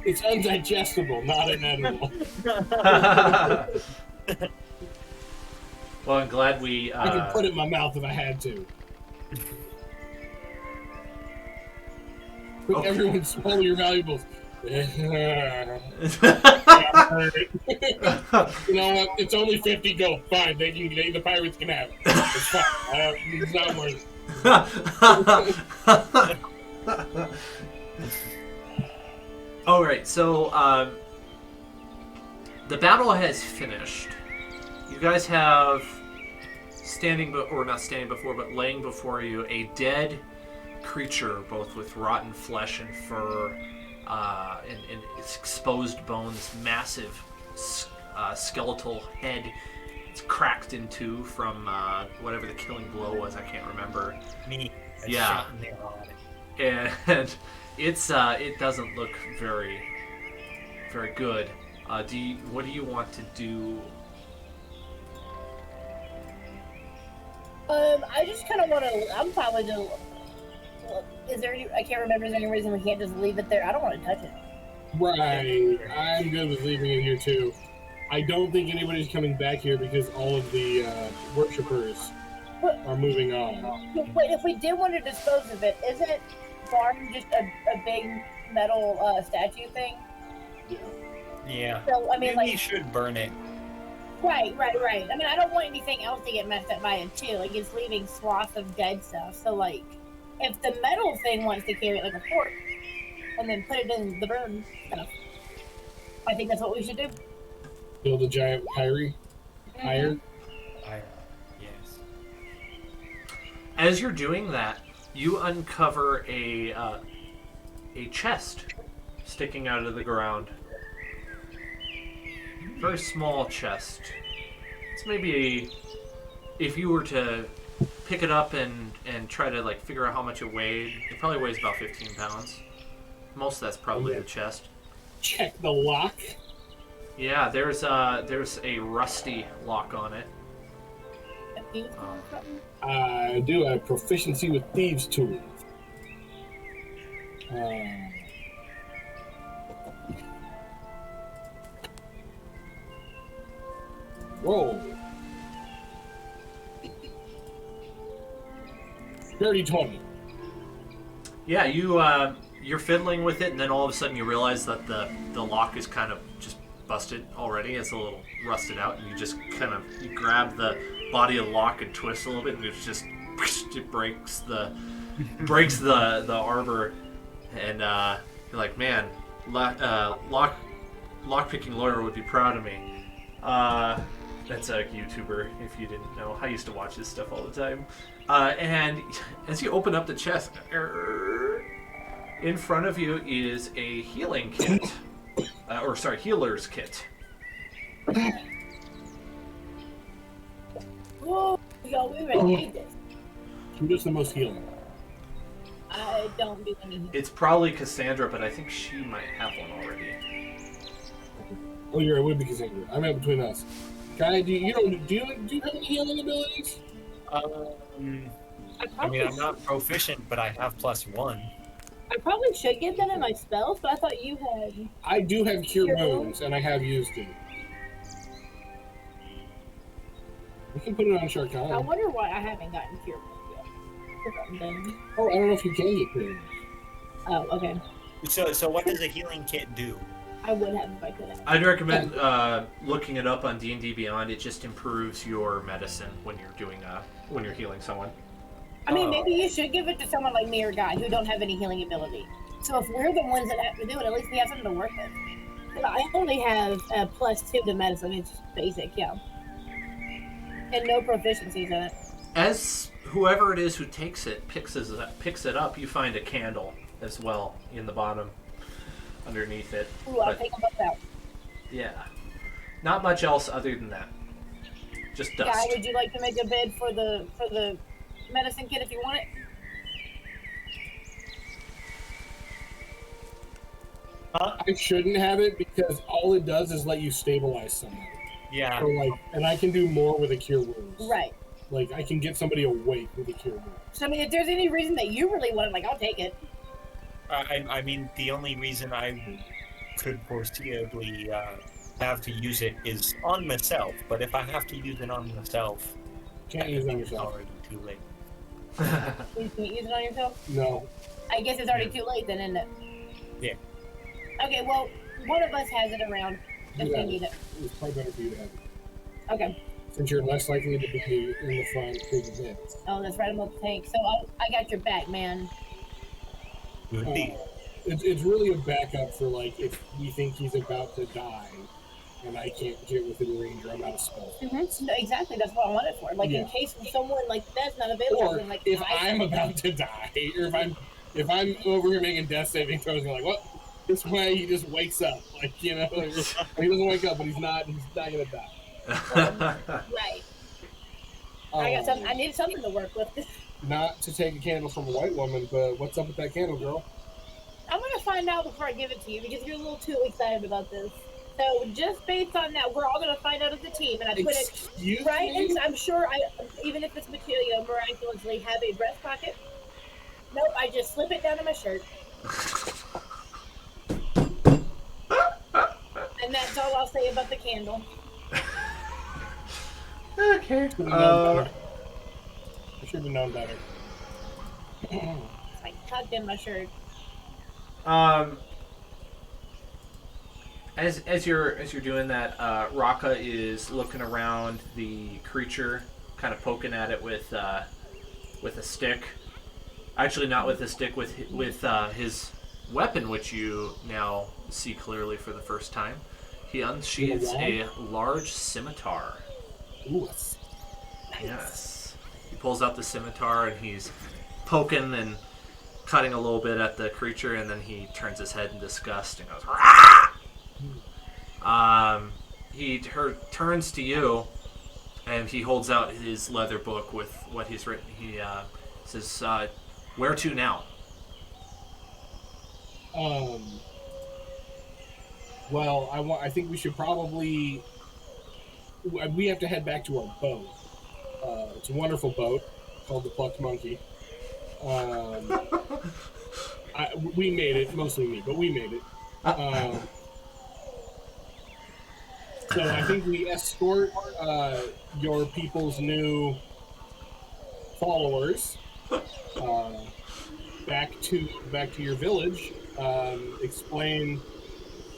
It's undigestible, not an edible. Well, I'm glad we... I could put it in my mouth if I had to. But everyone swallow your valuables. You know what? It's only 50 gold. Fine, the pirates can have it. It's fine. It's not worth it. All right, so the battle has finished. You guys have not standing before, but laying before you a dead creature, both with rotten flesh and fur, and exposed bones, massive skeletal head. It's cracked in two from whatever the killing blow was. I can't remember. Yeah. And it doesn't look very, very good. What do you want to do? I just kind of want to. I'm probably gonna. Is there any? I can't remember. Is there any reason we can't just leave it there? I don't want to touch it. Right. I'm good with leaving it here too. I don't think anybody's coming back here because all of the worshippers are moving on. But if we did want to dispose of it, isn't Vorn just a big metal statue thing? Yeah. So I mean, maybe you should burn it. Right. I mean, I don't want anything else to get messed up by it too. Like it's leaving swaths of dead stuff. So like, if the metal thing wants to carry it like a fork and then put it in the burn stuff, I think that's what we should do. Build a giant pyre. Iron. Yes. As you're doing that, you uncover a chest sticking out of the ground. Very small chest. It's maybe if you were to pick it up and try to like figure out how much it weighed, it probably weighs about 15 pounds. Most of that's probably the chest. Check the lock. Yeah, there's a rusty lock on it. I do have proficiency with thieves' tools. Roll. Dirty 20. Yeah, you're fiddling with it, and then all of a sudden you realize that the lock is kind of just busted already. It's a little rusted out, and you just kind of you grab the body of the lock and twist a little bit, and it breaks the arbor, and you're like, man, lock picking lawyer would be proud of me. That's a YouTuber, if you didn't know. I used to watch this stuff all the time. And as you open up the chest, in front of you is a healing kit. Healer's kit. Whoa, yo, we really need this. Who does the most healing? I don't do any. It's probably Cassandra, but I think she might have one already. Oh, you're right, it would be Cassandra. I meant between us. Guy, do you have any healing abilities? I mean, I'm not proficient, but I have +1. I probably should get that in my spells, but I thought you had. I do have Cure Wounds, and I have used it. We can put it on Sharkan. I wonder why I haven't gotten Cure Wounds yet. Oh, I don't know if you can get Cure Wounds. Oh, okay. So what does a healing kit do? I would have if I could have. I'd recommend looking it up on D&D Beyond. It just improves your medicine when you're doing when you're healing someone. I mean, maybe you should give it to someone like me or Guy who don't have any healing ability. So if we're the ones that have to do it, at least we have something to work with. I only have a +2 to medicine. It's just basic, yeah. And no proficiencies in it. As whoever it is who takes it picks it up, you find a candle as well in the bottom underneath it. Ooh, I'll take them both out. Yeah. Not much else other than that. Just dust. Guy, would you like to make a bid for the medicine kit if you want it? I shouldn't have it because all it does is let you stabilize somebody. Yeah. So and I can do more with a Cure Wounds. Right. Like, I can get somebody awake with a Cure Wounds. So, I mean, if there's any reason that you really want it, like, I'll take it. I mean, the only reason I could foreseeably have to use it is on myself. But if I have to use it on myself, Can't I use it on think it's yourself. already too late. You can't use it on yourself? No. I guess it's already too late then, isn't it? Yeah. Okay, well, one of us has it around if we need it. It's probably better for you to have it. Okay. Since you're less likely to be in the front taking hits. Oh, that's right, I'm up the tank. So I got your back, man. Good deal. It's really a backup for, like, if we think he's about to die and I can't get within range or I'm out of spell. Mm-hmm. No, exactly, that's what I want it for. Like, in case someone like that's not available. Or then, like, if I'm about to die, or if I'm over here making death saving throws, and like, what? This way he just wakes up, like, you know, like, he doesn't wake up, but he's not gonna die. Right. I got something. I need something to work with. Not to take a candle from a white woman, but what's up with that candle, girl? I'm gonna find out before I give it to you because you're a little too excited about this. So just based on that, we're all gonna find out as a team, and I put it right. And I'm sure even if it's material, miraculously have a breast pocket. Nope, I just slip it down in my shirt. And that's all I'll say about the candle. Okay. I should have known better. It's like tucked in my shirt. As you're doing that, Raka is looking around the creature, kind of poking at it with a stick. Actually, not with a stick, with his weapon, which you now see clearly for the first time. He unsheathes a large scimitar. Ooh, nice. Yes. He pulls out the scimitar and he's poking and cutting a little bit at the creature, and then he turns his head in disgust and goes, "Rah!" He turns to you, and he holds out his leather book with what he's written. He says, "Where to now?" Well, I think we should probably. We have to head back to our boat. It's a wonderful boat called the Plucked Monkey. We made it, mostly me, but we made it. So I think we escort your people's new followers back to your village. Explain.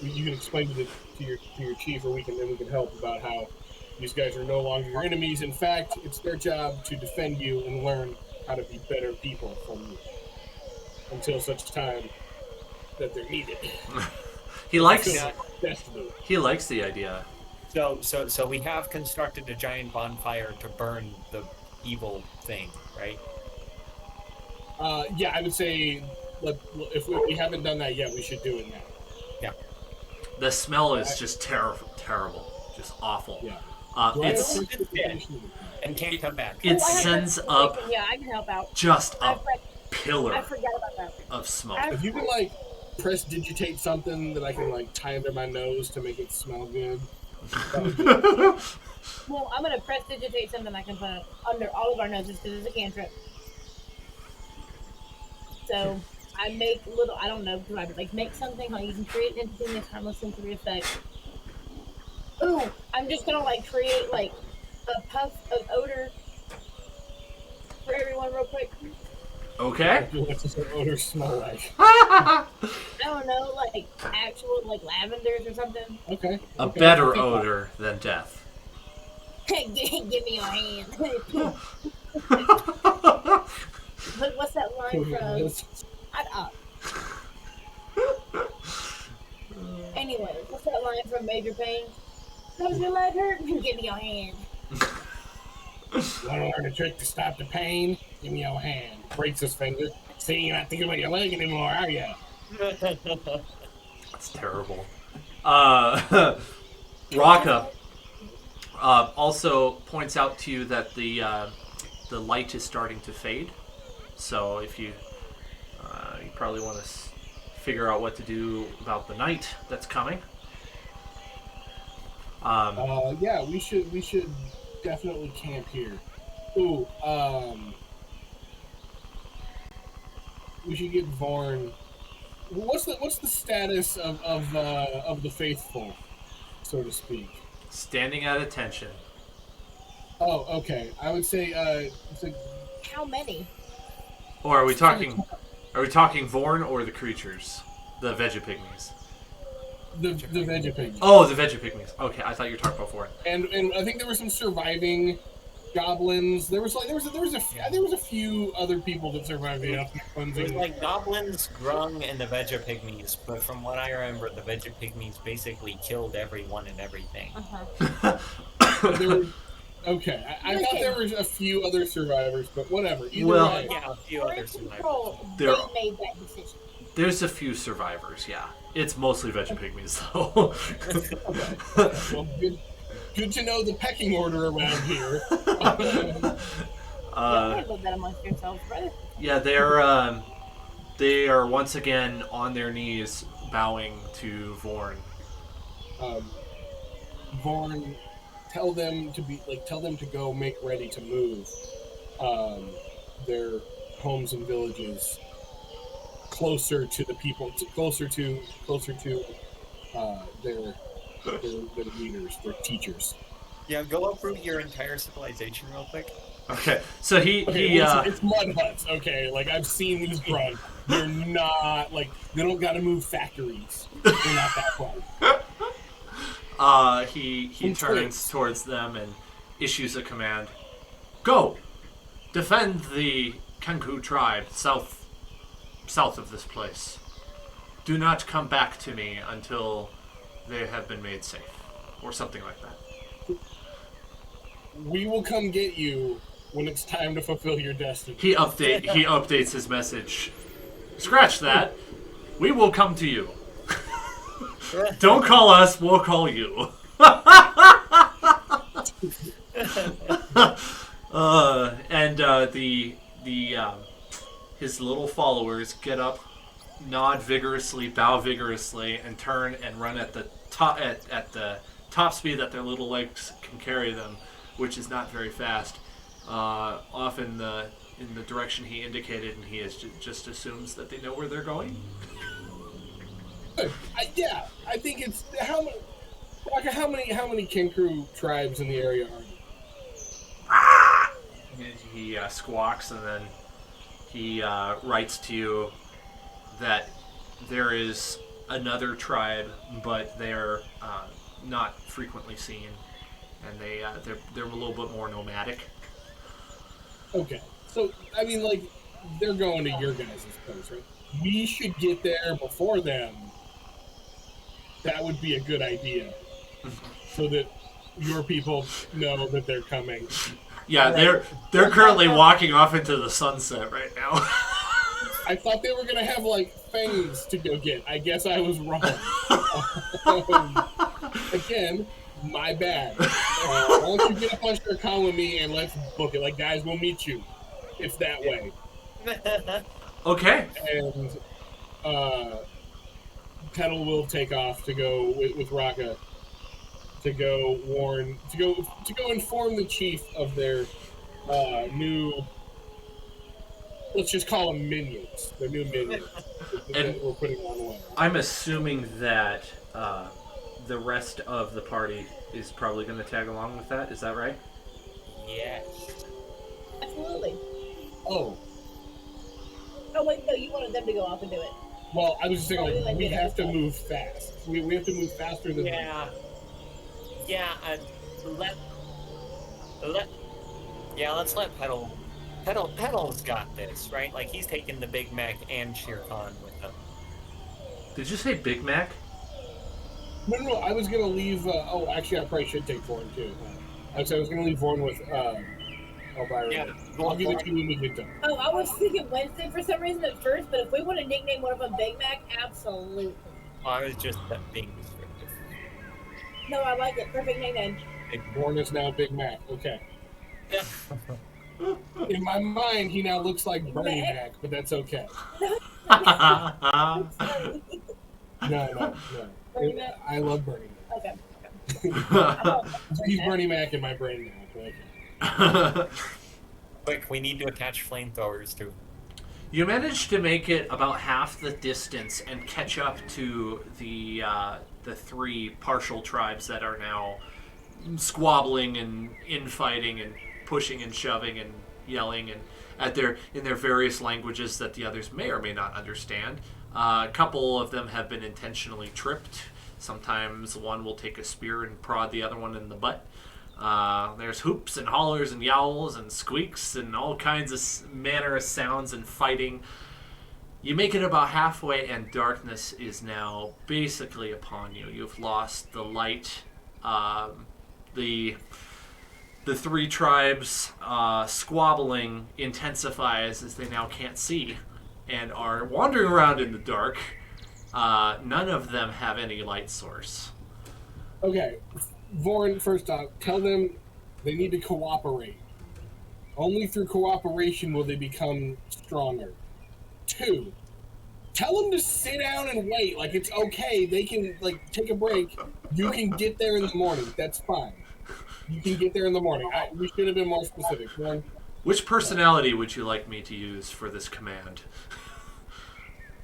You can explain to your chief, or we can help about how these guys are no longer your enemies. In fact, it's their job to defend you and learn how to be better people from you until such time that they're needed. He likes the idea. So we have constructed a giant bonfire to burn the evil thing, right? Yeah, I would say if we haven't done that yet, we should do it now. Yeah. The smell is just terrible, just awful. Yeah. It's dead and can't come back. It sends up I can help out. just a pillar I forgot about that. of smoke. If you can prestidigitate something that I can tie under my nose to make it smell good. Well, I'm gonna prestidigitate something I can put under all of our noses because it's a cantrip. So I make little, I don't know, make something you can create an entity with harmless sensory effect. Ooh, I'm just gonna create a puff of odor for everyone real quick. Okay. What does the odor smell like? I don't know, actual lavenders or something. Okay. A better odor than death. Give me your hand. What's that line from? Shut up. Anyway, what's that line from Major Payne? Does your leg hurt? Give me your hand. Want to learn a trick to stop the pain? Give me your hand. Breaks his finger. See, you're not thinking about your leg anymore, are you? That's terrible. Raka also points out to you that the light is starting to fade. So if you probably want to figure out what to do about the night that's coming. Yeah, we should definitely camp here. Ooh, we should get Vorn what's the status of the faithful, so to speak? Standing at attention. Oh, okay. I would say it's like How many? Or are we talking Vorn or the creatures? The Vegapygmies. the Vegapig. Oh, the Vegapygmies. Okay, I thought you were talking about Vorn. And I think there were some surviving goblins. There was a few other people that survived the ethnic It was cleansing. like goblins, grung, and the Vegapygmies. But from what I remember, the Vegapygmies basically killed everyone and everything. There were, okay, I thought there were a few other survivors, but whatever. Either Well, way. Yeah, a few other survivors. Control, they There- made that decision. There's a few survivors, yeah. It's mostly Vegapygmies, though. Okay. Well, good to know the pecking order around here. Yeah, live that amongst yourselves, brother. Yeah, they are once again on their knees, bowing to Vorn. Vorn, tell them to go make ready to move their homes and villages closer to the people, closer to their leaders, their teachers. Yeah, go uproot your entire civilization real quick. Okay, so It's mud huts. Okay, like I've seen these grunts. They're not like they don't got to move factories. They're not that far. he turns towards them and issues a command. Go! Defend the Kenku tribe south of this place. Do not come back to me until they have been made safe. Or something like that. We will come get you when it's time to fulfill your destiny. He updates his message. Scratch that. We will come to you. Don't call us, we'll call you. His little followers get up, nod vigorously, bow vigorously, and turn and run at the top speed that their little legs can carry them, which is not very fast. Off in the direction he indicated, and he just assumes that they know where they're going. I think it's how many Kenku tribes in the area are there? He squawks, and then he writes to you that there is another tribe, but they're not frequently seen, and they're a little bit more nomadic. Okay, so I mean, like they're going to your guys' place, right? We should get there before them. That would be a good idea, so that your people know that they're coming. Yeah, Right. they're currently walking off into the sunset right now. I thought they were gonna have like fangs to go get. I guess I was wrong. Again, my bad. Why don't you get a bunch to come with me and let's book it? Like, guys, we'll meet you. It's that way. Okay. And Petal will take off to go with Raka to go warn to go inform the chief of their new. Let's just call them minions. Their new minions that we're putting on the way. I'm assuming that the rest of the party is probably going to tag along with that. Is that right? Yes. Absolutely. Oh, Wait, no, you wanted them to go off and do it. well, I was just saying, like, we have to move fast. We have to move faster than Yeah. Yeah. Let's let Petal. Petal's got this, right? Like he's taking the Big Mac and Shere Khan with him. Did you say Big Mac? No, I was gonna leave. Actually, I probably should take Vorn too. I was gonna leave Vorn with Elvira. Yeah, I'll give it to you when we get done. Oh, I was thinking Wednesday for some reason at first, but if we want to nickname one of them Big Mac, absolutely. I was just being descriptive. No, I like it. Perfect nickname. Vorn is now Big Mac. Okay. Yeah. In my mind, he now looks like Bernie Mac, but that's okay. I'm sorry. No. Bernie Mac? I love Bernie Mac. Okay. He's Bernie Mac in my brain now. But okay. Quick, we need to attach flamethrowers to. You managed to make it about half the distance and catch up to the 3 partial tribes that are now squabbling and infighting and pushing and shoving and yelling and in their various languages that the others may or may not understand. A couple of them have been intentionally tripped. Sometimes one will take a spear and prod the other one in the butt. There's hoops and hollers and yowls and squeaks and all kinds of manner of sounds and fighting. You make it about halfway and darkness is now basically upon you. You've lost the light. The 3 tribes squabbling intensifies as they now can't see and are wandering around in the dark. None of them have any light source. Okay. Vorn, first off, tell them they need to cooperate. Only through cooperation will they become stronger. 2, tell them to sit down and wait. Like, it's okay. They can, take a break. You can get there in the morning. That's fine. You can get there in the morning. We should have been more specific. Vorn. Which personality would you like me to use for this command?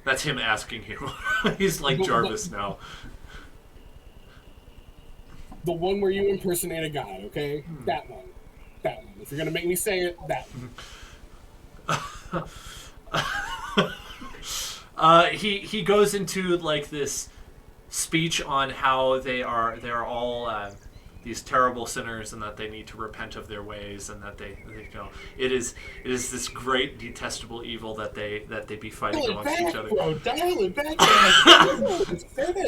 That's him asking you. He's like Jarvis now. The one where you impersonate a god, okay? That one. If you're gonna make me say it, that one. He goes into like this speech on how they're all these terrible sinners and that they need to repent of their ways and that they it is this great detestable evil that they be fighting amongst each other. Bro, dial it back.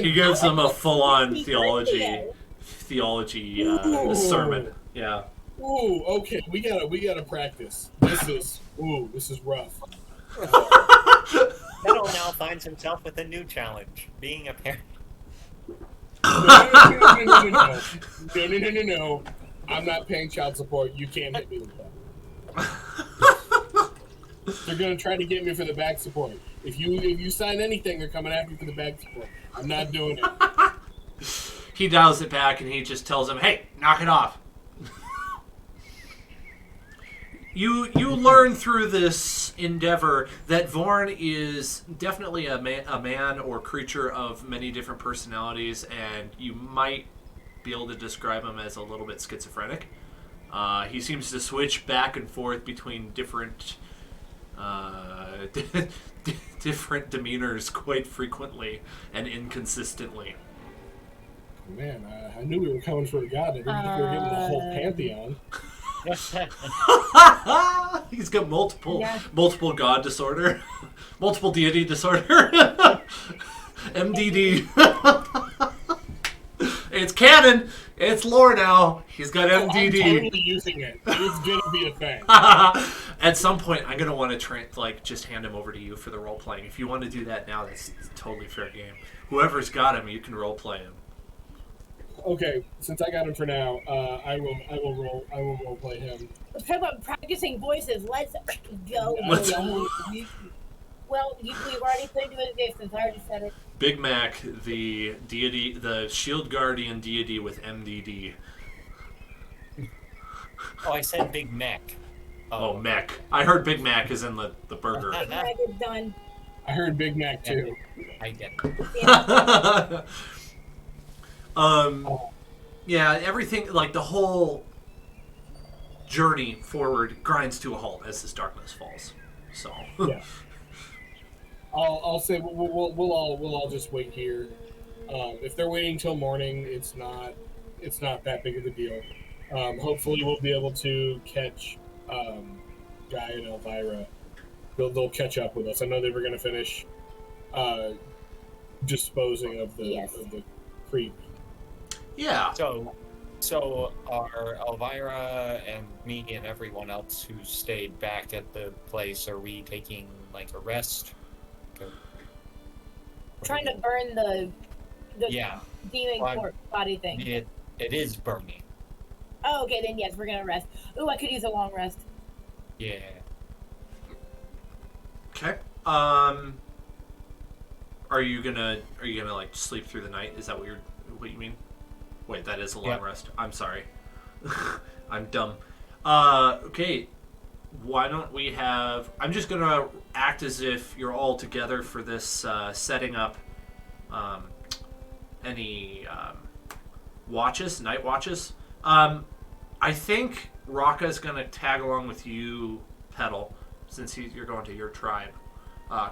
He gives them a full-on theology sermon. Yeah. Ooh, okay, we gotta practice. This is rough. Metal now finds himself with a new challenge: being a parent. No. I'm not paying child support. You can't hit me with that. They're gonna try to get me for the back support. If you sign anything, they're coming after you for the back support. I'm not doing it. He dials it back and he just tells him, "Hey, knock it off." You learn through this endeavor that Vorn is definitely a man or creature of many different personalities, and you might be able to describe him as a little bit schizophrenic. He seems to switch back and forth between different different demeanors quite frequently and inconsistently. Man, I knew we were coming for a god. I didn't think we were getting the whole pantheon. He's got multiple god disorder, multiple deity disorder, MDD. It's canon. It's lore now. He's got MDD. I'm totally using it. It's gonna be a thing. At some point, I'm gonna want to just hand him over to you for the role playing. If you want to do that now, that's totally fair game. Whoever's got him, you can role play him. Okay, since I got him for now, I will role play him. Let's talk about practicing voices. Let's go. Well, we've already put into existence. I already said it. Big Mac, the deity, the shield guardian deity with MDD. Oh, I said Big Mac. Oh, Mac. I heard Big Mac is in the burger. Big Mac is done. I heard Big Mac too. I get Yeah. Yeah, everything, like the whole journey forward grinds to a halt as this darkness falls. So Yeah. I'll say we'll all just wait here. If they're waiting till morning, it's not that big of a deal. Hopefully we'll be able to catch Guy and Elvira. They'll catch up with us. I know they were going to finish disposing of the creep. yeah. So are Elvira and me and everyone else who stayed back at the place, are we taking like a rest? Trying to burn the demon corpse body thing. It is burning. Oh, okay, then yes, we're gonna rest. Ooh, I could use a long rest. Yeah. Okay. Are you gonna like sleep through the night? Is that what you mean? Wait, that is a long rest. I'm sorry. I'm dumb. Okay. why don't we have... I'm just going to act as if you're all together for this setting up any watches, night watches. I think Raka's going to tag along with you, Petal, since you're going to your tribe.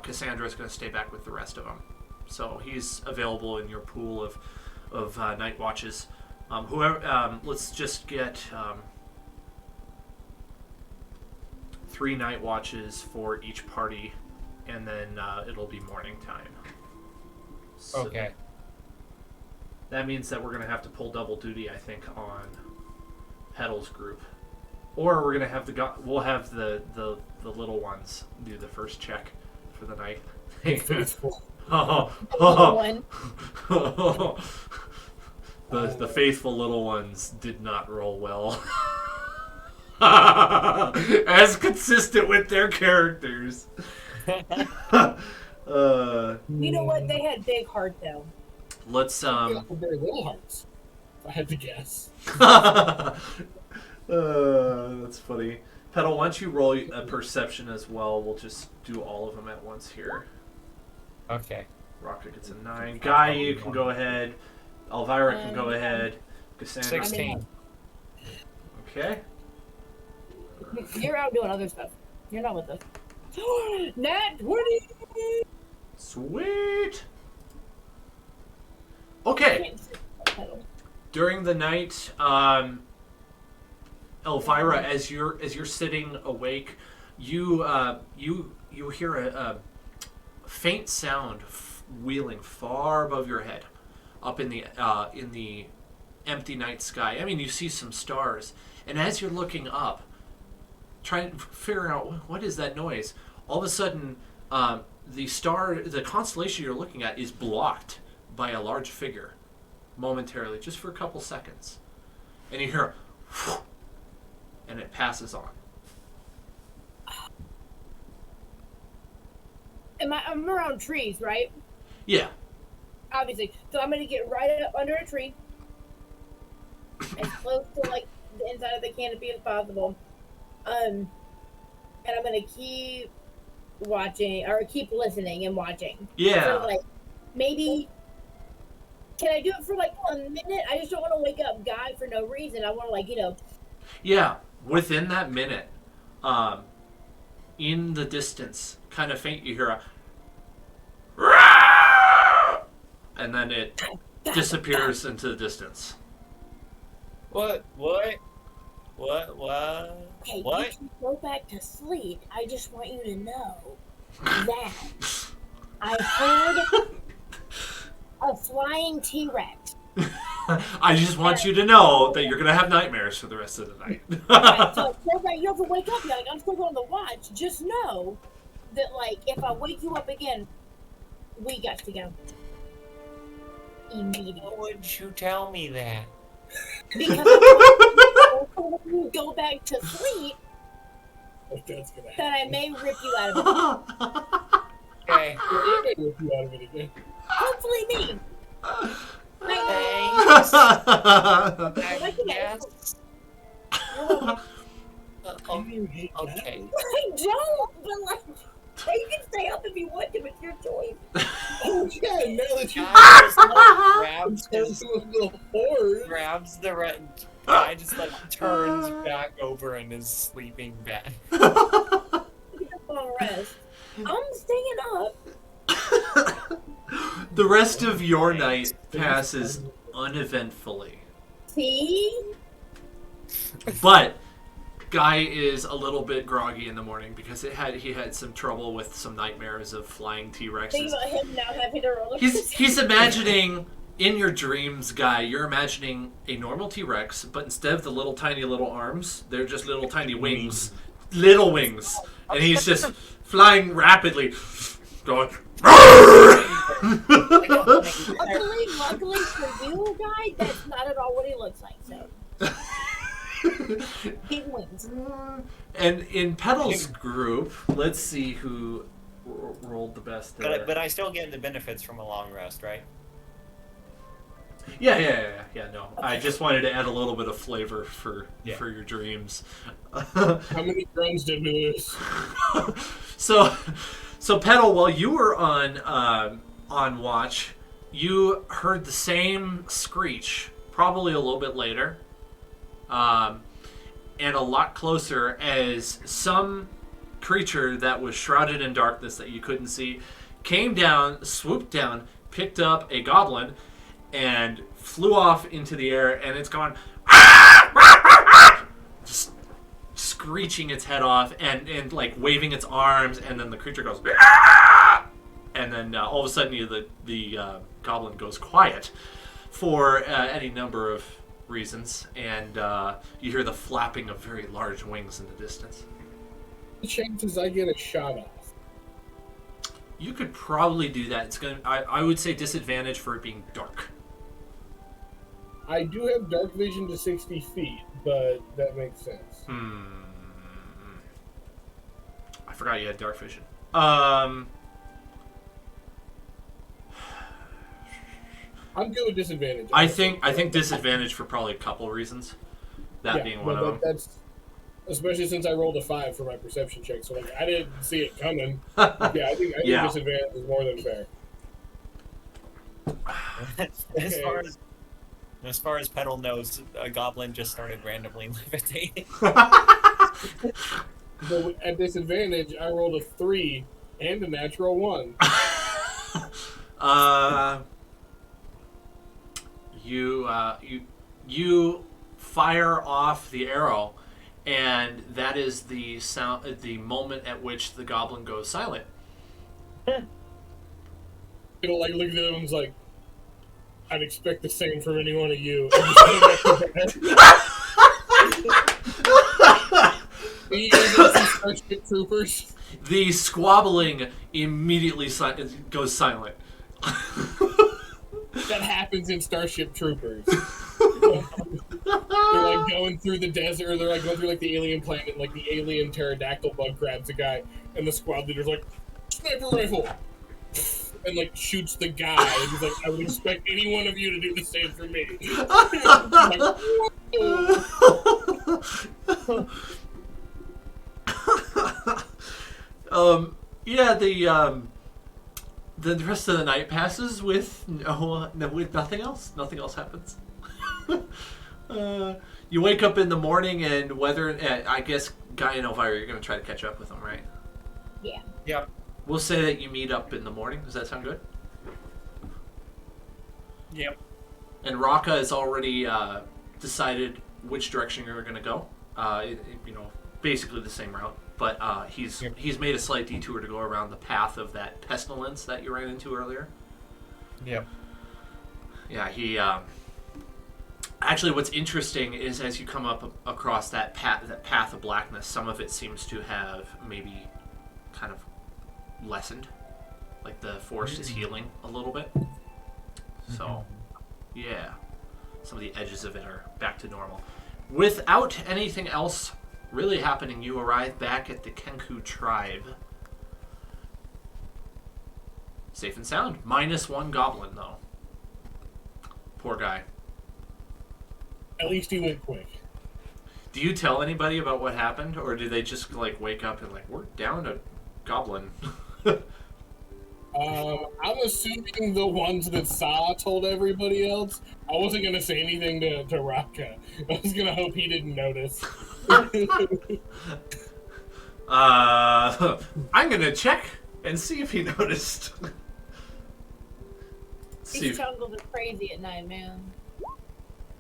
Cassandra's going to stay back with the rest of them. So he's available in your pool of night watches. Let's just get 3 night watches for each party, and then it'll be morning time. So Okay. that means that we're going to have to pull double duty, I think, on Petal's group. Or we're going to have we'll have the little ones do the first check for the night. Faithful. The faithful little ones did not roll well. As consistent with their characters. You know what? They had big heart though. Let's Very little hearts. If I had to guess. That's funny. Petal, why don't you roll a perception as well? We'll just do all of them at once here. Okay. Raka gets a 9. Guy, you can go ahead. Elvira can go ahead. Cassandra. 16. Okay. You're out doing other stuff. You're not with us. Nat 20! Sweet! Okay. During the night, Elvira, as you're sitting awake, you hear a faint sound wheeling far above your head, up in the empty night sky. I mean, you see some stars, and as you're looking up, trying to figure out what is that noise, all of a sudden, the constellation you're looking at is blocked by a large figure, momentarily, just for a couple seconds, and you hear, and it passes on. I'm around trees, right? Yeah. Obviously. So I'm gonna get right up under a tree, as close to like the inside of the canopy as possible. And I'm gonna keep watching or keep listening and watching. Yeah. So, like, maybe can I do it for like a minute? I just don't want to wake up Guy for no reason. I want to Yeah. Within that minute, in the distance, kind of faint, you hear a and then it disappears into the distance. What? Okay, you can go back to sleep. I just want you to know that I heard a flying T-Rex. I just want you to know that you're going to have nightmares for the rest of the night. Right, so you have to wake up. You're like, I'm still on the watch. Just know that, like, if I wake you up again, we got to go. Immediately. Why would you tell me that? Because when you go back to sleep, That's gonna that I may rip you out of it. Okay. rip you out of it again. Hopefully me. Thanks. Yes. You hate Okay. I don't, but like, you can stay up if you want to. It's your choice. Oh yeah, now that you grabs the red. Guy just like turns back over in his sleeping bag. Rest. I'm staying up. The rest of your night passes uneventfully. See? But Guy is a little bit groggy in the morning because he had some trouble with some nightmares of flying T-Rexes. Think about him now having to roll. He's imagining, in your dreams, Guy, you're imagining a normal T-Rex, but instead of the little tiny little arms, they're just little tiny wings. Little wings. And he's just flying rapidly, going... Luckily for you, Guy, that's not at all what he looks like, so... He wins. And in Petal's group, let's see who rolled the best there. But I still get the benefits from a long rest, right? No, I just wanted to add a little bit of flavor for your dreams. How many drones did we lose? So Petal, while you were on watch, you heard the same screech, probably a little bit later, and a lot closer, as some creature that was shrouded in darkness that you couldn't see came down, swooped down, picked up a goblin, and flew off into the air, and it's gone just screeching its head off and like waving its arms, and then the creature goes and then all of a sudden the goblin goes quiet for any number of reasons, and you hear the flapping of very large wings in the distance. The chances I get a shot off. You could probably do that. It's gonna. I would say disadvantage for it being dark. I do have dark vision to 60 feet, but that makes sense. I forgot you had dark vision. I'm good with disadvantage. I think disadvantage for probably a couple reasons. That being one of them. That's especially since I rolled a 5 for my perception check, so like I didn't see it coming. I think disadvantage is more than fair. As far as Petal knows, a goblin just started randomly levitating. But at disadvantage, I rolled a 3 and a natural 1. You fire off the arrow, and that is the moment at which the goblin goes silent. It'll like look at them and is like, I'd expect the same from any one of you. Starship Troopers. The squabbling immediately goes silent. That happens in Starship Troopers. They're like going through the desert, or they're like going through like the alien planet, and like the alien pterodactyl bug grabs a guy, and the squad leader's like, sniper rifle! And like shoots the guy, and he's like, I would expect any one of you to do the same for me. The rest of the night passes with with nothing else. Nothing else happens. You wake up in the morning, and I guess Guy and Elvira, you're going to try to catch up with them, right? Yeah. Yeah. We'll say that you meet up in the morning. Does that sound good? Yep. And Raka has already decided which direction you're going to go. Basically the same route. But he's made a slight detour to go around the path of that pestilence that you ran into earlier. Yep. Yeah, he... Actually, what's interesting is as you come up across that path of blackness, some of it seems to have maybe kind of lessened. Like the forest is healing a little bit. So, yeah. Some of the edges of it are back to normal. Without anything else really happening, you arrive back at the Kenku tribe. Safe and sound. -1 goblin, though. Poor guy. At least he went quick. Do you tell anybody about what happened, or do they just like wake up and like, we're down a goblin? I'm assuming the ones that saw told everybody else. I wasn't gonna say anything to Raka. I was gonna hope he didn't notice. I'm gonna check and see if he noticed. These jungles are crazy at night, man.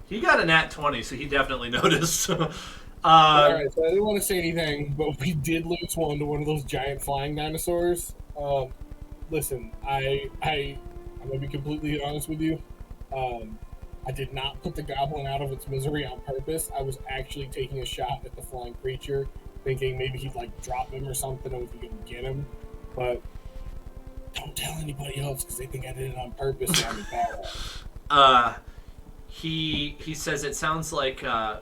He got a nat 20, so he definitely noticed. Alright, so I didn't want to say anything, but we did lose one to one of those giant flying dinosaurs. Listen, I'm gonna be completely honest with you. I did not put the goblin out of its misery on purpose. I was actually taking a shot at the flying creature, thinking maybe he'd like drop him or something, and we could get him. But don't tell anybody else because they think I did it on purpose. And I'm a badass. He says it sounds like the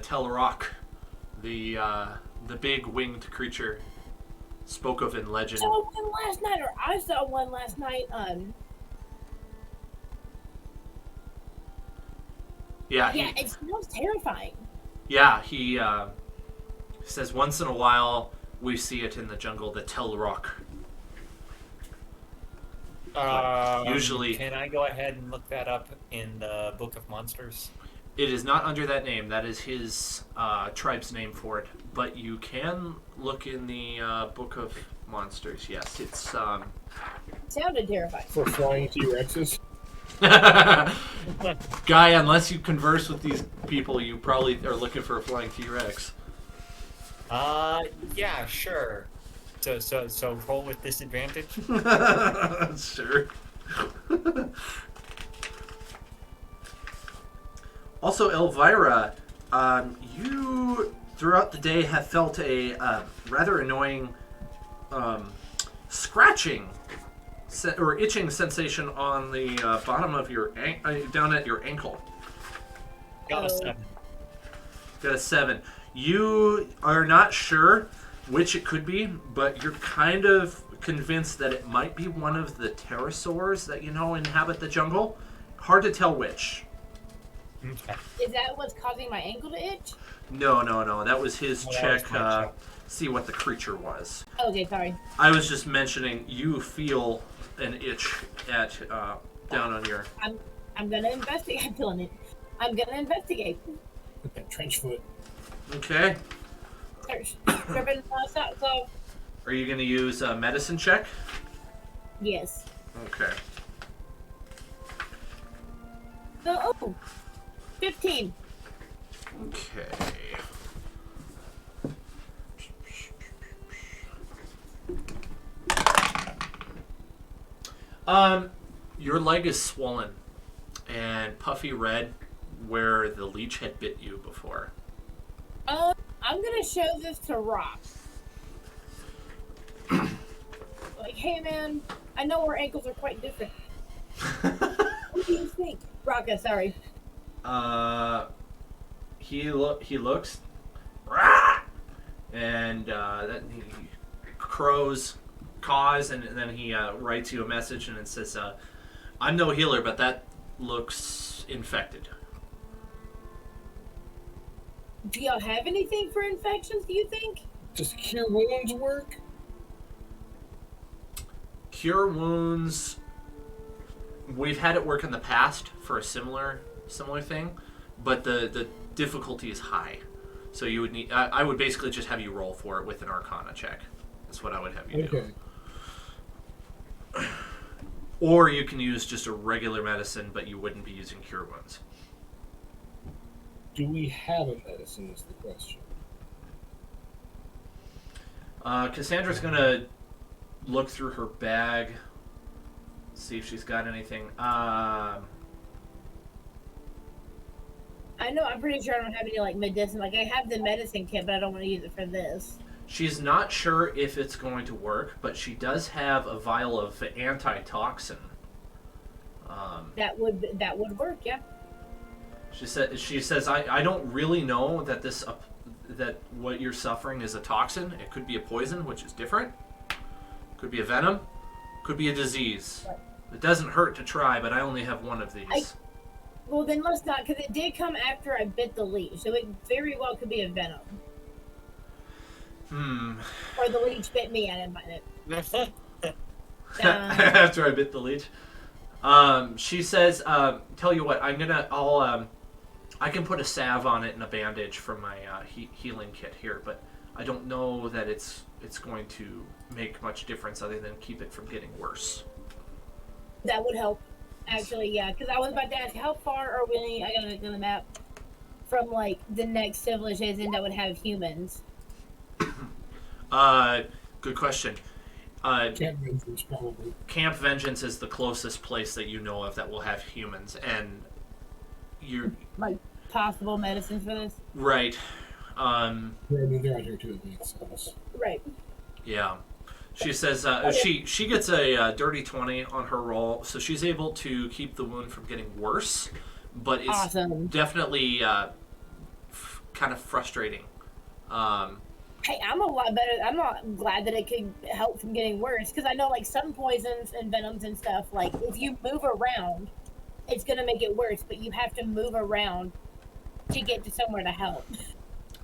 Telrock, the big winged creature spoke of in legend. I saw one last night, or I saw one last night. Yeah, Yeah, it smells terrifying. he says once in a while we see it in the jungle, the Telrock. Usually, can I go ahead and look that up in the Book of Monsters? it is not under that name. That is his tribe's name for it. But you can look in the Book of Monsters. Yes, it's Sounded terrifying. For flying T-Rexes. Guy. Unless you converse with these people, you probably are looking for a flying T-Rex. Yeah, sure. So roll with disadvantage. Sure. Also, Elvira, you throughout the day have felt a rather annoying scratching or itching sensation on the bottom of your down at your ankle. Got a 7. Got a 7. You are not sure which it could be, but you're kind of convinced that it might be one of the pterosaurs that inhabit the jungle. Hard to tell which. Okay. Is that what's causing my ankle to itch? No. That was his check. That was my check. See what the creature was. Okay, sorry. I was just mentioning you feel an itch at down on your. I'm gonna investigate. I'm feeling it. I'm gonna investigate. With that trench foot. Okay. Stripping socks off. Are you going to use a medicine check? Yes. Okay. Oh, 15. Okay. Your leg is swollen and puffy red where the leech had bit you before. I'm gonna show this to Rock. Like, hey man, I know our ankles are quite different. What do you think? Rocka, sorry. He looks, and then he caws, and then he writes you a message, and it says, "I'm no healer, but that looks infected." Do y'all have anything for infections, do you think? Does cure wounds work? Cure wounds. We've had it work in the past for a similar thing, but the difficulty is high. So you would need. I would basically just have you roll for it with an Arcana check. That's what I would have you do. Okay. Or you can use just a regular medicine, but you wouldn't be using cure wounds. Do we have a medicine is the question. Cassandra's going to look through her bag, see if she's got anything. I know, I'm pretty sure I don't have any, like, medicine. Like, I have the medicine kit, but I don't want to use it for this. She's not sure if it's going to work, but she does have a vial of antitoxin. That would work, yeah. She says, I don't really know that that what you're suffering is a toxin. It could be a poison, which is different. Could be a venom. Could be a disease. It doesn't hurt to try, but I only have one of these. Well, then let's not, because it did come after I bit the leech, so it very well could be a venom. Or the leech bit me, I didn't bite it. After I bit the leech. She says, tell you what, I can put a salve on it and a bandage from my healing kit here, but I don't know that it's going to make much difference other than keep it from getting worse. That would help, actually, yeah, because I was about to ask, how far are we, I gotta look on the map, from, like, the next civilization that would have humans? Good question. Camp Vengeance, probably. Camp Vengeance is the closest place that you know of that will have humans, and you're... Like, possible medicines for this? Right. Yeah, I mean, they're out here too, I think, so. Right. Yeah. She says she gets a dirty 20 on her roll, so she's able to keep the wound from getting worse, but it's awesome. Definitely kind of frustrating. Hey, I'm a lot better. I'm not glad that it could help from getting worse, because I know, like, some poisons and venoms and stuff, like, if you move around, it's going to make it worse. But you have to move around to get to somewhere to help.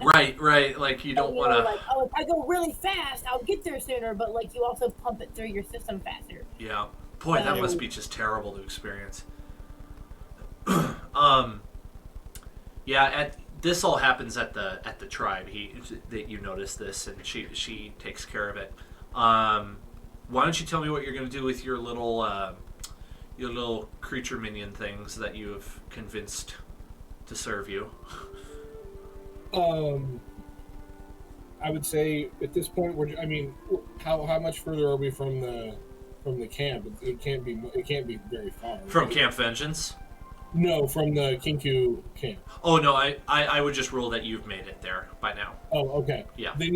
Right. Like you don't want to. Like, oh, if I go really fast, I'll get there sooner. But like, you also pump it through your system faster. Yeah. Boy, that must be just terrible to experience. Yeah. This all happens at the tribe. That you notice this, and she takes care of it. Why don't you tell me what you're going to do with your little creature minion things that you have convinced to serve you? I would say at this point, how much further are we from the camp? It can't be very far. From right? Camp Vengeance? No, from the Kinku camp. Oh no, I would just rule that you've made it there by now. Oh, okay. Yeah. Then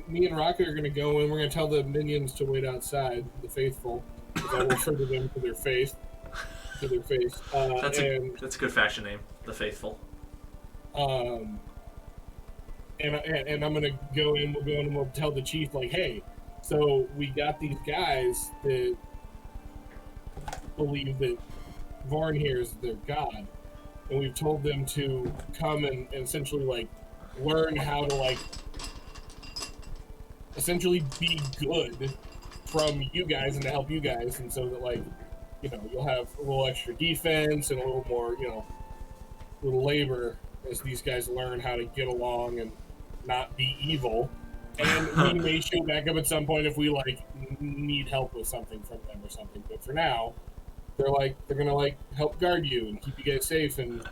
me and Rocket are gonna go and we're gonna tell the minions to wait outside, the faithful. Because I will trigger them to their face. That's a good faction name, the Faithful. And I'm gonna go in. We'll go in and we'll tell the chief, like, hey, so we got these guys that believe that Vorn here is their god, and we've told them to come and essentially like learn how to like essentially be good from you guys and to help you guys, and so that like you'll have a little extra defense and a little more little labor as these guys learn how to get along and not be evil. And we may show back up at some point if we like need help with something from them or something. But for now, they're gonna like help guard you and keep you guys safe and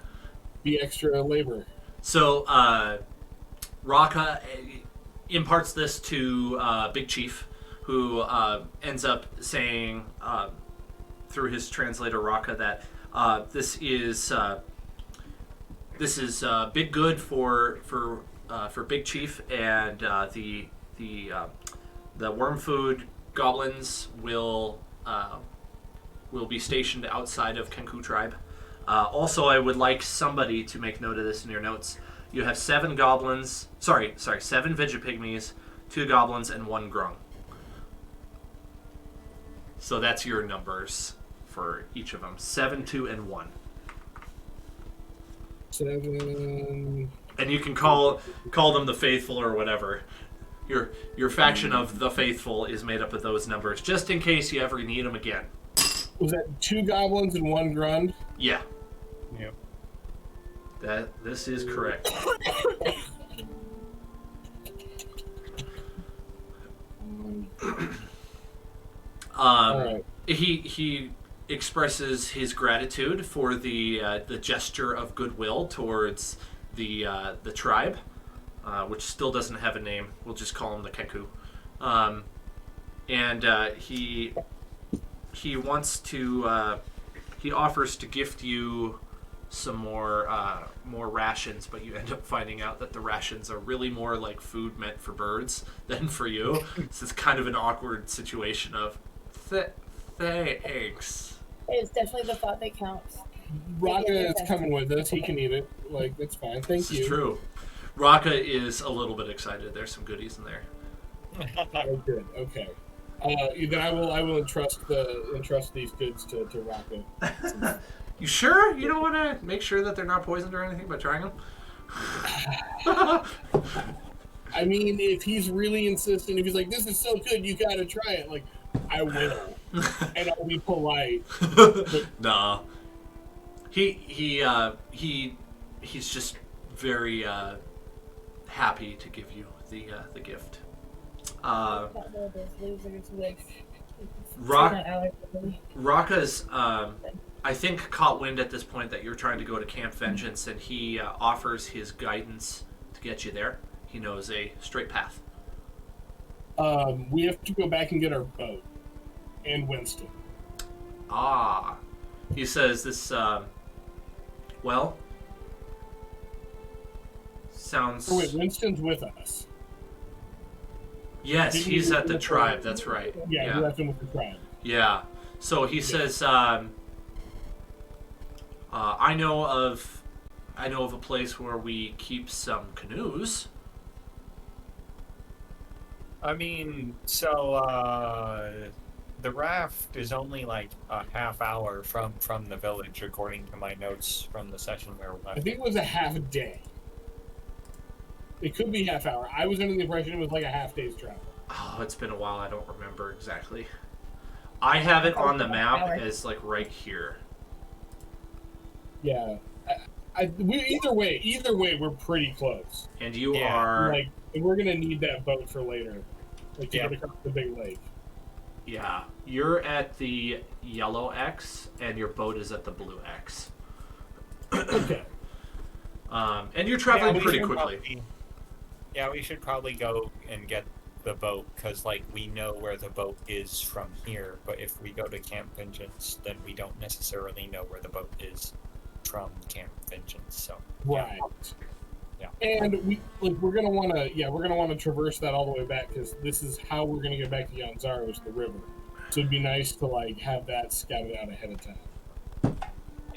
be extra labor. So Raka imparts this to Big Chief, who ends up saying through his translator Raka that this is big good for Big Chief, and the worm food goblins will be stationed outside of Kenku tribe. Also, I would like somebody to make note of this in your notes. You have 7 goblins. Sorry, 7 Vigipygmies, 2 goblins, and 1 grung. So that's your numbers for each of them: 7, 2, and 1. 7. And you can call them the Faithful or whatever. Your faction of the Faithful is made up of those numbers, just in case you ever need them again. Was that 2 goblins and 1 grund? Yeah. Yep. This is correct. Right. He expresses his gratitude for the gesture of goodwill towards the tribe, which still doesn't have a name. We'll just call him the Kenku. And he wants to he offers to gift you some more rations, but you end up finding out that the rations are really more like food meant for birds than for you. So it's kind of an awkward situation of thanks. It's definitely the thought that counts. Raka is coming with us. He can eat it. Like, that's fine. Thank you. This is true. Raka is a little bit excited. There's some goodies in there. Oh, good. Okay. Then I will entrust these goods to Raka. You sure? You don't want to make sure that they're not poisoned or anything by trying them? I mean, if he's really insistent, if he's like, this is so good, you gotta try it, like, I will. And I'll be polite. But Nah. He's just very happy to give you the gift. Raka's I think caught wind at this point that you're trying to go to Camp Vengeance, and he offers his guidance to get you there. He knows a straight path. we have to go back and get our boat and Winston. Ah. He says this, well, sounds... Oh, wait, Winston's with us. Yes, he's at the tribe, that's right. Yeah, we left him with the tribe. Yeah. So he says, I know of a place where we keep some canoes. I mean, so, the raft is only like a half hour from the village, according to my notes from the session where we I left. think it was a half a day. It could be half hour. I was under the impression it was like a half day's travel. Oh, it's been a while. I don't remember exactly. I have it on the map as like right here. Yeah. Either way, we're pretty close. And you Yeah. are... Like, we're gonna need that boat for later. Like, to Yeah. get across the big lake. Yeah. You're at the yellow X, and your boat is at the blue X. Okay. And you're traveling we pretty should quickly. we should probably go and get the boat, because, like, we know where the boat is from here, but if we go to Camp Vengeance, then we don't necessarily know where the boat is from Camp Vengeance, so... Right. Yeah. And we're gonna want to traverse that all the way back, because this is how we're gonna get back to Yanzar, is the river. So it'd be nice to like have that scouted out ahead of time.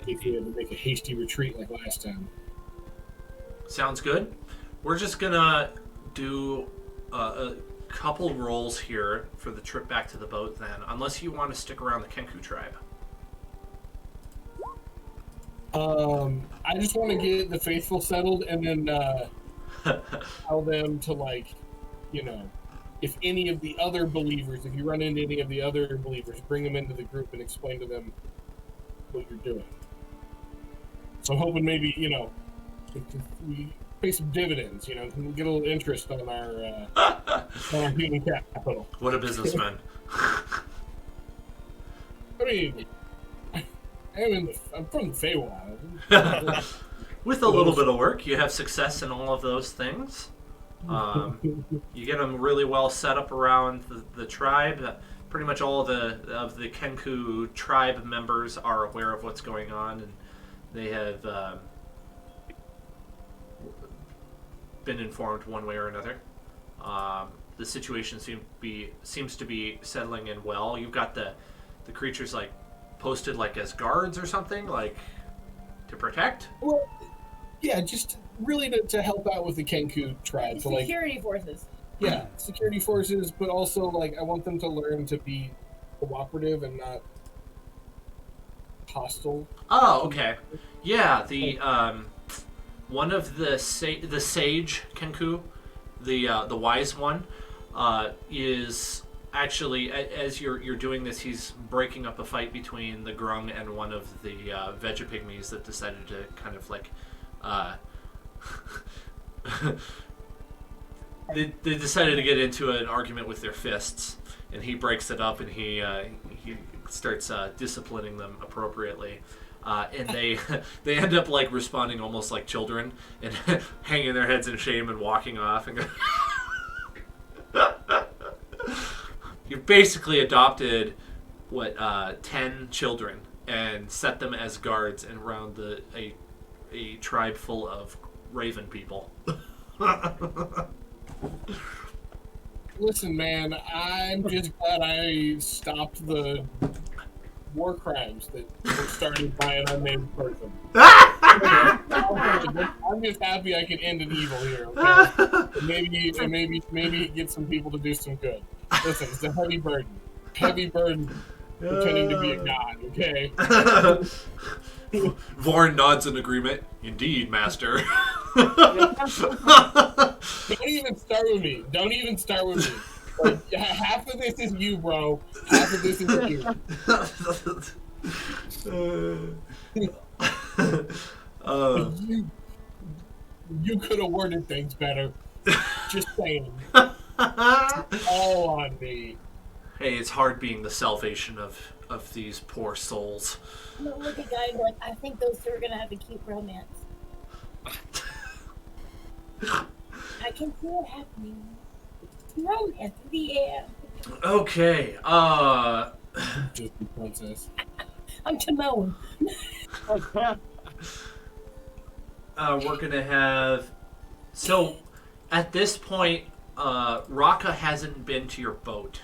If we had to make a hasty retreat like last time. Sounds good. We're just gonna do a couple rolls here for the trip back to the boat then, unless you want to stick around the Kenku tribe. I just want to get the faithful settled, and then tell them to, like, you know, if any of the other believers, if you run into any of the other believers, bring them into the group and explain to them what you're doing. So I'm hoping maybe, you know, we pay some dividends, you know, get a little interest on our human capital. What a businessman. I mean, I'm from the Feywild. With a little bit of work, you have success in all of those things. You get them really well set up around the tribe. Pretty much all of the Kenku tribe members are aware of what's going on, and they have been informed one way or another. The situation seems to be settling in well. You've got the creatures like posted like as guards or something, like to protect. Well, yeah, just really to help out with the Kenku tribe. So, like, Security forces. yeah, security forces, but also, like, I want them to learn to be cooperative and not hostile. Oh, okay. Yeah, the one of the sage Kenku, the wise one, is actually, as you're doing this, he's breaking up a fight between the Grung and one of the Vegapygmies that decided to kind of like they decided to get into an argument with their fists, and he breaks it up, and he starts disciplining them appropriately. And they end up like responding almost like children and hanging their heads in shame and walking off and go. You've basically adopted 10 children and set them as guards and around a tribe full of raven people. Listen, man, I'm just glad I stopped the war crimes that were started by an unnamed person. I'm just happy I can end an evil here. Okay? Maybe get some people to do some good. Listen, it's a heavy burden pretending to be a god. Okay. Vorn nods in agreement. Indeed, master. Don't even start with me. Like, half of this is you, bro. Half of this is you. You could have worded things better. Just saying. All on me. Hey, it's hard being the salvation of these poor souls. No, look at guys like, I think those two are gonna have a cute romance. I can see it happening. Romance in the air. Okay, Just the princess. I'm Timon. we're gonna have... So, at this point, Raka hasn't been to your boat.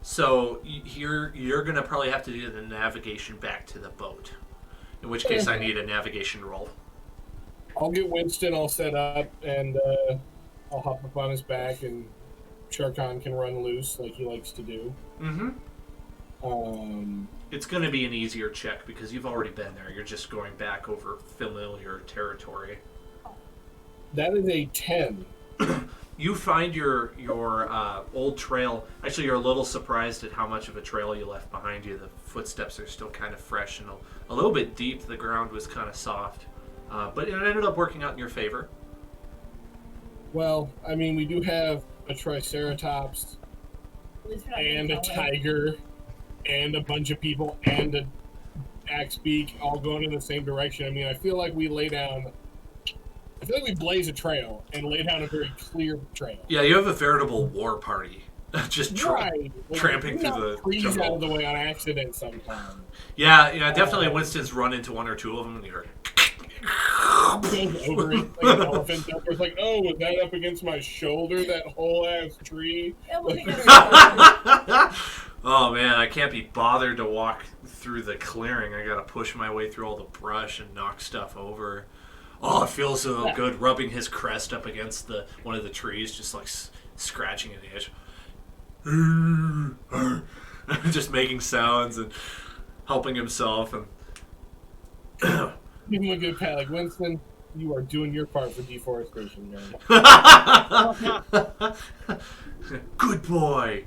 So, you're gonna probably have to do the navigation back to the boat. In which case, I need a navigation roll. I'll get Winston all set up, and I'll hop up on his back, and Sharkan can run loose like he likes to do. Mm-hmm. It's going to be an easier check because you've already been there. You're just going back over familiar territory. That is a 10. You find your old trail. Actually, you're a little surprised at how much of a trail you left behind you. The footsteps are still kind of fresh and a little bit deep. The ground was kind of soft. But it ended up working out in your favor. Well, I mean, we do have a Triceratops and a tiger and a bunch of people and a axe beak all going in the same direction. I mean, I feel like we blaze a trail and lay down a very clear trail. Yeah, you have a veritable war party. Just tramping through the trees jungle. out of the way on accident sometimes. Yeah, definitely. Winston's run into one or two of them, and you're goes over it like an elephant. It's like, oh, was that up against my shoulder? That whole ass tree. Oh man, I can't be bothered to walk through the clearing. I gotta push my way through all the brush and knock stuff over. Oh, it feels so good rubbing his crest up against one of the trees, just like scratching at the edge. Just making sounds and helping himself. And give him a good pat, like, Winston, you are doing your part for deforestation, man. Good boy.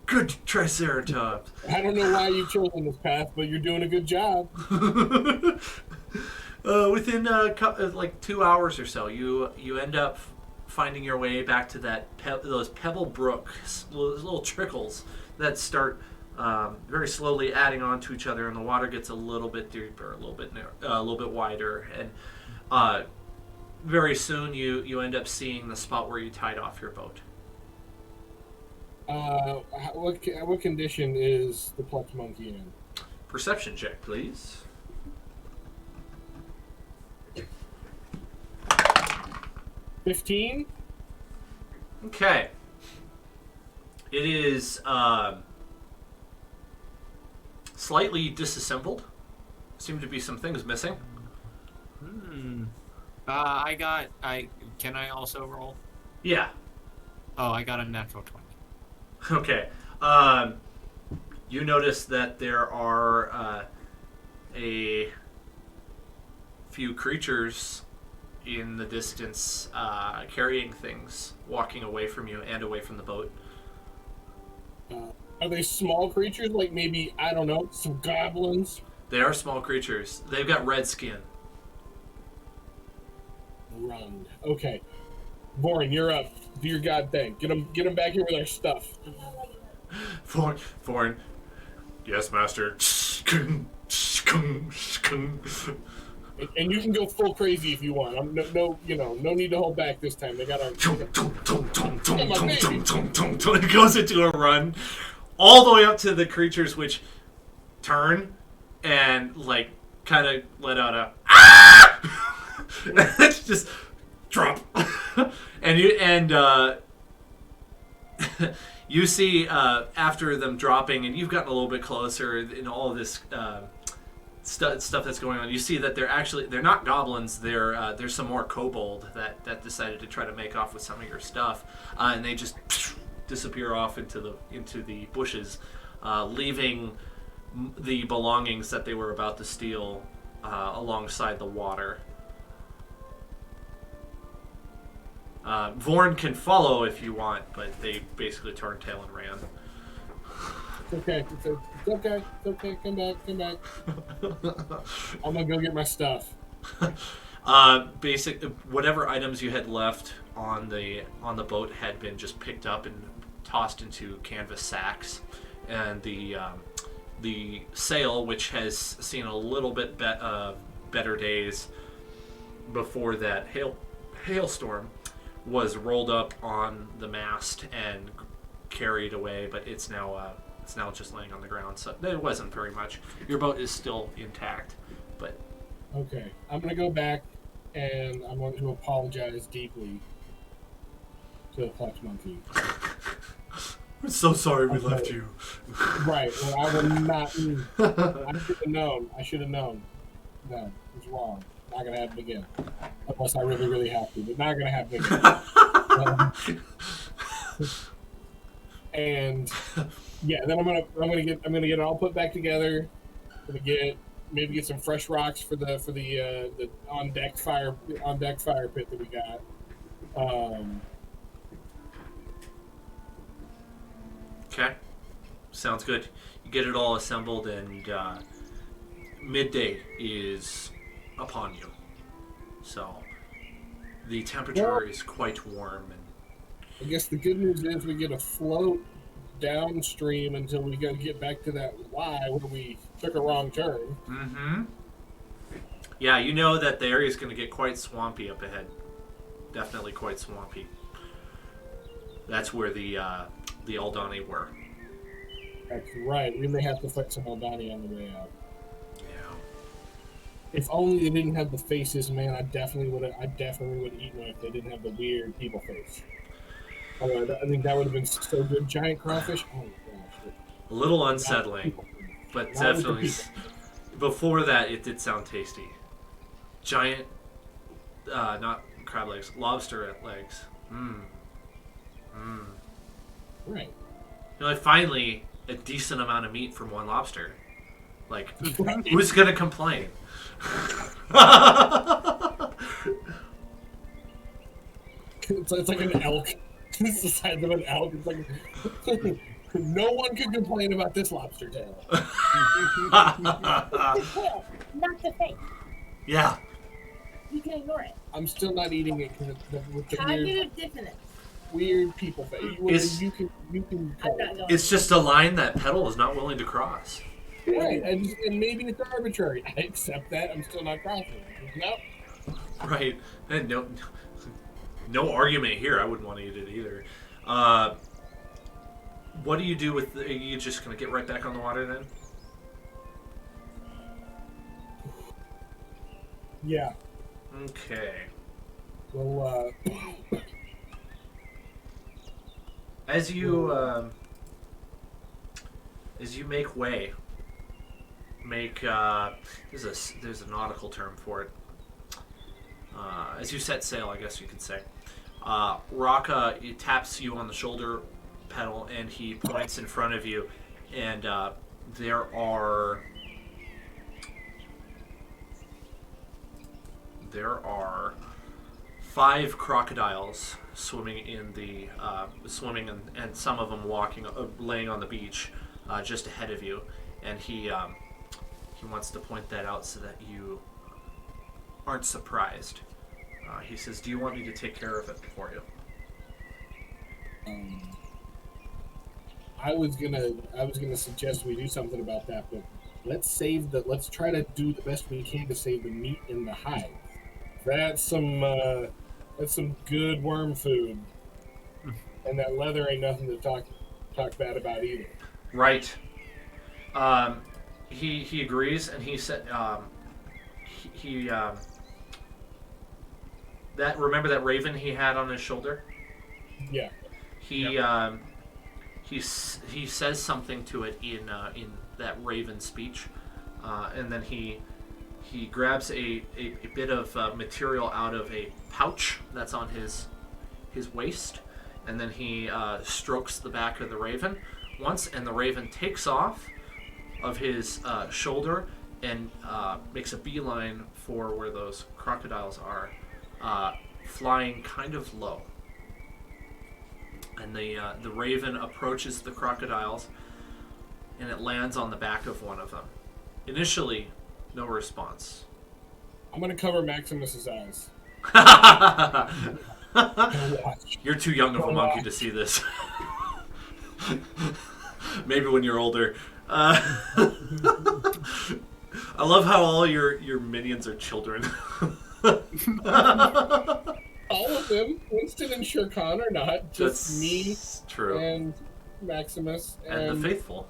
Good Triceratops. I don't know why you've chosen this path, but you're doing a good job. Within like 2 hours or so, you end up finding your way back to those pebble brooks, those little trickles that start very slowly adding on to each other, and the water gets a little bit deeper, a little bit a little bit wider, and very soon you end up seeing the spot where you tied off your boat. What condition is the plucked monkey in? Perception check, please. 15. Okay. It is slightly disassembled. Seem to be some things missing. Can I also roll? Yeah. Oh, I got a natural 20. Okay. You notice that there are a few creatures in the distance carrying things, walking away from you and away from the boat. Are they small creatures? Like maybe, I don't know, some goblins? They are small creatures. They've got red skin. Run. Okay. Vorn, you're up. Do your god thing. Get them back here with our stuff. Vorn. Yes, master. And you can go full crazy if you want. No need to hold back this time. They got our. It goes into a run, all the way up to the creatures, which turn and like kind of let out a. It's just drop, and you see after them dropping, and you've gotten a little bit closer in all of this. Stuff that's going on. You see that they're not goblins. There's some more kobold that decided to try to make off with some of your stuff, and they just disappear off into the bushes, leaving the belongings that they were about to steal alongside the water. Vorn can follow if you want, but they basically turned tail and ran. Okay. It's okay. Come back. I'm gonna go get my stuff. Whatever items you had left on the boat had been just picked up and tossed into canvas sacks, and the sail, which has seen a little bit better days before that hailstorm, was rolled up on the mast and carried away, but it's now just laying on the ground, so it wasn't very much. Your boat is still intact, but... Okay, I'm going to go back, and I'm going to apologize deeply to the plucked monkey. I'm so sorry we left you. Right, well, I will not... I should have known. No, it was wrong. Not going to happen again. Unless I really, really have to, but not going to happen again. And Yeah, then I'm gonna get it all put back together. I'm gonna maybe get some fresh rocks for the on deck fire pit that we got. Okay, sounds good. You get it all assembled, and midday is upon you. So the temperature Well, is quite warm, and I guess the good news is we get a float downstream until we go get back to that Y where we took a wrong turn. yeah, you know that the area is going to get quite swampy up ahead. Definitely quite swampy. That's where the Aldani were. That's right. We may have to fight some Aldani on the way out. Yeah. If only they didn't have the faces, man. I definitely would have eaten them if they didn't have the weird people face. I think that would have been so good. Giant crawfish. Oh my gosh. A little unsettling, but Not definitely. Before that, it did sound tasty. Giant, not crab legs, lobster legs. Right. You know, finally, a decent amount of meat from one lobster. Like, who's gonna complain? It's like an elk. It's the size of an elk. It's like no one could complain about this lobster tail. The tail, not the face. Yeah. You can ignore it. I'm still not eating it because with the Cognitive dissonance. weird people face. You can. I'm not going. It's just a line that Petal is not willing to cross. Right, and maybe it's arbitrary. I accept that. I'm still not crossing it. Nope. Right. And no argument here. I wouldn't want to eat it either. What do you do with? Are you just gonna get right back on the water then? Yeah. Okay. Well, As you make way, there's a nautical term for it. As you set sail, I guess you could say. Raka taps you on the shoulder, Petal, and he points in front of you, and there are 5 crocodiles swimming in the and some of them laying on the beach just ahead of you, and he wants to point that out so that you aren't surprised. He says, "Do you want me to take care of it for you?" I was gonna suggest we do something about that, but let's try to do the best we can to save the meat in the hive. That's some good worm food, and that leather ain't nothing to talk bad about either. Right. He agrees, and he said that remember that raven he had on his shoulder? Yeah. He says something to it in that raven speech, and then he grabs a bit of material out of a pouch that's on his waist, and then he strokes the back of the raven once, and the raven takes off of his shoulder and makes a beeline for where those crocodiles are, flying kind of low. And the raven approaches the crocodiles, and it lands on the back of one of them. Initially, no response. I'm gonna cover Maximus's eyes. You're too young of a monkey to see this. Maybe when you're older. I love how all your minions are children. All of them, Winston and Shere Khan are not. Just That's me true. and Maximus And the faithful.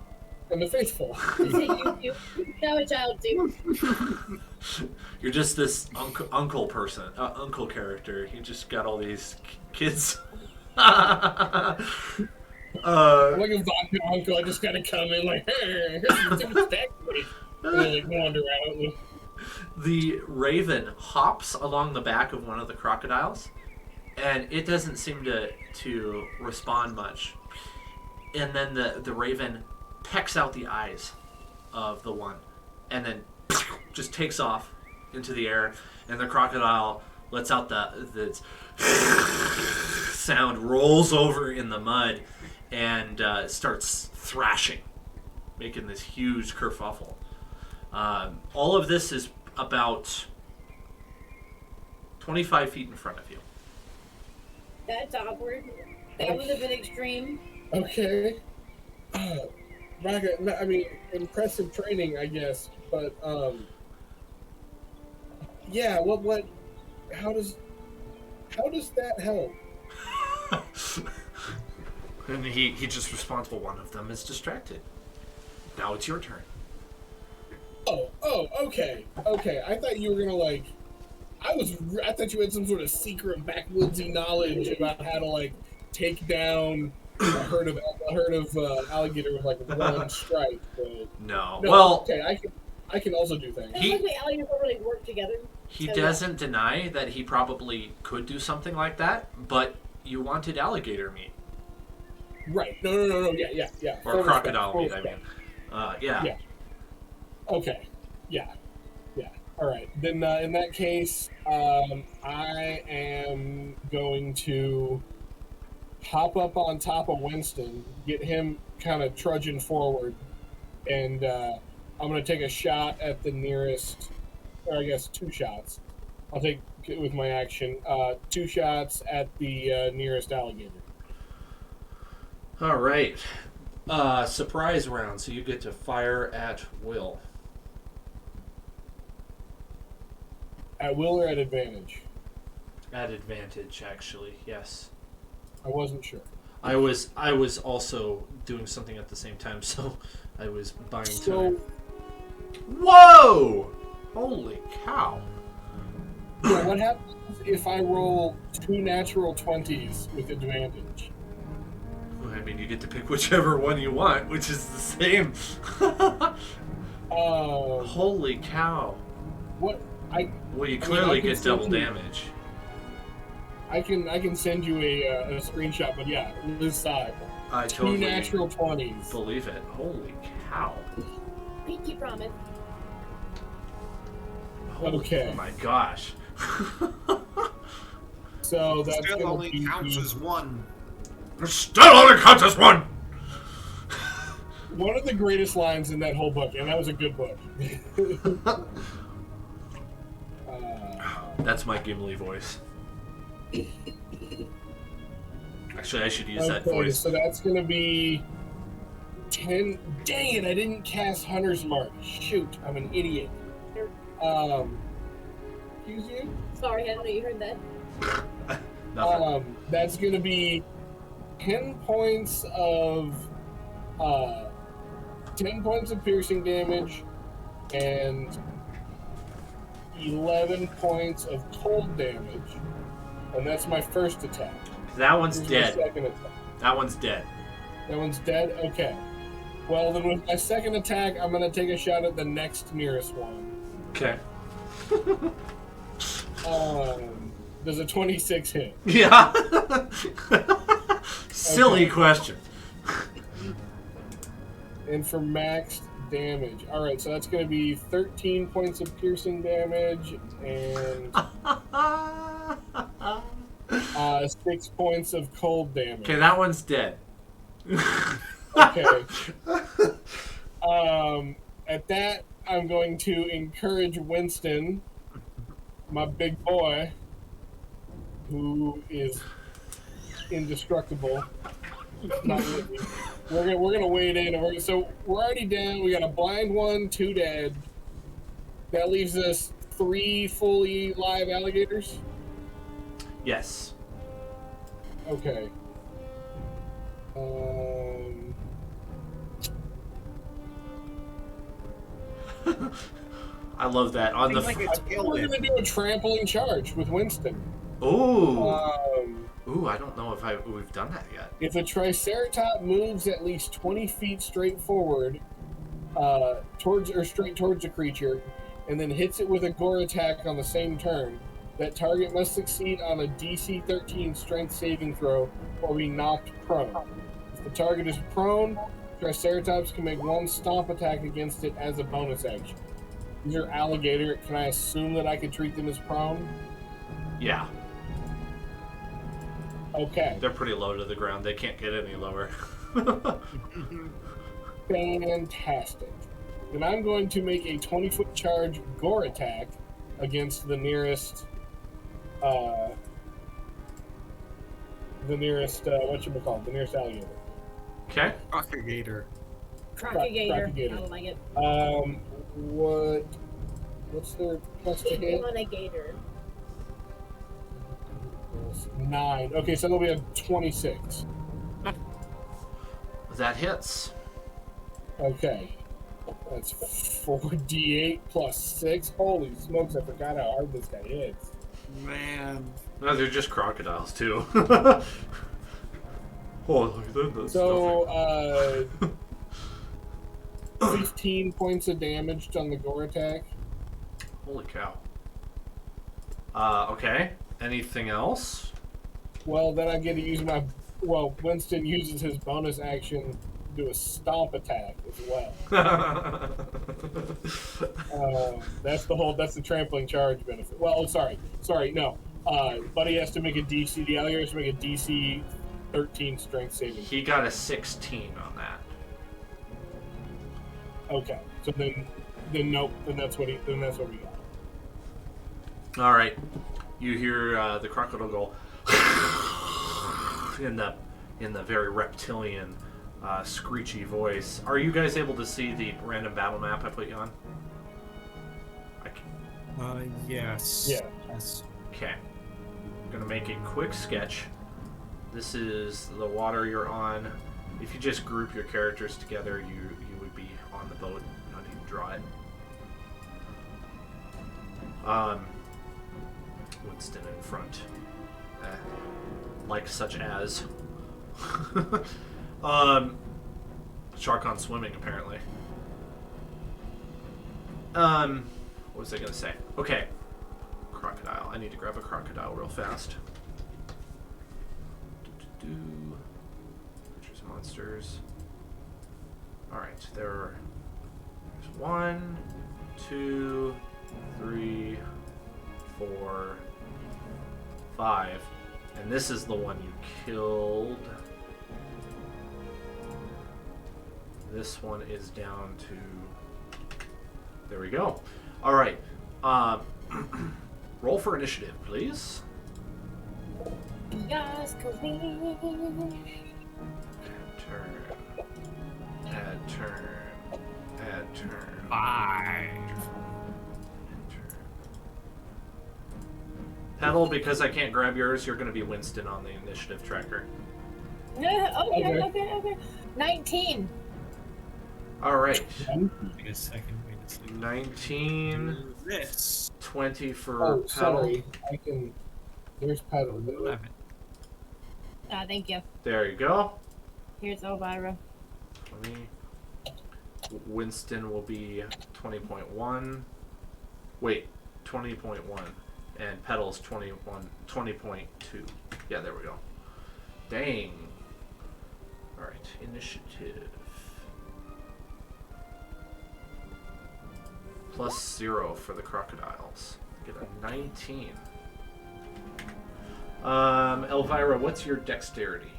And the faithful. you know a child too. You're just this uncle person, uncle character. You just got all these kids. I'm like a vodka uncle. I just gotta come in like, hey, here's some stack meat. And then like wander out. The raven hops along the back of one of the crocodiles, and it doesn't seem to respond much. and then the raven pecks out the eyes of the one, and then just takes off into the air, and the crocodile lets out the sound, rolls over in the mud, and starts thrashing, making this huge kerfuffle. All of this is about 25 feet in front of you. That's awkward. That was a bit extreme. Okay. Raga, I mean, impressive training, I guess, but yeah. What? How does that help? And he just responds, well, one of them is distracted. Now it's your turn. Oh, okay. I thought you were gonna I thought you had some sort of secret backwoodsy knowledge about how to take down a herd of alligator with one strike. But No. no, Well, okay, I can also do things. It looks like the alligators don't really work together. he So, doesn't deny that he probably could do something like that, but you wanted alligator meat. Right. No. Yeah. Or Full crocodile respect, meat, I mean. Yeah. Yeah. Okay. Yeah. All right. Then in that case, I am going to hop up on top of Winston, get him kind of trudging forward, and I'm going to take a shot at the nearest, or I guess 2 shots. I'll take it with my action. 2 shots at the nearest alligator. All right. Surprise round, so you get to fire at will. At will or at advantage? At advantage, actually, yes. I wasn't sure. I was also doing something at the same time, so I was buying time. Whoa! Holy cow! Yeah, what happens if I roll 2 natural 20s with advantage? I mean, you get to pick whichever one you want, which is the same. Holy cow! What? Well, you clearly get double damage. I can send you a screenshot, but yeah, this side. I 2 totally natural 20s. believe it. Holy cow! Pinky promise. Okay. Oh my gosh! So that's Still gonna only be counts as one. Still only counts as one. one of the greatest lines in that whole book, and that was a good book. That's my Gimli voice. Actually, I should use that voice. So that's gonna be 10. Dang it! I didn't cast Hunter's Mark. Shoot, I'm an idiot. Excuse you? Sorry, I didn't know you heard that. Nothing. That's gonna be 10 points of 10 points of piercing damage and 11 points of cold damage, and that's my first attack. That one's Here's dead. my second attack. That one's dead. That one's dead? Okay. Well, then with my second attack, I'm going to take a shot at the next nearest one. Okay. Does a 26 hit? Yeah. Silly question. And for maxed damage. Alright, so that's going to be 13 points of piercing damage and 6 points of cold damage. Okay, that one's dead. Okay. At that, I'm going to encourage Winston, my big boy, who is indestructible. Not really. We're gonna wade in. So we're already down. We got a blind one, 2 dead. That leaves us 3 fully live alligators. Yes. Okay. I love that. On the Seems like I think we're gonna do a trampling charge with Winston. Ooh. Um, Ooh, I don't know if we've done that yet. If a Triceratops moves at least 20 feet straight forward, straight towards a creature, and then hits it with a gore attack on the same turn, that target must succeed on a DC 13 strength saving throw or be knocked prone. If the target is prone, Triceratops can make one stomp attack against it as a bonus action. These are alligator. Can I assume that I could treat them as prone? Yeah. Okay. They're pretty low to the ground. They can't get any lower. Fantastic. Then I'm going to make a 20-foot charge gore attack against the nearest the nearest alligator. Okay. Crocagator. Crocagator. Crocagator. I don't like it. What's their plus to hit? On a gator. 9. Okay, so that'll be a 26. That hits. Okay. That's 4d8 plus 6. Holy smokes, I forgot how hard this guy hits. Man. No, they're just crocodiles, too. Oh, that's So, 15 points of damage on the gore attack. Holy cow. Okay. Anything else? Well, then I get to use my... Well, Winston uses his bonus action to do a stomp attack as well. That's the trampling charge benefit. Well, sorry, no. Buddy has to make a DC. The alligator has to make a DC 13 strength saving. He got a 16 on that. Okay, so then nope. Then that's what we got. All right. You hear the crocodile go in the very reptilian, screechy voice. Are you guys able to see the random battle map I put you on? Yes. Yeah. Yes. Okay. I'm gonna make a quick sketch. This is the water you're on. If you just group your characters together, you would be on the boat. You don't need to draw it. Winston in front. Like such as. Shark on swimming, apparently. What was I gonna say? Okay. Crocodile. I need to grab a crocodile real fast. Creatures, monsters. Alright, there's 1, 2, 3, 4, 5. And this is the one you killed. This one is down to... There we go. Alright. Roll for initiative, please. Yes, queen. Add turn. 5. Pedal, because I can't grab yours, you're going to be Winston on the initiative tracker. Okay. 19. All right. Wait a second. 19. This. 20 for Oh, Pedal. sorry. There's Pedal. 11. Thank you. There you go. Here's Elvira. 20. Winston will be 20.1. Wait, 20.1. And Pedal's 20.2. Yeah, there we go. Dang. Alright, initiative. +0 for the crocodiles. Get a 19. Elvira, what's your dexterity?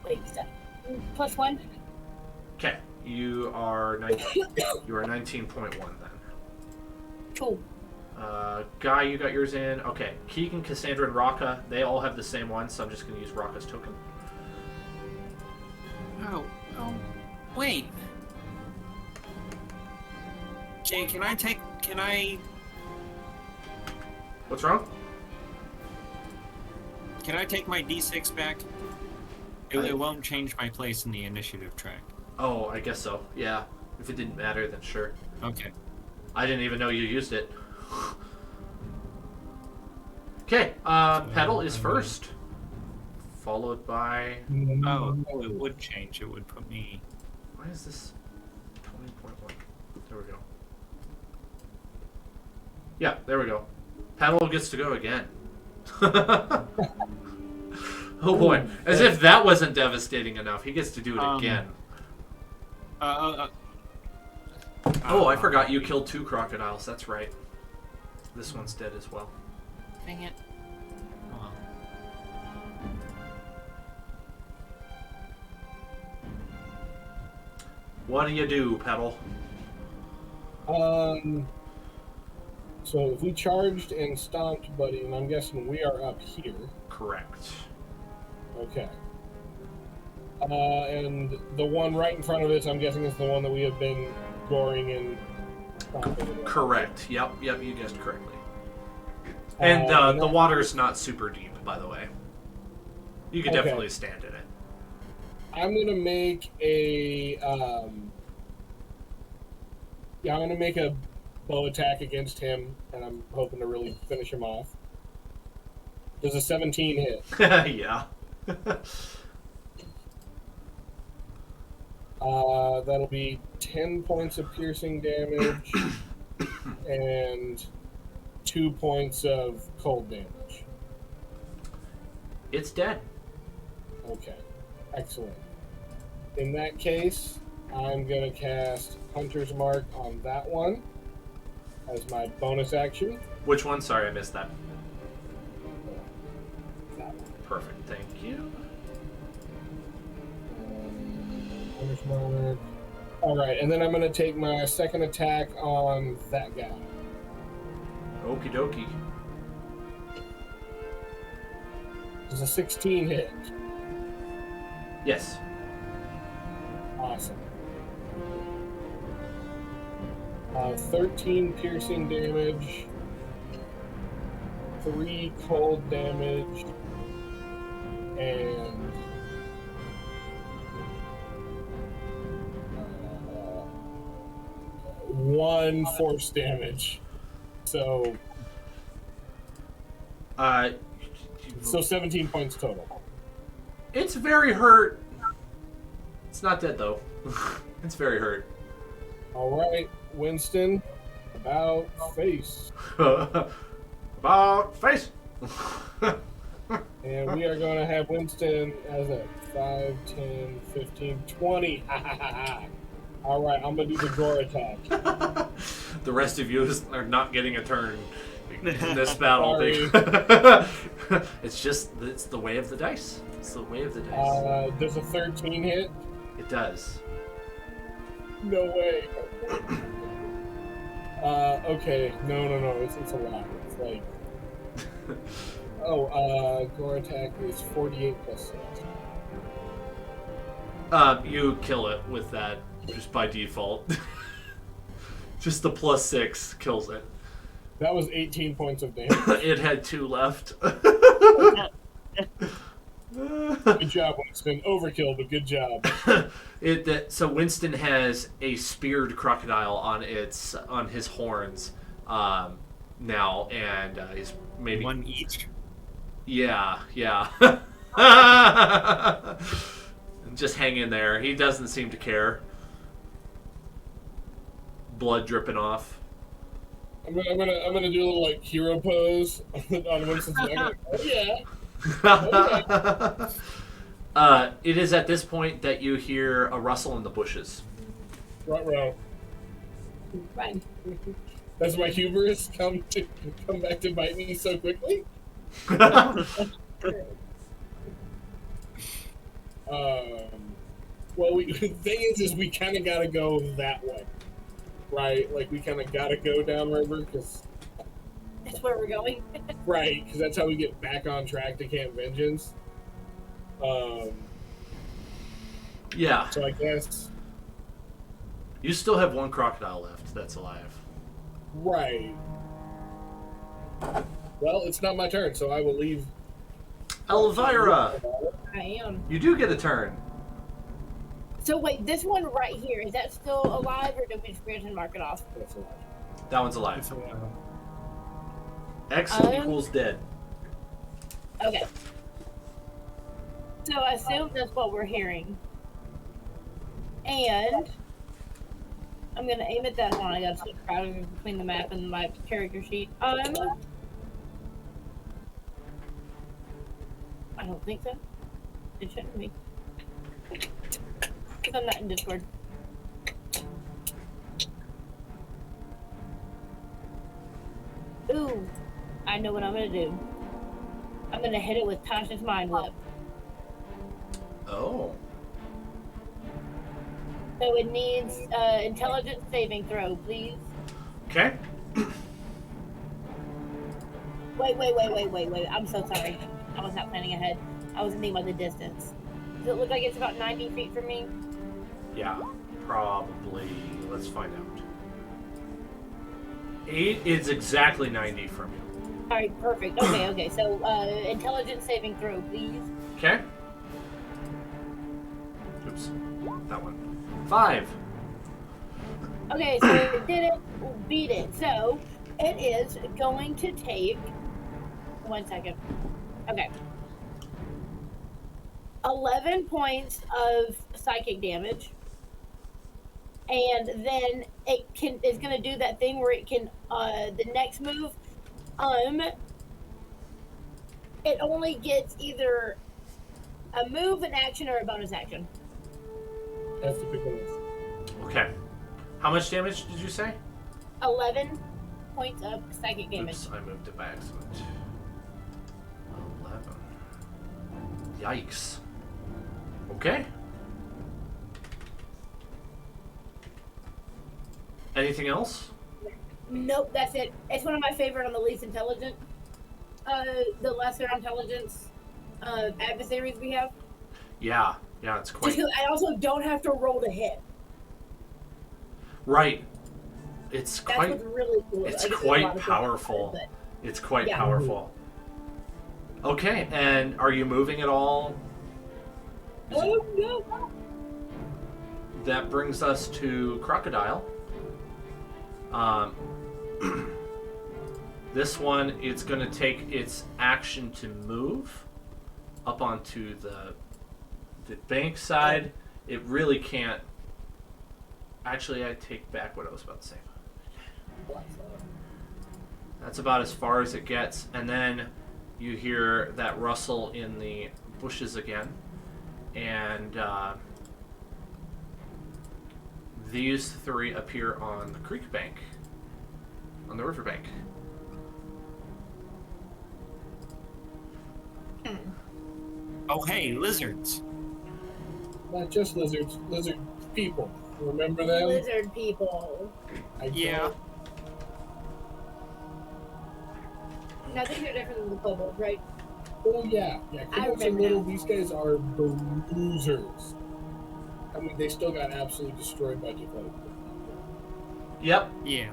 Wait, +1. Okay, you are 19.1 then. Cool. Guy, you got yours in. Okay, Keegan, Cassandra, and Raka, they all have the same one, so I'm just going to use Raka's token. Oh, wait. Jay, can I... What's wrong? Can I take my D6 back? It won't change my place in the initiative track. Oh, I guess so. Yeah. If it didn't matter, then sure. Okay. I didn't even know you used it. Okay, Pedal is first. Followed by... Oh, it would change. It would put me... Why is this 20.1? There we go. Yeah, there we go. Pedal gets to go again. Oh boy. As if that wasn't devastating enough. He gets to do it again. Oh, I forgot you killed 2 crocodiles. That's right. This one's dead as well. Dang it. What do you do, Petal? So if we charged and stomped, buddy, and I'm guessing we are up here. Correct. Okay. And the one right in front of us, I'm guessing, is the one that we have been goring and stomping. Correct. Yep, you guessed correctly. And the water's not super deep, by the way. You could definitely stand in it. I'm gonna make a I'm gonna make a bow attack against him, and I'm hoping to really finish him off. Does a 17 hit? Yeah. That'll be 10 points of piercing damage and 2 points of cold damage. It's dead. Okay, excellent. In that case, I'm going to cast Hunter's Mark on that one as my bonus action. Which one? Sorry, I missed that. That one. Perfect, thank you. Hunter's Mark. All right, and then I'm going to take my second attack on that guy. Okie dokie. Does a 16 hit? Yes. Awesome. 13 piercing damage, 3 cold damage, and 1 force damage. So 17 points total. It's very hurt. It's not dead though. It's very hurt. All right, Winston, about face. About face. And we are going to have Winston as a 5, 10, 15, 20. All right, I'm going to do the gore attack. The rest of you are not getting a turn in this battle. It's the way of the dice. It's the way of the dice. Does a 13 hit? It does. No way. Okay. No. It's a lot. It's like... gore attack is 48 plus 6. You kill it with that just by default. Just the plus 6 kills it. That was 18 points of damage. It had 2 left. Good job, Winston. Overkill, but good job. So Winston has a speared crocodile on his horns now, and he's maybe 1 each. Yeah. Just hang in there. He doesn't seem to care. Blood dripping off. I'm gonna do a little like hero pose on Winston's neck. Like, oh yeah. It is at this point that you hear a rustle in the bushes. Right. Run. That's my hubris come back to bite me so quickly. Well, the thing is we kind of got to go that way, right? Like we kind of got to go downriver because That's where we're going. right, because that's how we get back on track to Camp Vengeance. Yeah. So I guess. You still have 1 crocodile left that's alive. Right. Well, it's not my turn, so I will leave. Elvira! I am. You do get a turn. So wait, this one right here, is that still alive or do we just mark it off? That's alive. That one's alive. X equals dead. Okay. So I assume that's what we're hearing. And I'm gonna aim at that one. I gotta switch crowding between the map and my character sheet. I don't think so. It shouldn't be. Because I'm not in Discord. Ooh, I know what I'm gonna do. I'm gonna hit it with Tasha's Mind Whip. Oh. So it needs intelligence saving throw, please. Okay. Wait. I'm so sorry. I was not planning ahead. I was thinking about the distance. Does it look like it's about 90 feet from me? Yeah, probably. Let's find out. 8 is exactly 90 from you. Alright, perfect. Okay. So, intelligence saving throw, please. Okay. Oops. That one. 5. Okay, so it didn't beat it. So, it is going to take... 1 second. Okay. 11 points of psychic damage. And then it's going to do that thing where it can, the next move, it only gets either a move, an action, or a bonus action. That's the big one. Okay. How much damage did you say? 11 points of psychic damage. Oops, I moved it by accident. 11. Yikes. Okay. Anything else? Nope, that's it. It's one of my favorite on the least intelligent, the lesser intelligence adversaries we have. Yeah, it's quite... Just 'cause I also don't have to roll to hit. Right. That's what's really cool. It's Like, quite powerful. It's quite powerful. Okay, and are you moving at all? Oh, no. That brings us to Crocodile. This one, it's going to take its action to move up onto the bank side. It really can't. Actually, I take back what I was about to say. That's about as far as it gets. And then you hear that rustle in the bushes again. And these 3 appear on the creek bank, on the river bank. Oh, hey, lizards. Not just lizards, lizard people. Remember them? Lizard people. Yeah. Now these are different than the kobolds, right? Oh yeah. Kobolds are remember little. now. These guys are bruisers. I mean, they still got absolutely destroyed by Jacob. Yep. Yeah.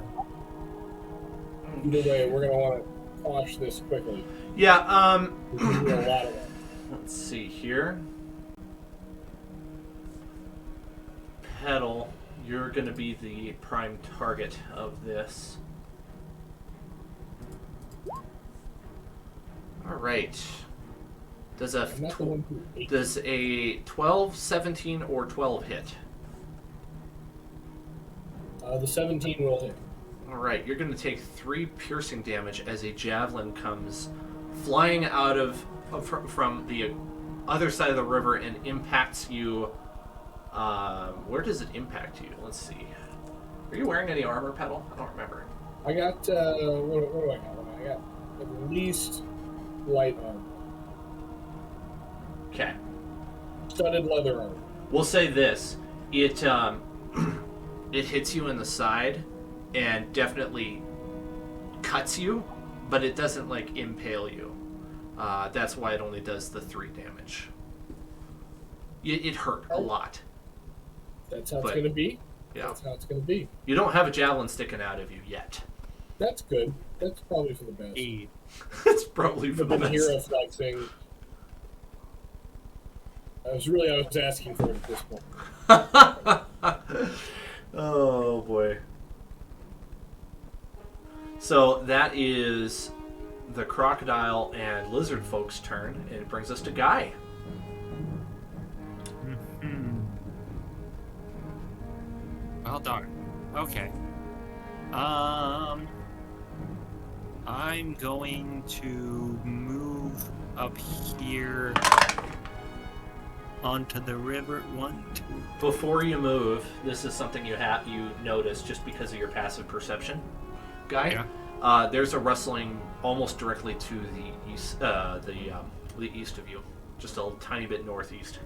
Either way, we're gonna want to quash this quickly. Yeah, There's gonna be a lot of them. let's see here. Petal, you're going to be the prime target of this. All right. Does a I'm not the one who ate. does a 12, 17, or 12 hit? The 17 will hit. All right, you're going to take 3 piercing damage as a javelin comes flying out from the other side of the river and impacts you. Where does it impact you? Let's see. Are you wearing any armor, Petal? I don't remember. I got what do I got? I got at least light armor, Okay. studded leather armor. We'll say this: it it hits you in the side and definitely cuts you, but it doesn't like impale you. That's why it only does the 3 damage. It hurt a lot. That's how But- it's gonna be. Yeah. That's how it's gonna be. You don't have a javelin sticking out of you yet. That's good. That's probably for the best. It's probably for the The hero best. flexing. I was asking for it at this point. Oh boy. So that is the crocodile and lizard folks' turn, and it brings us to Guy. Well, darn. Okay. I'm going to move up here onto the river. 1, 2. Before you move, this is something you notice just because of your passive perception, guy. Yeah. There's a rustling almost directly to the east, the east of you, just a tiny bit northeast.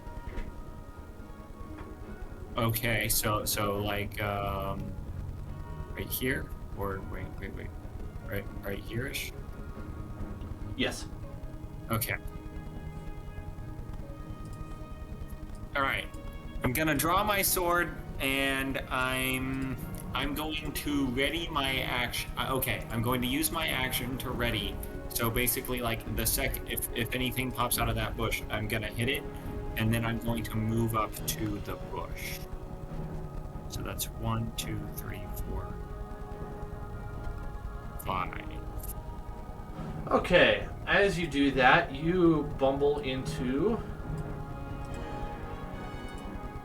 Okay, so like right here, or wait, right here-ish. Yes. Okay. All right. I'm gonna draw my sword, and I'm going to ready my action. Okay, I'm going to use my action to ready. So basically, like the second, if anything pops out of that bush, I'm gonna hit it, and then I'm going to move up to the bush. So that's 1, 2, 3, 4, 5. Okay, as you do that, you bumble into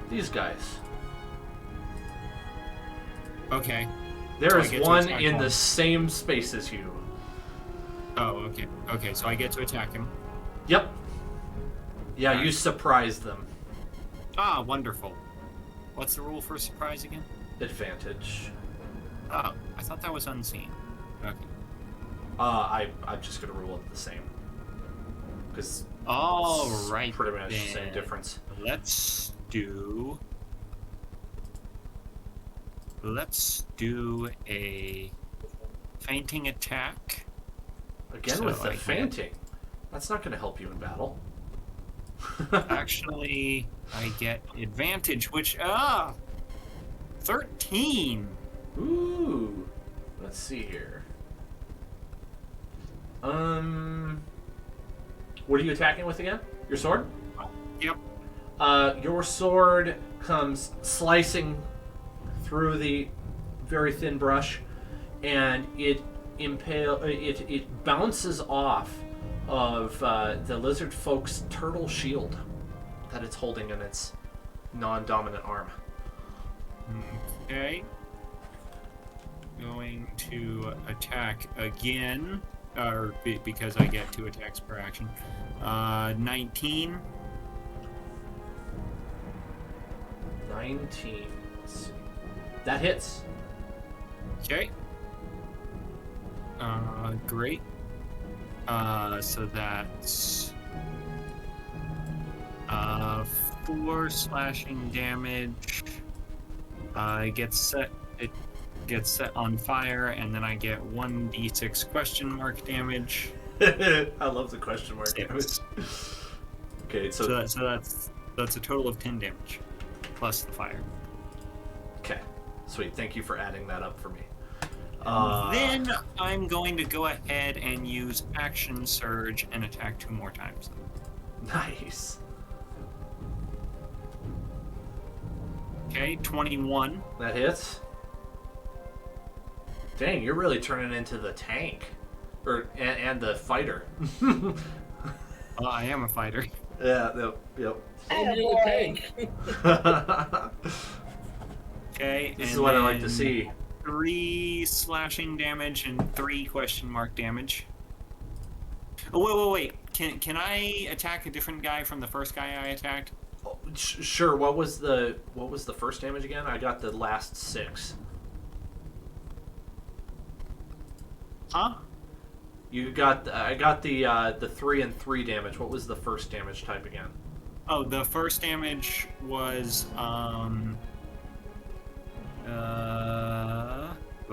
these guys. Okay. There So I is get to one attack in one. the same space as you. Oh, okay. Okay, so I get to attack him. Yep. Yeah, Alright. you surprise them. Ah, wonderful. What's the rule for surprise again? Advantage. Oh, I thought that was unseen. Okay. I'm just gonna rule it the same. Because All it's right. pretty much the then. same difference. Let's do a fainting attack. Again So with the I get- fainting. That's not gonna help you in battle. Actually, I get advantage, which 13. Ooh. Let's see here. What are you attacking with again? Your sword? Yep. Your sword comes slicing through the very thin brush, and it bounces off of the lizard folk's turtle shield that it's holding in its non-dominant arm. Okay. Going to attack again, because I get 2 attacks per action. 19. 19. Let's see. That hits. Okay. Great. So that's 4 slashing damage. It gets set on fire, and then I get 1d6 question mark damage. I love the question mark 6. damage. Okay, so that's a total of 10 damage plus the fire. okay, sweet. Thank you for adding that up for me. Then I'm going to go ahead and use action surge and attack 2 more times. Nice. Okay, 21. That hits. Dang, you're really turning into the tank, and the fighter. I am a fighter. Yeah. Yep. Oh, you're the tank. Okay, This is and what I like to then see. 3 slashing damage and 3 question mark damage. Oh, wait. Can I attack a different guy from the first guy I attacked? Oh, sure. What was the first damage again? I got the last 6. Huh? I got the 3 and 3 damage. What was the first damage type again? Oh, the first damage was go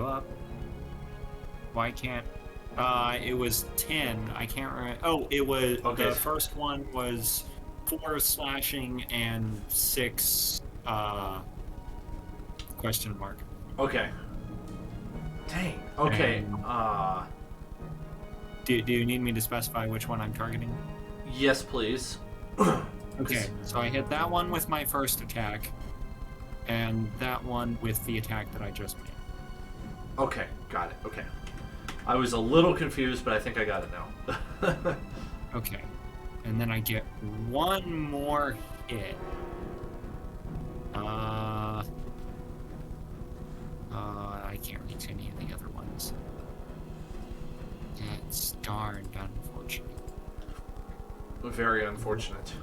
up. Why can't it was 10. I can't remember. Oh, it was Okay. The first one was 4 slashing and 6 question mark. Okay. Dang. Okay. And- Do you need me to specify which one I'm targeting? Yes, please. Okay, so I hit that one with my first attack, and that one with the attack that I just made. Okay, got it. Okay. I was a little confused, but I think I got it now. Okay, and then I get 1 more hit. I can't reach any of the other ones. That's darned unfortunate. Very unfortunate.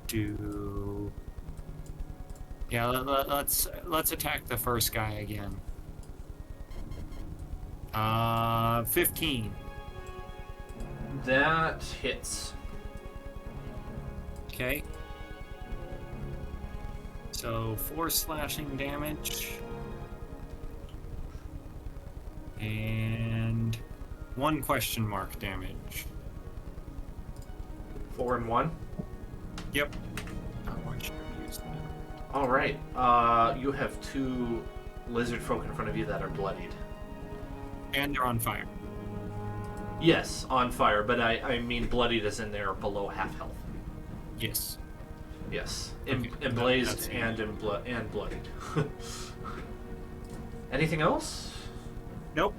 do. Yeah, let's attack the first guy again. 15. That hits. Okay. So 4 slashing damage. And 1 question mark damage. 4 and 1. Yep. Why should I use that? All right. You have 2 lizard folk in front of you that are bloodied. And they're on fire. Yes, on fire, but I mean bloodied as in they're below half health. Yes. Yes, Okay, emblazed that's and bloodied. Anything else? Nope.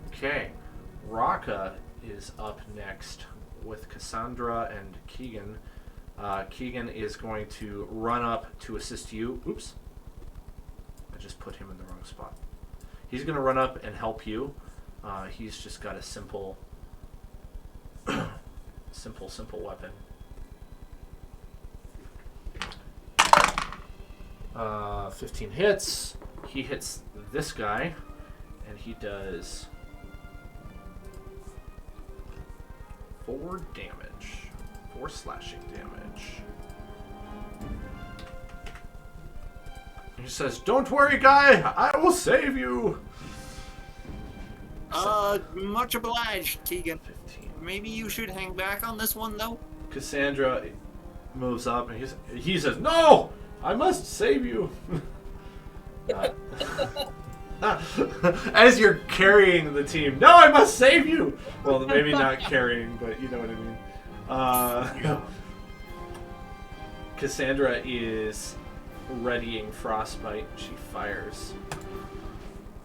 Okay, Raka is up next with Cassandra and Keegan. Keegan is going to run up to assist you. Oops, I just put him in the wrong spot. He's going to run up and help you. He's just got a simple weapon. 15 hits. He hits this guy, and he does 4 damage. 4 slashing damage. He says, "Don't worry, guy. I will save you." Much obliged, Keegan. 15. Maybe you should hang back on this one, though. Cassandra moves up, and he says, "No! I must save you." As you're carrying the team, "No, I must save you." Well, maybe not carrying, but you know what I mean. Yeah. Cassandra is readying frostbite. She fires.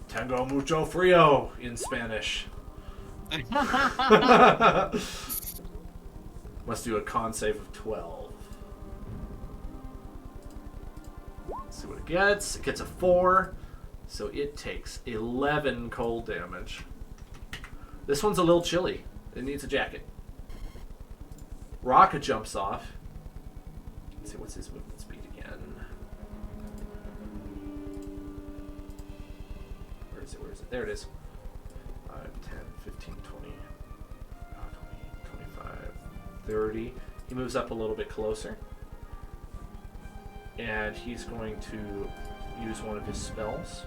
Tango mucho frio in Spanish. Must do a con save of 12. Let's see what it gets. It gets a 4, so it takes 11 cold damage. This one's a little chilly. It needs a jacket. Raka jumps off. Let's see, what's his movement speed again? Where is it? Where is it? There it is. 5, 10, 15, 20, 25, 30. He moves up a little bit closer. And he's going to use one of his spells.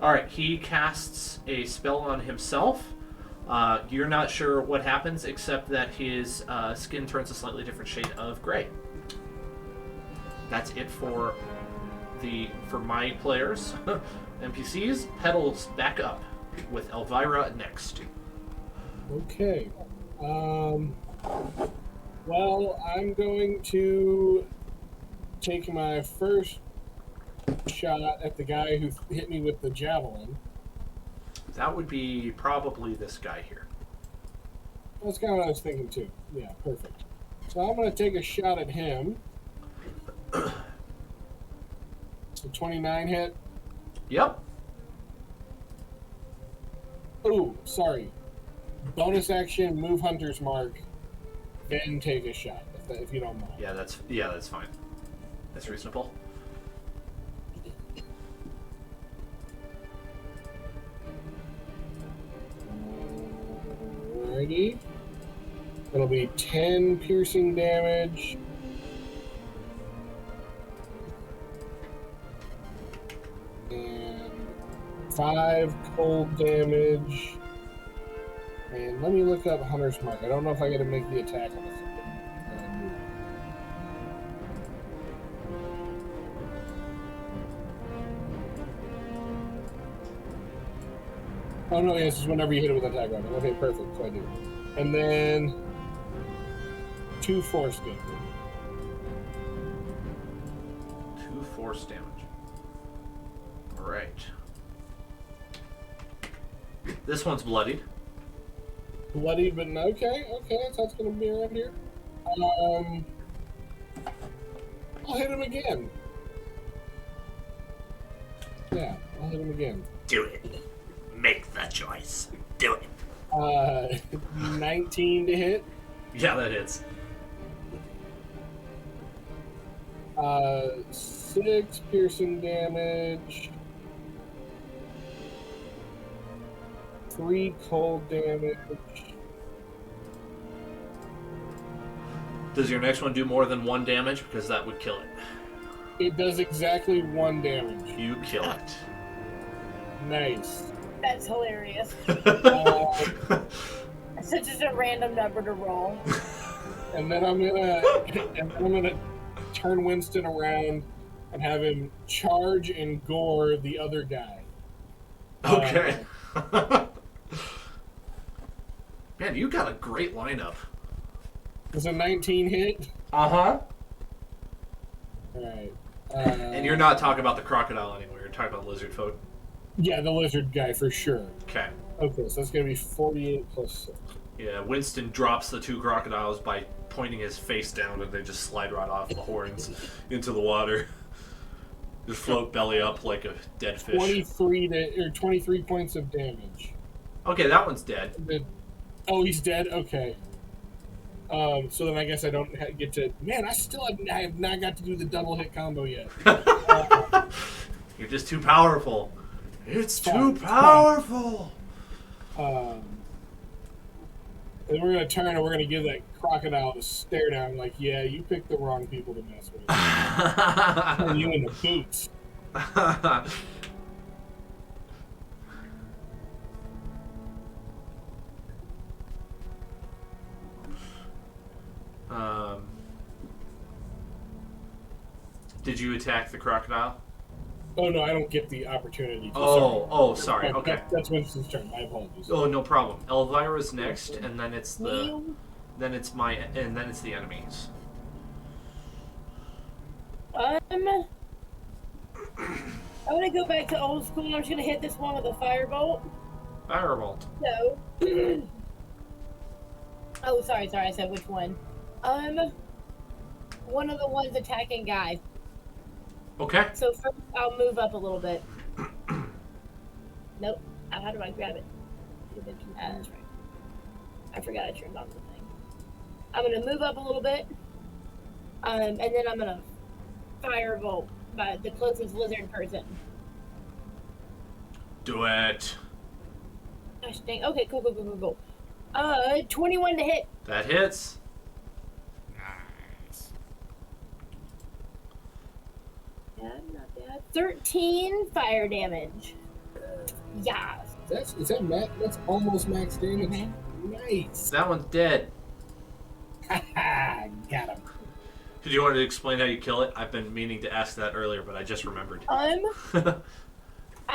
Alright, he casts a spell on himself. You're not sure what happens, except that his skin turns a slightly different shade of gray. That's it for my players. NPCs, pedals back up with Elvira next. Okay. Well, I'm going to take my first shot at the guy who hit me with the javelin. That would be probably this guy here. That's kind of what I was thinking too. Yeah, perfect. So I'm going to take a shot at him. So 29 hit. Yep. Oh, sorry. Bonus action, move Hunter's Mark, then take a shot, if you don't mind. Yeah, that's fine. That's reasonable. Alrighty. It'll be 10 piercing damage. And 5 cold damage. And let me look up Hunter's Mark. I don't know if I got to make the attack on this. Oh no, yes, it's whenever you hit it with an attack weapon. Okay, perfect. So I do. And then 2 force damage. 2 force damage. Alright. This one's bloodied. Bloody, but okay, that's how it's going to be around here. I'll hit him again. Yeah, I'll hit him again. Do it. Make the choice. Do it. 19 to hit. Yeah, that hits. 6 piercing damage. 3 cold damage. Does your next one do more than 1 damage? Because that would kill it. It does exactly 1 damage. You kill it. Nice. That's hilarious. It's just a random number to roll. And then I'm gonna turn Winston around and have him charge and gore the other guy. Okay. Man, you got a great lineup. Does a 19 hit? Uh-huh. Alright. And you're not talking about the crocodile anymore. You're talking about lizard folk. Yeah, the lizard guy for sure. Okay. Okay, so that's gonna be 48 plus 6. Yeah, Winston drops the 2 crocodiles by pointing his face down, and they just slide right off the horns into the water. Just float belly up like a dead fish. 23 points of damage. Okay, that one's dead. Oh, he's dead? Okay. So then I guess I don't get to... Man, I have not got to do the double hit combo yet. You're just too powerful. It's too Fine. powerful. And we're going to turn and we're going to give that crocodile a stare down like, yeah, you picked the wrong people to mess with. Turn you in the boots. Did you attack the crocodile? Oh, no, I don't get the opportunity to. Sorry. Okay. That's Winston's turn. My apologies. Oh, no problem. Elvira's next, and then it's the enemies. I'm gonna go back to old school. I'm just gonna hit this one with a firebolt. Firebolt. So, oh, sorry, I said which one. One of the ones attacking guy. Okay. So first, I'll move up a little bit. Nope. How do I grab it? That's right. I forgot I turned on the thing. I'm gonna move up a little bit, and then I'm gonna firebolt by the closest lizard person. Do it. Gosh dang. Okay, cool. 21 to hit. That hits. Nice. Yeah, not bad. 13 fire damage. Yes. Is that max? That's almost max damage. Mm-hmm. Nice. That one's dead. Haha, got him. Did you want to explain how you kill it? I've been meaning to ask that earlier, but I just remembered. I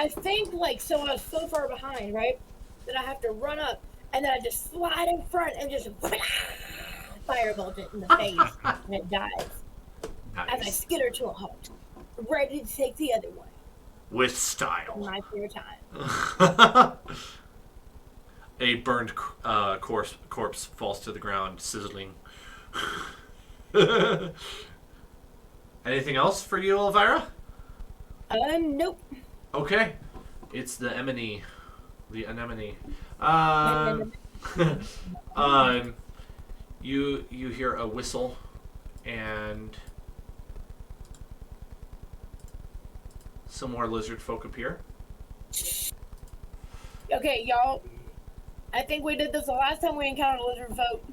think so I was so far behind, right? That I have to run up and then I just slide in front and just firebolt it in the face and it dies. As I skitter to a halt, ready to take the other one. With style. In my spare time. A burned corpse falls to the ground, sizzling. Anything else for you, Elvira? Nope. Okay. It's the anemone. The anemone. You hear a whistle and some more lizard folk appear. Okay, y'all. I think we did this the last time we encountered lizard folk.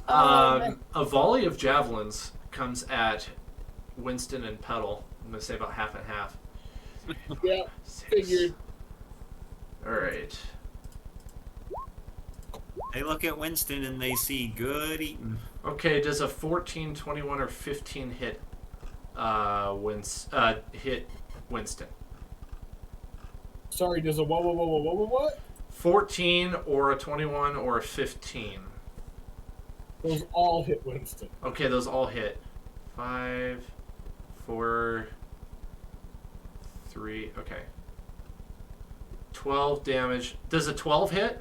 A volley of javelins comes at Winston and Petal. I'm going to say about half and half. Yeah, 6. figured. Alright. They look at Winston and they see good eating. Okay, does a 14, 21, or 15 hit hit Winston? Sorry, does a what? 14 or a 21 or a 15. Those all hit Winston. Okay, those all hit. 5, 4, 3, okay. 12 damage. Does a 12 hit?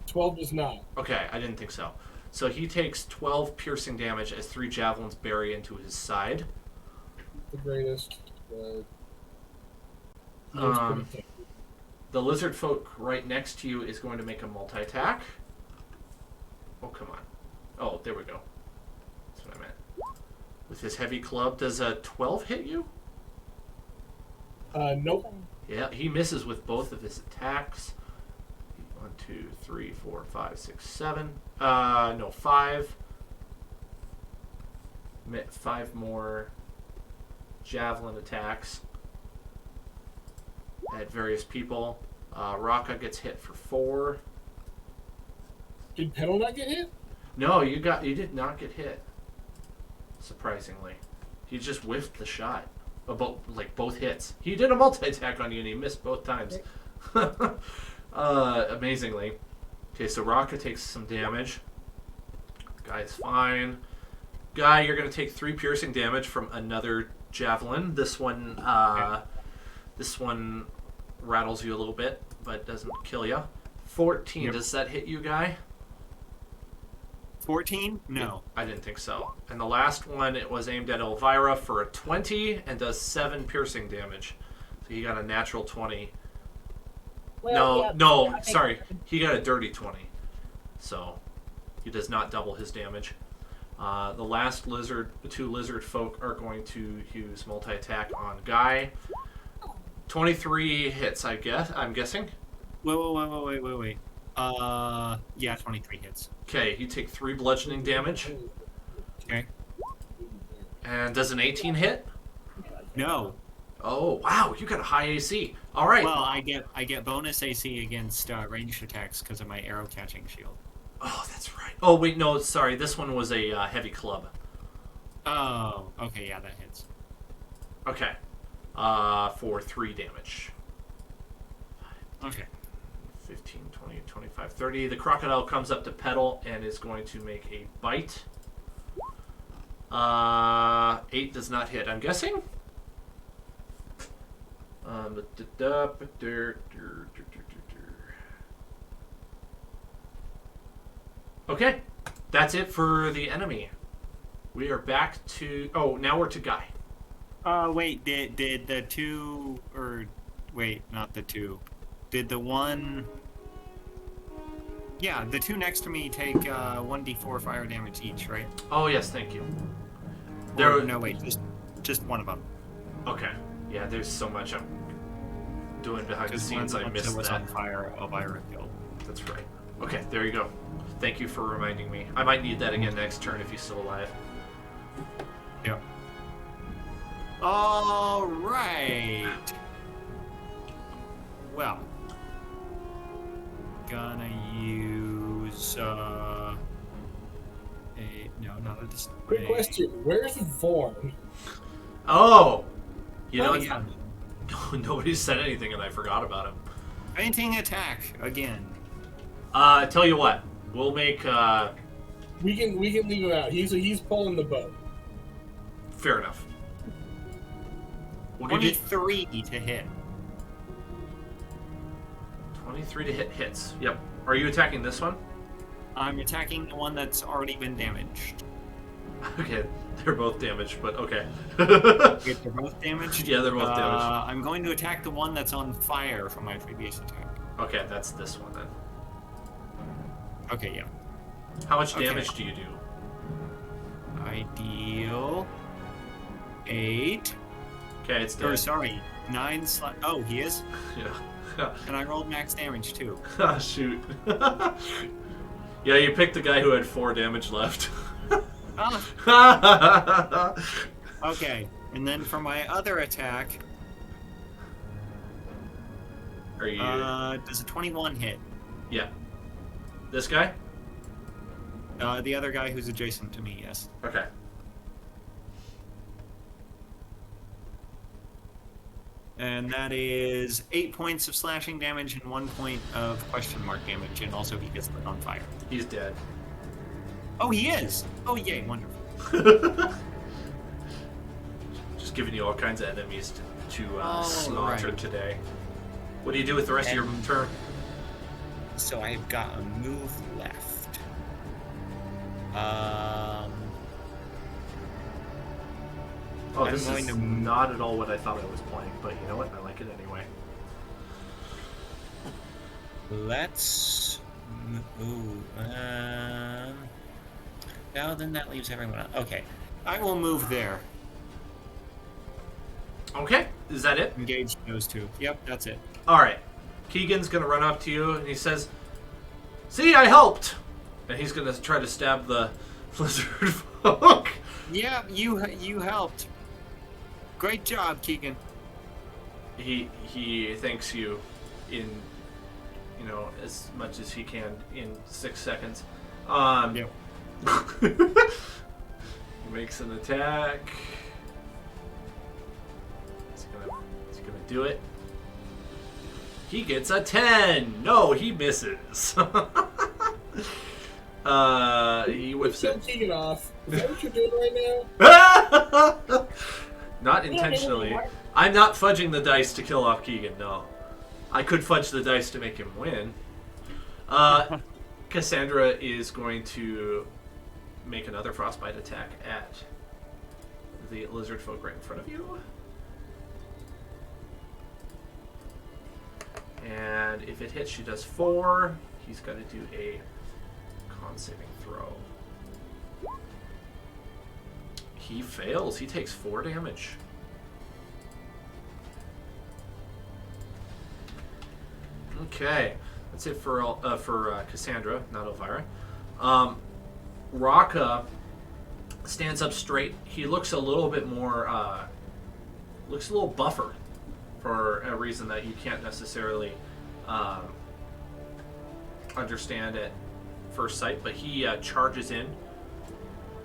12 does not. Okay, I didn't think so. So he takes 12 piercing damage as 3 javelins bury into his side. The greatest. The lizard folk right next to you is going to make a multi-attack. Oh, come on. Oh, there we go. That's what I meant. With his heavy club, does a 12 hit you? Nope. Yeah, he misses with both of his attacks. 1, 2, 3, 4, 5, 6, 7. No, 5. 5 more javelin attacks at various people. Raka gets hit for 4. Did Pedal not get hit? No, you did not get hit. Surprisingly, he just whiffed the shot. Both hits. He did a multi-attack on you and he missed both times. Amazingly. Okay, so Raka takes some damage. Guy's fine. Guy, you're going to take 3 piercing damage from another javelin. This one rattles you a little bit, but doesn't kill you. 14. Yep. Does that hit you, Guy? 14? No. I didn't think so. And the last one, it was aimed at Elvira for a 20 and does 7 piercing damage. So he got a natural 20. Well, sorry. He got a dirty 20. So he does not double his damage. The last the 2 lizard folk are going to use multi-attack on Guy. 23 hits, I'm guessing. Wait. Yeah, 23 hits. Okay, you take 3 bludgeoning damage. Okay. And does an 18 hit? No. Oh, wow, you got a high AC. All right. Well, I get bonus AC against ranged attacks because of my arrow catching shield. Oh, that's right. Oh, wait, no, sorry. This one was a heavy club. Oh, okay, yeah, that hits. Okay. For 3 damage. Okay. 15, 20, 25, 30. The crocodile comes up to Petal and is going to make a bite. 8 does not hit, I'm guessing. Okay, that's it for the enemy. We are back to... Oh, now we're to Guy. Wait, did the 2... Or... Wait, not the 2. Did the one... Yeah, the 2 next to me take 1d4 fire damage each, right? Oh, yes, thank you. No, wait, just one of them. Okay. Yeah, there's so much I'm doing behind the scenes. I missed was that. On fire, Elvira killed. That's right. Okay, there you go. Thank you for reminding me. I might need that again next turn if he's still alive. Yep. All right. Well, gonna use no, not a display. Quick question: where's Vorn? Oh, Yeah. Nobody said anything, and I forgot about him. Fainting attack again. Tell you what, we'll make. We can leave him out. He's pulling the boat. Fair enough. 23 to hit. 23 to hit hits. Yep. Are you attacking this one? I'm attacking the one that's already been damaged. Okay, they're both damaged, but okay. If they're both damaged? Yeah, they're both damaged. I'm going to attack the one that's on fire from my previous attack. Okay, that's this one then. Okay, yeah. How much damage do you do? I deal 8. Okay, it's dead. Or, sorry, 9 Oh, he is? Yeah. And I rolled max damage, too. Ah, shoot. Yeah, you picked the guy who had 4 damage left. Okay, and then for my other attack... Are you... does a 21 hit? Yeah. This guy? The other guy who's adjacent to me, yes. Okay. And that is 8 points of slashing damage and 1 point of question mark damage, and also he gets lit on fire. He's dead. Oh, he is! Oh, yay, wonderful. Just giving you all kinds of enemies to slaughter right. today. What do you do with the rest of your turn? So I've got a move left. Oh, I'm this going is to- not at all what I thought I was playing, but you know what? I like it anyway. Let's. Well, then that leaves everyone else. Okay. I will move there. Okay, is that it? Engage those two. Yep, that's it. All right. Keegan's gonna run up to you and he says, "See, I helped," and he's gonna try to stab the lizard folk. Yeah, you helped. Great job, Keegan. He thanks you in, as much as he can in 6 seconds. Yep. He makes an attack. He's gonna do it. He gets a 10. No, he misses. He whips Kill it. Keegan off. Is that what you're doing right now? Not intentionally. I'm not fudging the dice to kill off Keegan, no. I could fudge the dice to make him win. Cassandra is going to make another frostbite attack at the lizard folk right in front of you. And if it hits, she does 4. He's got to do a con saving throw. He fails. He takes 4 damage. Okay, that's it for Cassandra, not Elvira. Raka stands up straight. He looks a little bit more, looks a little buffer for a reason that you can't necessarily understand at first sight. But he charges in,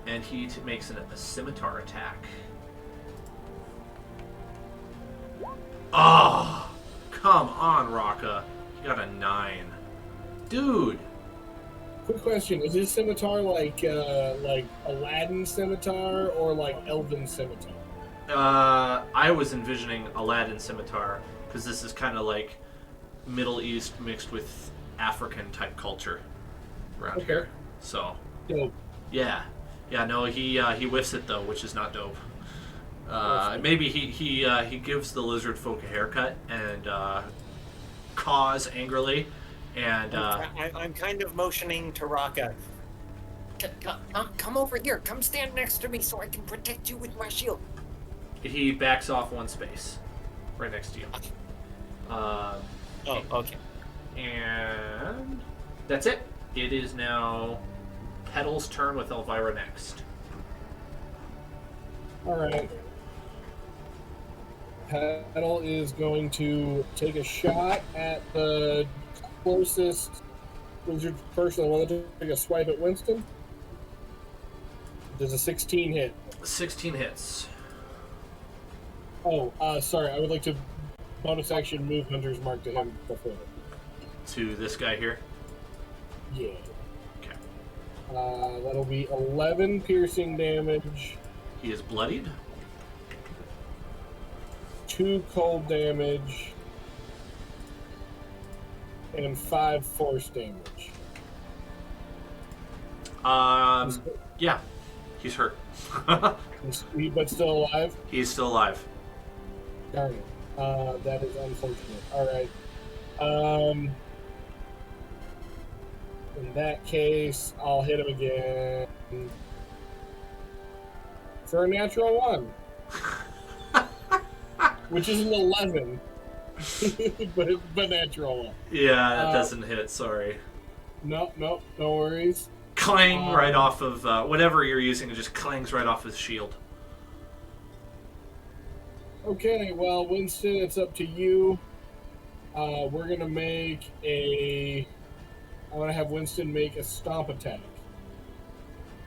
and he makes a scimitar attack. Oh, come on, Raka. You got a 9. Dude. Quick question: is his scimitar like Aladdin scimitar or like Elven scimitar? I was envisioning Aladdin scimitar because this is kind of like Middle East mixed with African type culture around here. So, Dope. yeah. No, he whiffs it though, which is not dope. Maybe he gives the lizard folk a haircut and caws angrily, and I'm kind of motioning to Raka. Come over here. Come stand next to me so I can protect you with my shield. he backs off 1 space, right next to you. Oh, okay. And that's it. It is now Petal's turn with Elvira next. Alright. Petal is going to take a shot at the closest lizard person. I want to take a swipe at Winston. Does a 16 hit? 16 hits. Oh, sorry. I would like to bonus action move Hunter's Mark to him before. To this guy here? Yeah. Okay. That'll be 11 piercing damage, He is bloodied. 2 cold damage, and 5 force damage. Yeah. He's hurt. But still alive? He's still alive. Darn it. That is unfortunate. Alright. In that case, I'll hit him again. For a natural 1. Which is an 11. but natural 1. Yeah, that doesn't hit, sorry. No worries. Clang right off of whatever you're using, it just clangs right off his shield. Okay, well, Winston, it's up to you. We're going to make I want to have Winston make a stomp attack.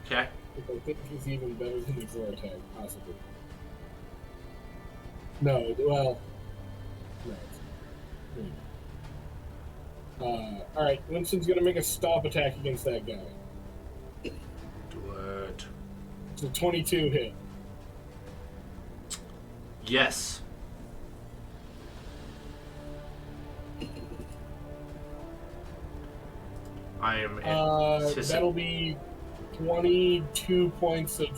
Okay. Which I think is even better than the draw attack, possibly. No, well... No. Alright, Winston's going to make a stomp attack against that guy. Do it. It's a 22 hit. Yes. I am that'll be 22 points of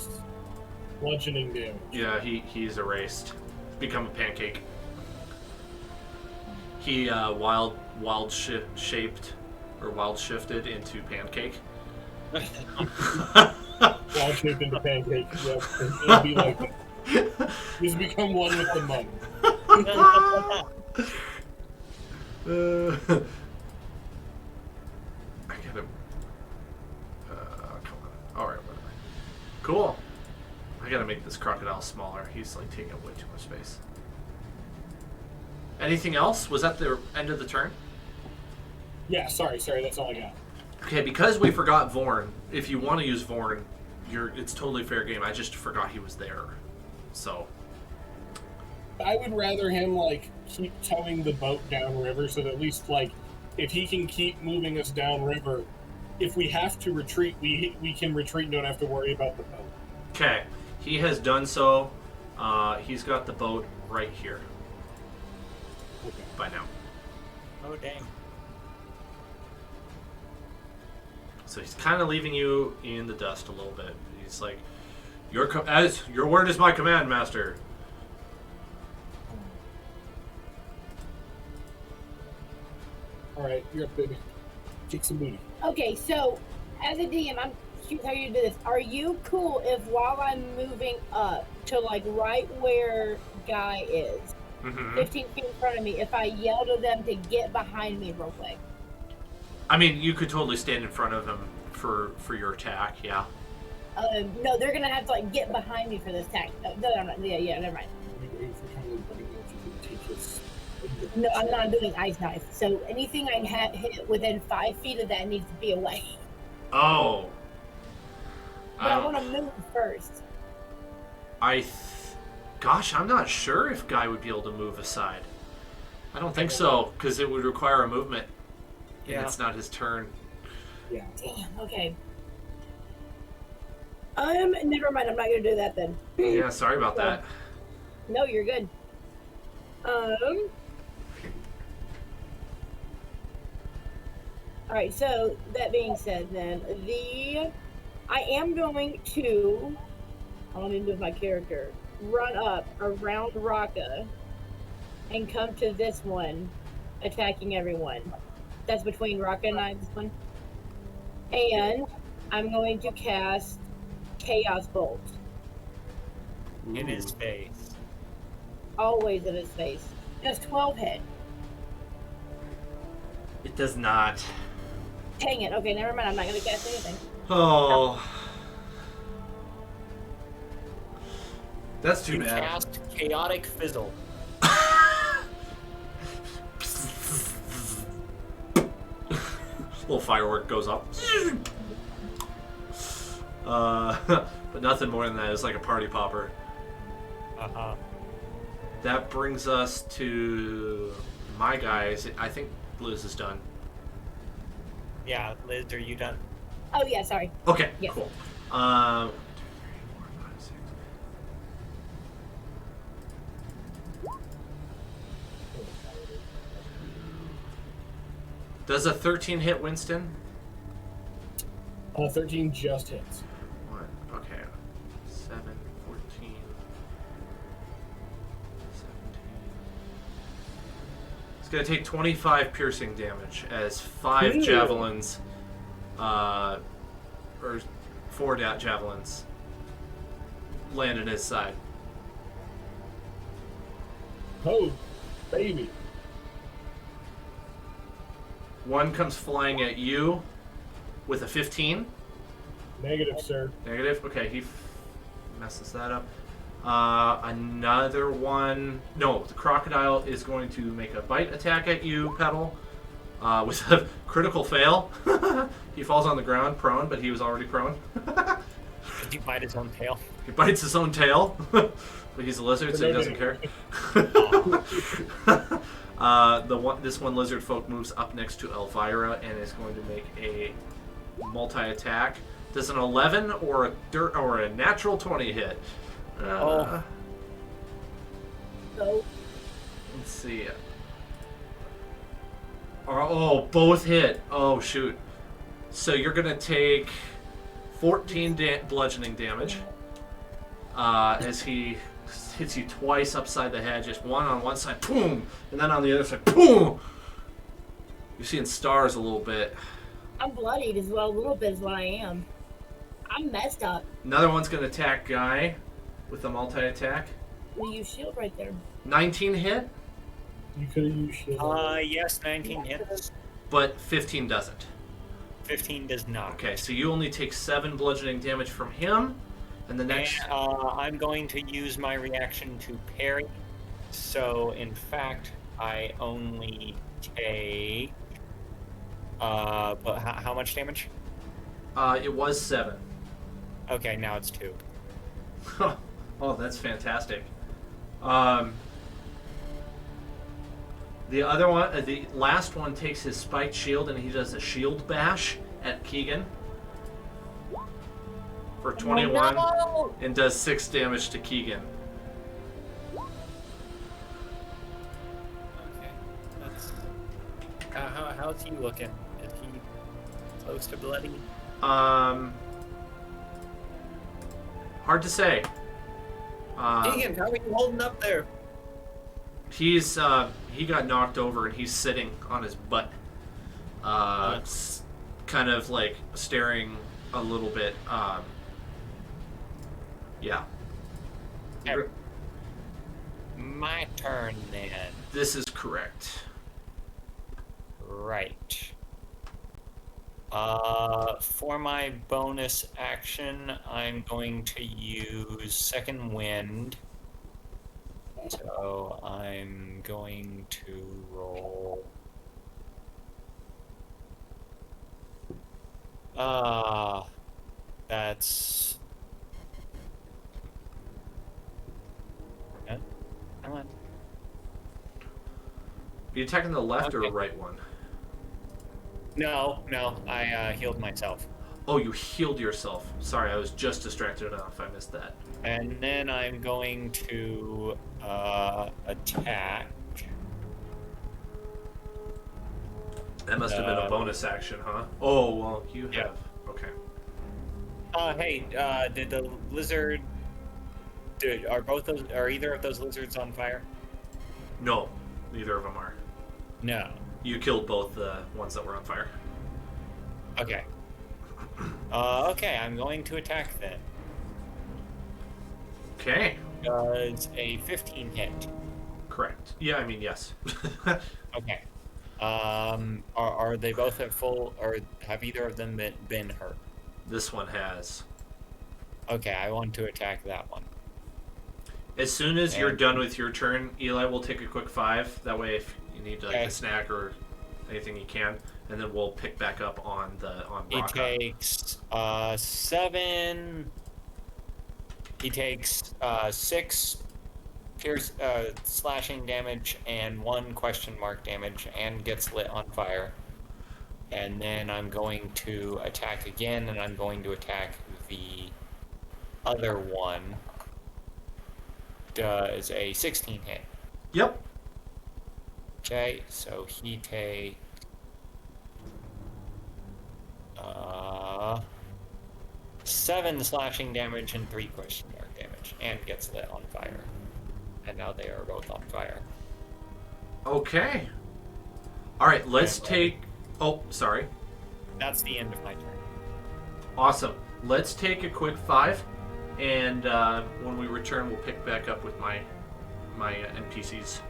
bludgeoning damage. Yeah, he's erased. Become a pancake. He wild shaped or wild shifted into pancake. Wild shaped into pancake. Yep. It'll be like that. He's become one with the mud. I gotta. Come on. All right, whatever. Cool. I gotta make this crocodile smaller. He's like taking up way too much space. Anything else? Was that the end of the turn? Yeah, sorry, that's all I got. Okay, because we forgot Vorn, if you want to use Vorn, it's totally fair game. I just forgot he was there. So. I would rather him, like, keep towing the boat downriver so that at least, like, if he can keep moving us downriver, if we have to retreat, we can retreat and don't have to worry about the boat. Okay, he has done so. He's got the boat right here. Okay. By now. Oh, dang. So he's kind of leaving you in the dust a little bit. He's like, your word is my command, master. All right, you're up, baby. Kick some booty. Okay, so as a DM, I'm curious how you do this. Are you cool if while I'm moving up to like right where Guy is, 15 feet in front of me, if I yell to them to get behind me real quick? I mean, you could totally stand in front of him for your attack, yeah. No, they're gonna have to like get behind me for this attack. No, I'm not. Yeah, never mind. No, I'm not doing ice knife. So anything I hit within 5 feet of that needs to be away. Oh. But I want to move first. Gosh, I'm not sure if Guy would be able to move aside. I don't think so, because it would require a movement. Yeah. And it's not his turn. Yeah. Damn, okay. Never mind, I'm not gonna do that then. Yeah, sorry about that. No, you're good. Alright, so that being said then, I am going to, let me move my character, run up around Raka and come to this one, attacking everyone. That's between Raka and I, this one. And I'm going to cast Chaos Bolt. In his face. Always in his face. Does 12 hit? It does not. Dang it. Okay, never mind. I'm not going to cast anything. Oh. That's too bad. Cast Chaotic Fizzle. Little firework goes up. But nothing more than that. It's like a party popper. Uh-huh. That brings us to my guys. I think Liz is done. Yeah, Liz, are you done? Oh, yeah, sorry. Okay, yes. Cool. 1, 2, 3, 4, 5, 6. Does a 13 hit Winston? 13 just hits. 1, okay. 7, 14, 17. It's going to take 25 piercing damage as 5 javelins, or 4 javelins land in his side. Oh, baby. One comes flying at you with a 15. Negative, sir. Negative? Okay, he messes that up. Another one... No, the crocodile is going to make a bite attack at you, Petal, with a critical fail. He falls on the ground, prone, but he was already prone. Did he bite his own tail? He bites his own tail, but he's a lizard, so he doesn't care. This one lizard folk moves up next to Elvira and is going to make a multi-attack. Does an 11 or a natural 20 hit? So, Let's see. Both hit. Oh shoot! So you're gonna take 14 bludgeoning damage as he hits you twice upside the head, just one on one side, boom, and then on the other side, boom. You're seeing stars a little bit. I'm bloodied as well. A little bit is what I am. I'm messed up. Another one's going to attack Guy with a multi-attack. We use shield right there. 19 hit, You could have used shield. Yes, 19 hits. but 15 doesn't. 15 does not. Okay, so you only take 7 bludgeoning damage from him, and the next... And, I'm going to use my reaction to parry. So, in fact, I only take... but how much damage? It was 7. Okay, now it's 2. Oh, that's fantastic. The other one, the last one takes his spiked shield and he does a shield bash at Keegan for 21 Oh, no! and does 6 damage to Keegan. Okay, that's... how's he looking? Is he close to bloody? Hard to say. Keegan, how are you holding up there? He's he got knocked over and he's sitting on his butt, kind of like staring a little bit. Yeah. Okay. My turn then. This is correct. Right. For my bonus action, I'm going to use Second Wind. So I'm going to roll. That's. Yeah, come on. Are you attacking the left or Okay. right one? No, I healed myself. Oh, you healed yourself. Sorry, I was just distracted enough. I missed that. And then I'm going to attack. That must have been a bonus action, huh? Oh, well, you have. Yeah. Okay. Hey, did the lizard? Are either of those lizards on fire? No, neither of them are. No. You killed both the ones that were on fire. Okay. Okay, I'm going to attack then. Okay. Does a 15 hit? Correct. Yeah, I mean, yes. Okay. Are they both at full, or have either of them been hurt? This one has. Okay, I want to attack that one. As soon as you're And- done with your turn, Eli will take a quick 5. That way, if you need like Okay. a snack or anything, you can, and then we'll pick back up on He Raka. takes 7. He takes 6 pierce slashing damage and 1 question mark damage, and gets lit on fire. And then I'm going to attack again, and I'm going to attack the other one. Does a 16 hit? Yep. Okay, so he takes 7 slashing damage and 3 question mark damage, and gets lit on fire. And now they are both on fire. Okay. All right, let's Okay. take. Oh, sorry. That's the end of my turn. Awesome. Let's take a quick 5, and when we return, we'll pick back up with my NPCs.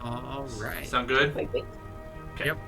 All right. Sound good? Wait. Okay. Yep.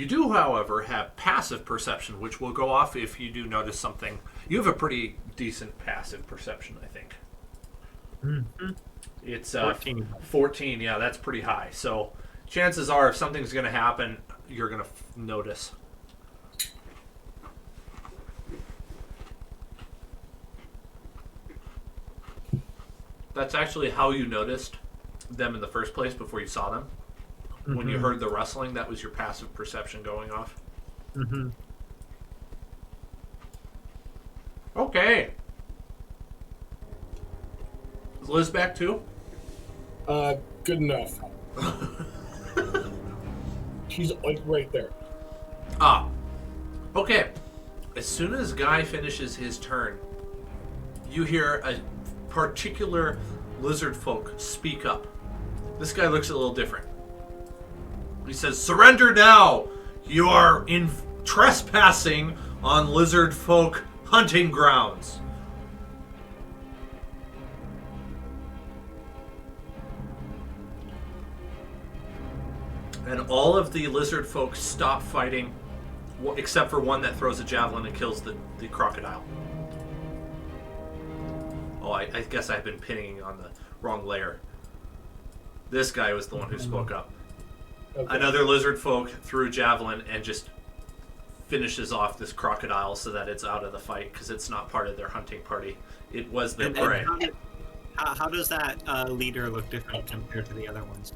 You do, however, have passive perception, which will go off if you do notice something. You have a pretty decent passive perception, I think. Mm-hmm. It's 14. 14, yeah, that's pretty high. So chances are if something's going to happen, you're going to notice. That's actually how you noticed them in the first place before you saw them. Mm-hmm. When you heard the rustling, that was your passive perception going off. Mm-hmm. Okay. Is Liz back too? Good enough. She's like right there. Ah. Okay. As soon as Guy finishes his turn, you hear a particular lizard folk speak up. This guy looks a little different. He says, "Surrender now! You are trespassing on lizard folk hunting grounds." And all of the lizard folk stop fighting, except for one that throws a javelin and kills the crocodile. Oh, I guess I've been pinning on the wrong layer. This guy was the one who spoke up. Okay. Another lizard folk threw a javelin and just finishes off this crocodile so that it's out of the fight because it's not part of their hunting party. It was their prey. How does that leader look different compared to the other ones?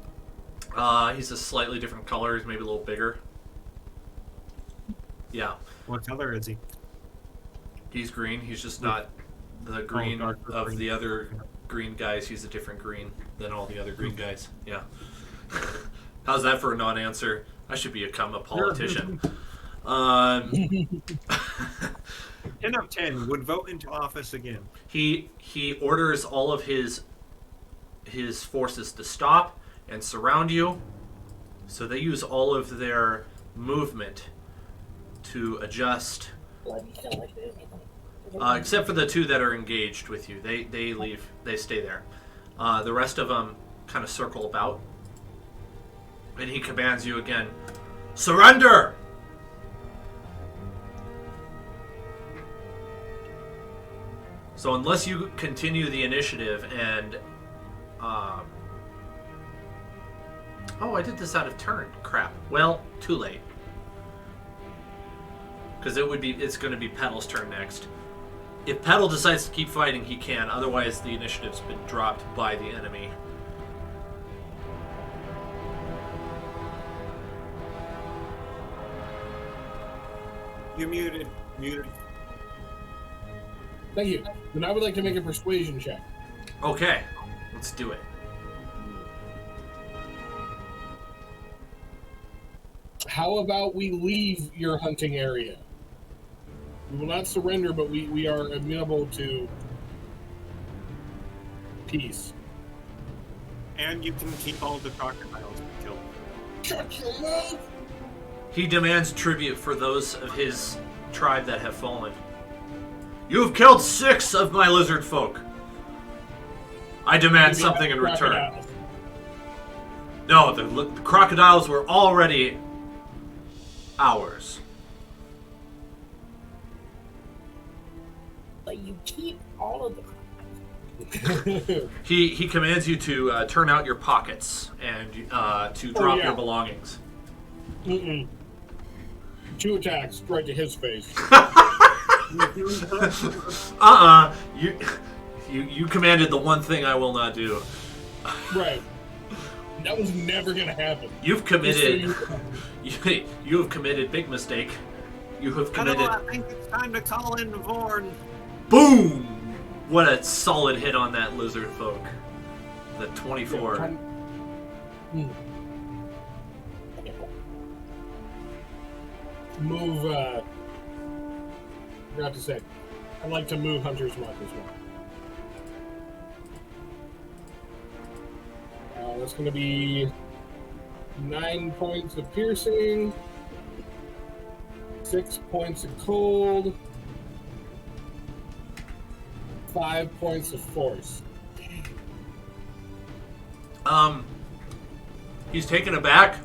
He's a slightly different color. He's maybe a little bigger. Yeah. What color is he? He's green. He's just not the green of green. The other green guys. He's a different green than all the other green guys. Yeah. How's that for a non-answer? I should become a politician. 10 of 10 would vote into office again. He orders all of his forces to stop and surround you. So they use all of their movement to adjust. Except for the two that are engaged with you. They leave. They stay there. The rest of them kind of circle about. And he commands you again, "Surrender!" So unless you continue the initiative and... Oh, I did this out of turn. Crap. Well, too late. Because it's going to be Petal's turn next. If Petal decides to keep fighting, he can. Otherwise, the initiative's been dropped by the enemy. You're muted. Muted. Thank you. Then I would like to make a persuasion check. Okay. Let's do it. How about we leave your hunting area? We will not surrender, but we are amenable to peace. And you can keep all the crocodiles we killed. Shut your mouth! He demands tribute for those of his tribe that have fallen. You have killed 6 of my lizard folk. I demand something in return. No, the crocodiles were already ours. But you keep all of the crocodiles. He commands you to turn out your pockets and to drop your belongings. Mm-mm. 2 attacks right to his face. You commanded the one thing I will not do. Right. That was never gonna happen. You've committed. You have committed big mistake. You have committed. I think it's time to call in Vorn. Boom! What a solid hit on that lizard folk. The 24. Move. Forgot to say. I'd like to move Hunter's Mark as well. That's going to be 9 points of piercing, 6 points of cold, 5 points of force. He's taken aback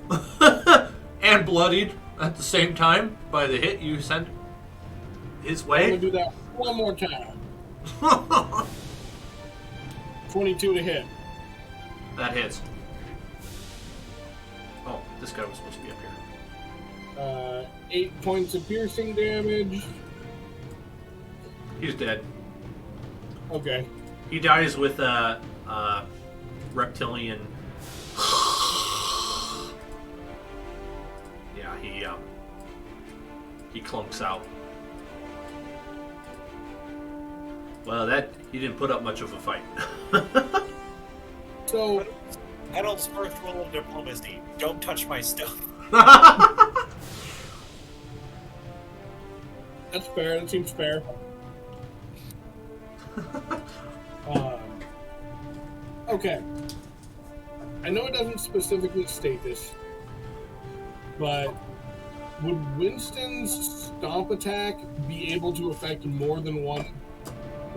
and bloodied. At the same time, by the hit you sent his I'm gonna way. do that one more time. 22 to hit. That hits. Oh, this guy was supposed to be up here. 8 points of piercing damage. He's dead. Okay. He dies with a reptilian. Yeah, he clunks out. Well, he didn't put up much of a fight. So, Petal's first rule of diplomacy: don't touch my stuff. that's fair. That seems fair. Okay. I know it doesn't specifically state this, but would Winston's stomp attack be able to affect more than one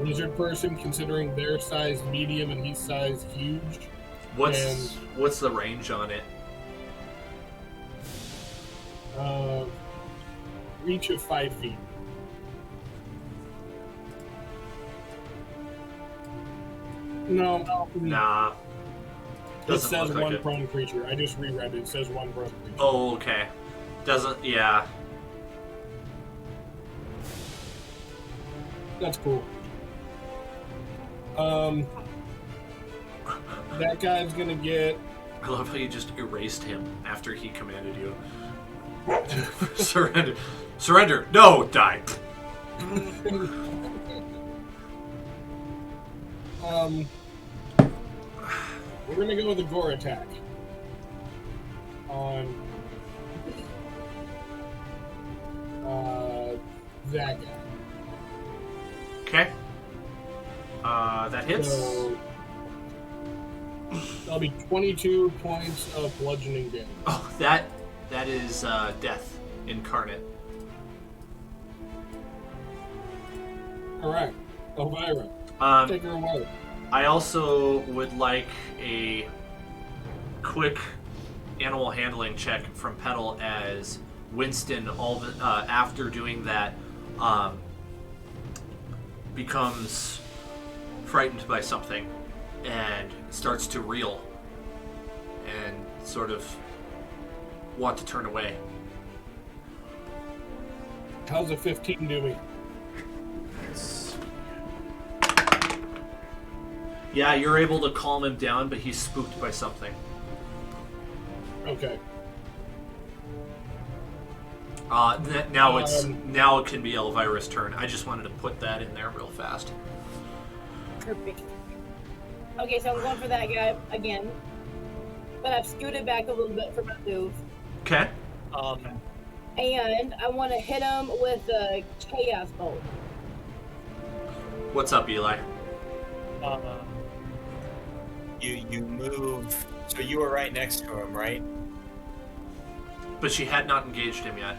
lizard person, considering their size medium and he's size huge? What's the range on it? Reach of 5 feet. No. Nah. It Doesn't says look like one it. prone creature. I just reread it. It says one prone creature. Oh, okay. Doesn't. Yeah. That's cool. That guy's gonna get. I love how you just erased him after he commanded you. Surrender. Surrender. No, die. We're gonna go with a gore attack on that guy. Okay. That hits. So that'll be 22 points of bludgeoning damage. Oh, that is death incarnate. All right, Elvira, take her away. I also would like a quick animal handling check from Petal as Winston, after doing that, becomes frightened by something and starts to reel and sort of want to turn away. How's a 15 doing? Yeah, you're able to calm him down, but he's spooked by something. Okay. Now it can be Elvira's turn. I just wanted to put that in there real fast. Perfect. Okay, so I'm going for that guy again. But I've scooted back a little bit for my move. Okay. And I want to hit him with a Chaos Bolt. What's up, Eli? You move. So you were right next to him, right? But she had not engaged him yet.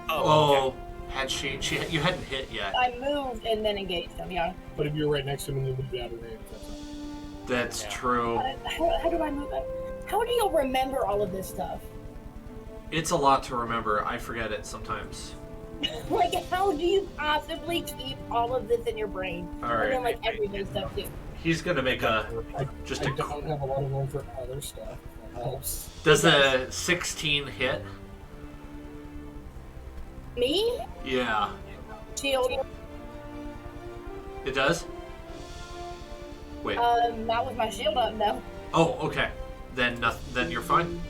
Okay. Had she? You hadn't hit yet. I moved and then engaged him, yeah. But if you're right next to him and you move out of range, That's true. How do I move that? How do you remember all of this stuff? It's a lot to remember. I forget it sometimes. Like, how do you possibly keep all of this in your brain? All right. And then, like, everyday stuff, too. He's gonna make I don't have a lot of room for other stuff. That helps. Does a 16 hit? Me? Yeah. Shield. It does? Wait. Not with my shield up, no. Oh, okay. Then you're fine.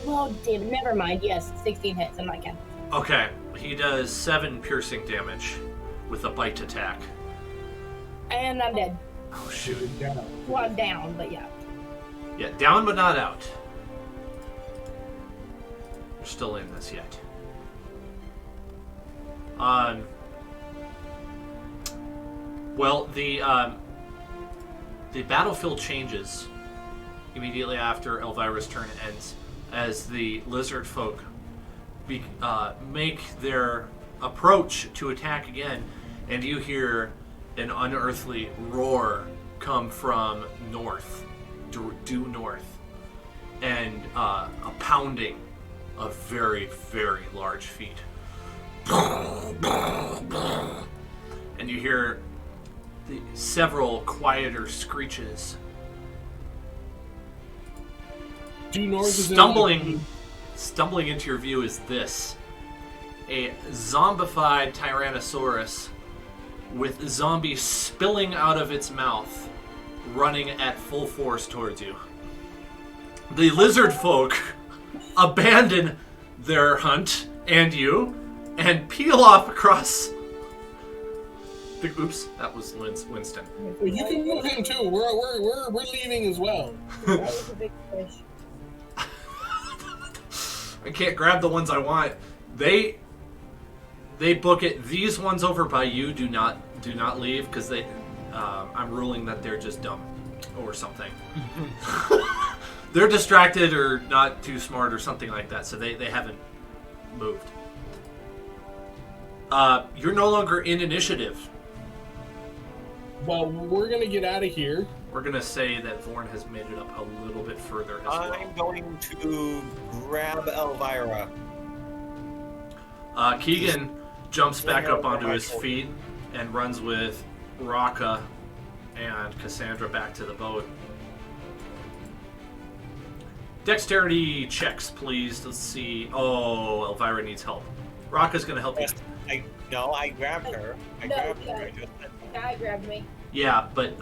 Well, damn it, never mind. Yes, 16 hits, I'm not counting. Okay. He does 7 piercing damage with a bite attack. And I'm dead. Oh, shoot. Well, I'm down, but yeah. Yeah, down but not out. We're still in this yet. Well, the battlefield changes immediately after Elvira's turn ends, as the lizard folk make their approach to attack again, and you hear an unearthly roar come from north, due north, and a pounding of very, very large feet. And you hear several quieter screeches. Due north is Stumbling into your view is this. A zombified Tyrannosaurus with zombies spilling out of its mouth, running at full force towards you. The lizard folk abandon their hunt and you, and peel off across. Oops, that was Winston. You can move him too. We're leaving as well. That was a big fish. I can't grab the ones I want. They book it. These ones over by you do not leave because they. I'm ruling that they're just dumb or something. They're distracted or not too smart or something like that, so they haven't moved. You're no longer in initiative. Well, we're gonna get out of here. We're gonna say that Vorn has made it up a little bit further as well. I'm going to grab Elvira. Keegan jumps back up onto his feet and runs with Raka and Cassandra back to the boat. Dexterity checks, please. Let's see. Oh, Elvira needs help. Raka's gonna help you. I grabbed her. I grabbed her. The guy grabbed me. Yeah, but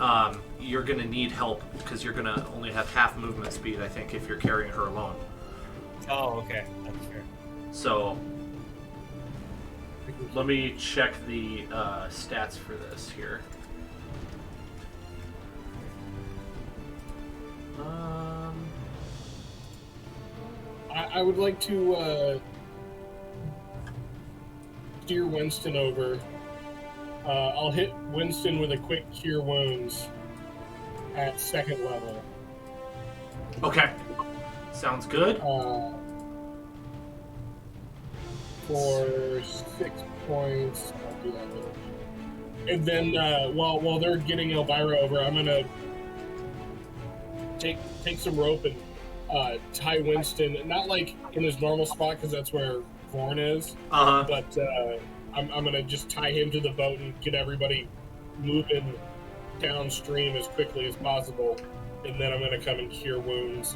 you're gonna need help because you're gonna only have half movement speed, I think, if you're carrying her alone. Oh, okay. That's fair. So let me check the stats for this here. I would like to steer Winston over. I'll hit Winston with a quick cure wounds at 2nd level. Okay, sounds good. For 6 points, I'll do that later. And then while they're getting Elvira over, I'm gonna take some rope and tie Winston, not like in his normal spot because that's where Vorn is, but I'm gonna just tie him to the boat and get everybody moving downstream as quickly as possible, and then I'm gonna come and cure wounds.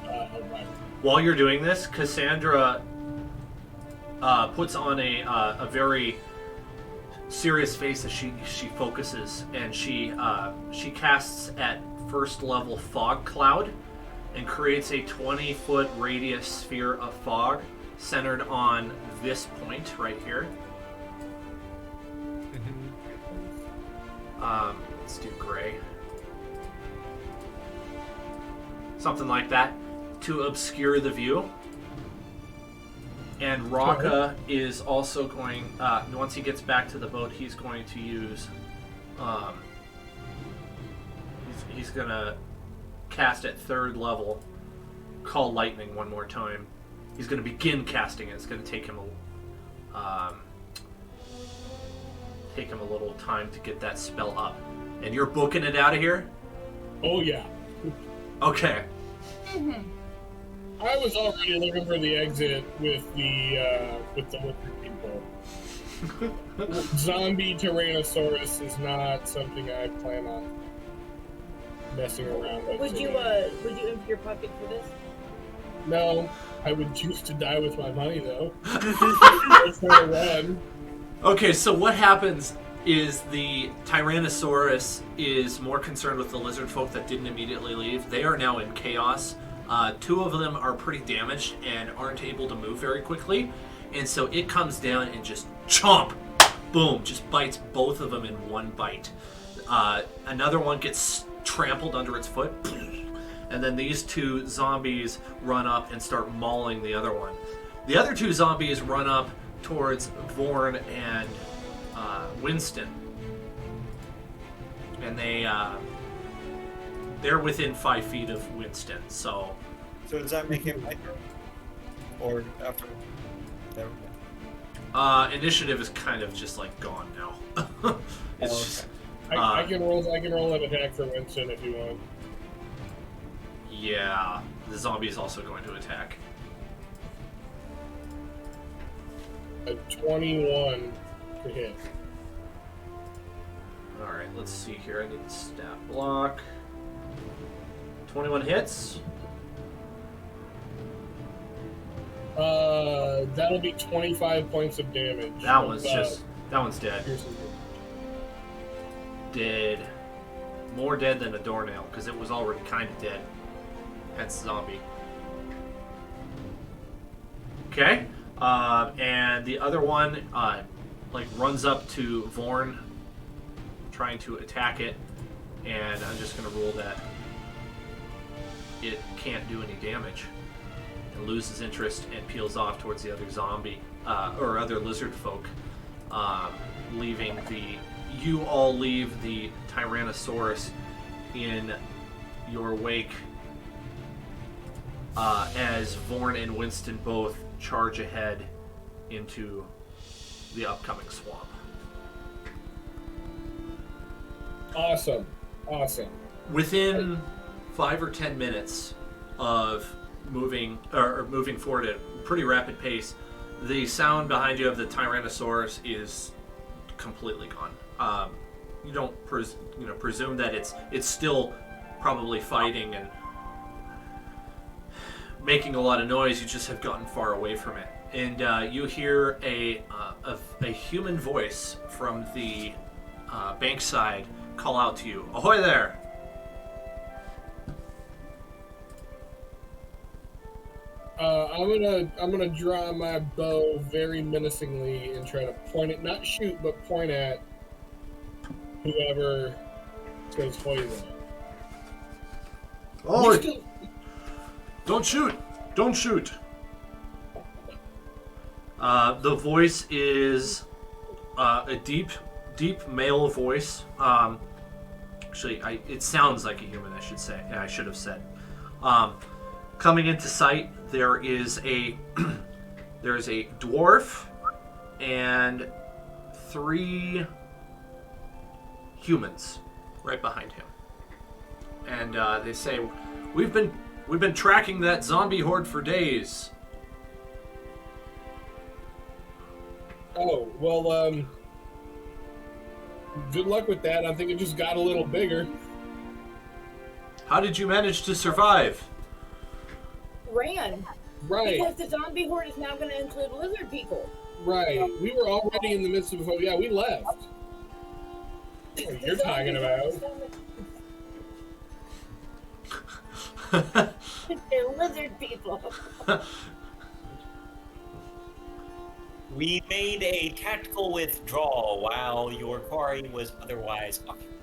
While you're doing this, Cassandra puts on a very serious face as she focuses, and she casts at 1st level fog cloud and creates a 20-foot radius sphere of fog centered on this point right here. Let's do gray. Something like that to obscure the view. And Raka is also going, once he gets back to the boat, he's going to use, he's going to cast at 3rd level, call lightning one more time. He's going to begin casting it. It's going to take him a little time to get that spell up. And you're booking it out of here? Oh yeah. Okay. I was already looking for the exit with the lizard people. Zombie Tyrannosaurus is not something I plan on messing around with. Would you empty your pocket for this? No, I would choose to die with my money though. It's not a run. Okay, so what happens is the Tyrannosaurus is more concerned with the lizard folk that didn't immediately leave. They are now in chaos. 2 of them are pretty damaged and aren't able to move very quickly. And so it comes down and just chomp, boom, just bites both of them in one bite. Another one gets trampled under its foot. And then these 2 zombies run up and start mauling the other one. The other 2 zombies run up towards Vorn and Winston. And they're within 5 feet of Winston, so does that make him lighter? Or after? There we initiative is kind of just like gone now. It's okay. just I can roll an attack for Winston if you want. Yeah, the zombie is also going to attack. A 21 to hit. Alright, let's see here. I need the stat block. 21 hits. That'll be 25 points of damage. That one's dead. Piercing. Dead. More dead than a doornail, because it was already kind of dead. Hence zombie. Okay. And the other one, runs up to Vorn, trying to attack it, and I'm just going to rule that it can't do any damage, and loses interest and peels off towards the other zombie, or other lizard folk, leaving you all leave the Tyrannosaurus in your wake, as Vorn and Winston both charge ahead into the upcoming swamp. Awesome. Within 5 or 10 minutes of moving forward at a pretty rapid pace, the sound behind you of the Tyrannosaurus is completely gone. You don't presume that it's still probably fighting and making a lot of noise. You just have gotten far away from it, and you hear a human voice from the bankside call out to you, "Ahoy there!" I'm gonna draw my bow very menacingly and try to point it, not shoot, but point at whoever says "Hoy there." Oh! Don't shoot! Don't shoot! The voice is a deep male voice. Actually, it sounds like a human. I should say. I should have said. Coming into sight, there is a dwarf and 3 humans right behind him, and they say, "We've been tracking that zombie horde for days." Oh, well, good luck with that. I think it just got a little bigger. How did you manage to survive? Ran. Right. Because the zombie horde is now going to include lizard people. Right. We were already in the midst of... Yeah, we left. What you're talking about. They're lizard people. We made a tactical withdrawal while your quarry was otherwise occupied.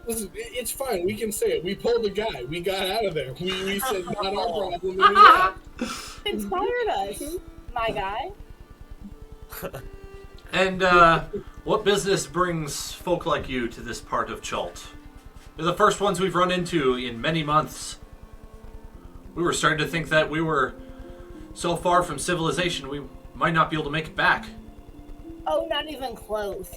Listen, it's fine. We can say it. We pulled a guy. We got out of there. We said, not our problem. And we left. Inspired us, my guy. And what business brings folk like you to this part of Chult? You're the first ones we've run into in many months. We were starting to think that we were so far from civilization we might not be able to make it back. Oh, not even close.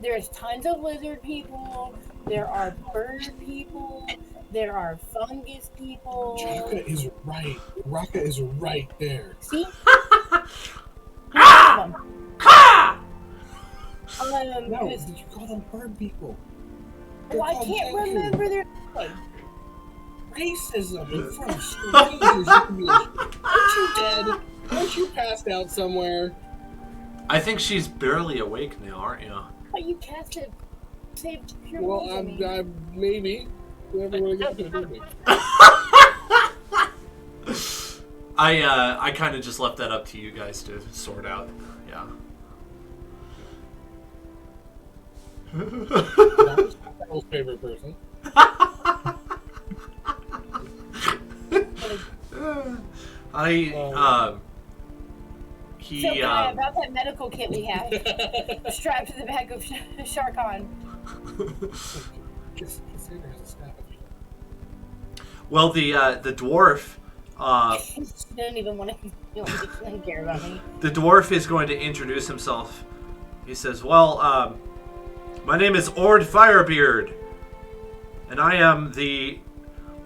There's tons of lizard people. There are bird people. There are fungus people. Chaka is right. Raka is right there. See? No, did you call them bird people? Well, I can't remember their name. Racism in front of strangers. Aren't you dead? Aren't you passed out somewhere? I think she's barely awake now, aren't you? But you casted saved pure Well, me. I'm maybe. Whoever would have got to do me. I kind of just left that up to you guys to sort out. Yeah. Carol's favorite person. So, about that medical kit we have strapped to the back of Sharkon. Well, the dwarf. She doesn't even want to care about me. The dwarf is going to introduce himself. He says, "Well, My name is Ord Firebeard, and I am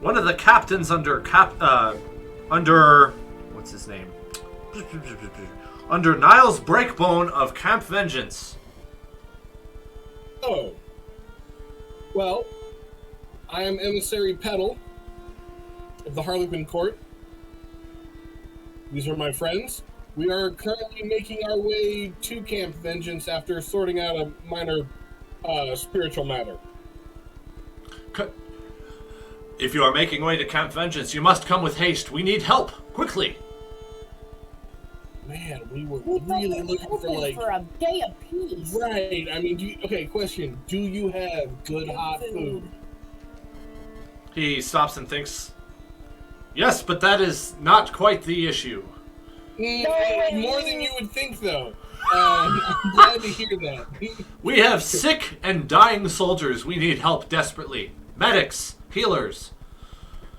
one of the captains under what's his name? Under Niles Breakbone of Camp Vengeance. Oh. Well, I am Emissary Petal of the Harlequin Court. These are my friends. We are currently making our way to Camp Vengeance after sorting out a minor spiritual matter. If you are making way to Camp Vengeance, you must come with haste. We need help, quickly. Man, we were really looking for a day of peace. Right. I mean, question. Do you have good hot food? He stops and thinks, yes, but that is not quite the issue. More than you would think, though. I'm glad to hear that. We have sick and dying soldiers. We need help desperately. Medics, healers.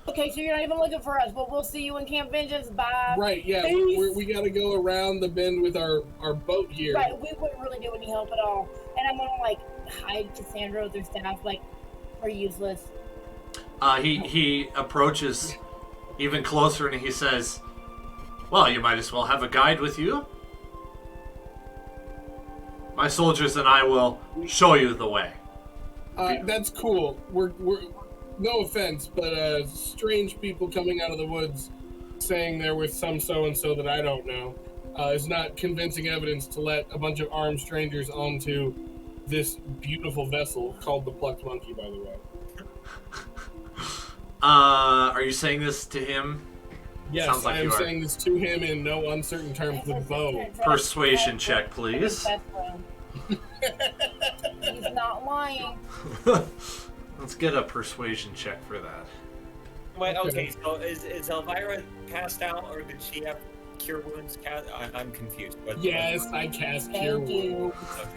Okay, so you're not even looking for us, but we'll see you in Camp Vengeance. Bye. Right, yeah. We got to go around the bend with our boat here. Right, we wouldn't really do any help at all. And I'm going to, hide Cassandra with her staff, we're useless. He approaches even closer and he says, well, you might as well have a guide with you. My soldiers and I will show you the way. That's cool. We're no offense, but strange people coming out of the woods saying they're with some so-and-so that I don't know is not convincing evidence to let a bunch of armed strangers onto this beautiful vessel called the Plucked Monkey, by the way. Are you saying this to him? Yes, Sounds like I am saying this to him in no uncertain terms with Bo. Persuasion check, please. He's not lying. Let's get a persuasion check for that. Wait, okay, so is Elvira cast out, or did she have Cure Wounds cast? I'm confused. Yes, I cast Cure Wounds.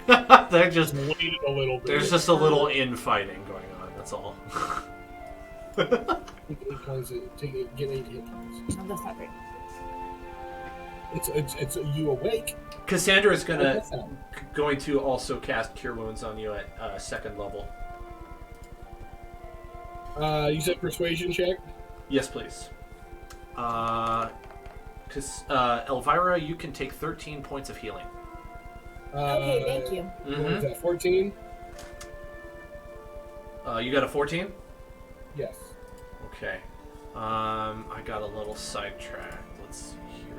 Okay. They're just waited a little bit. There's just a little infighting going on, that's all. Get 8 hit points. No, that's not great. It's you awake. Cassandra is going to also cast Cure Wounds on you at second level. You said persuasion check? Yes, please. Elvira, you can take 13 points of healing. Okay, thank you. What was that, 14? You got a 14? Yes. Okay. I got a little sidetracked. Let's see here.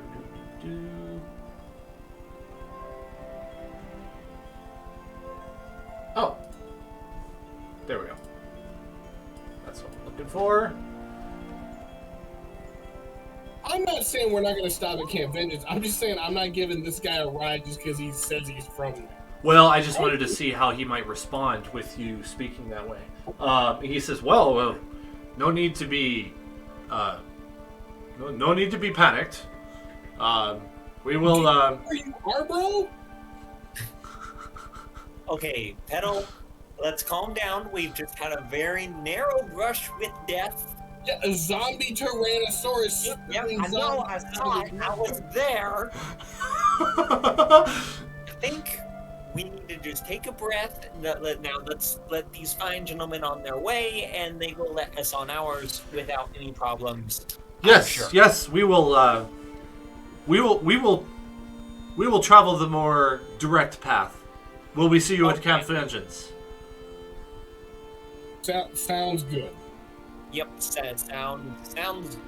Oh. There we go. That's what I'm looking for. I'm not saying we're not going to stop at Camp Vengeance. I'm just saying I'm not giving this guy a ride just because he says he's from there. Well, I just wanted to see how he might respond with you speaking that way. He says, well, no need to be... no need to be panicked. We will... Where you are, bro? Okay, Petal, let's calm down. We've just had a very narrow brush with death. Yeah, a zombie Tyrannosaurus. Yep, I know, I saw it. I was there. I think we need to just take a breath. Now let's let these fine gentlemen on their way, and they will let us on ours without any problems. Yes, sure. Yes, we will. We will travel the more direct path. Will we see you at Camp Vengeance? Sounds good. Yep, sounds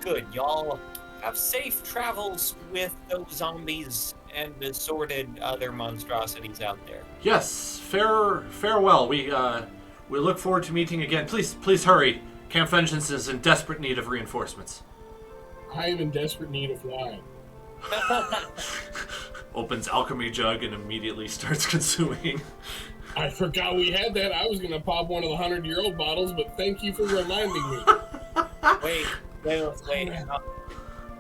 good. Y'all have safe travels with those zombies and the assorted other monstrosities out there. Yes, farewell. We look forward to meeting again. Please hurry. Camp Vengeance is in desperate need of reinforcements. I am in desperate need of wine. Opens alchemy jug and immediately starts consuming. I forgot we had that. I was going to pop one of the 100-year-old bottles, but thank you for reminding me. Wait.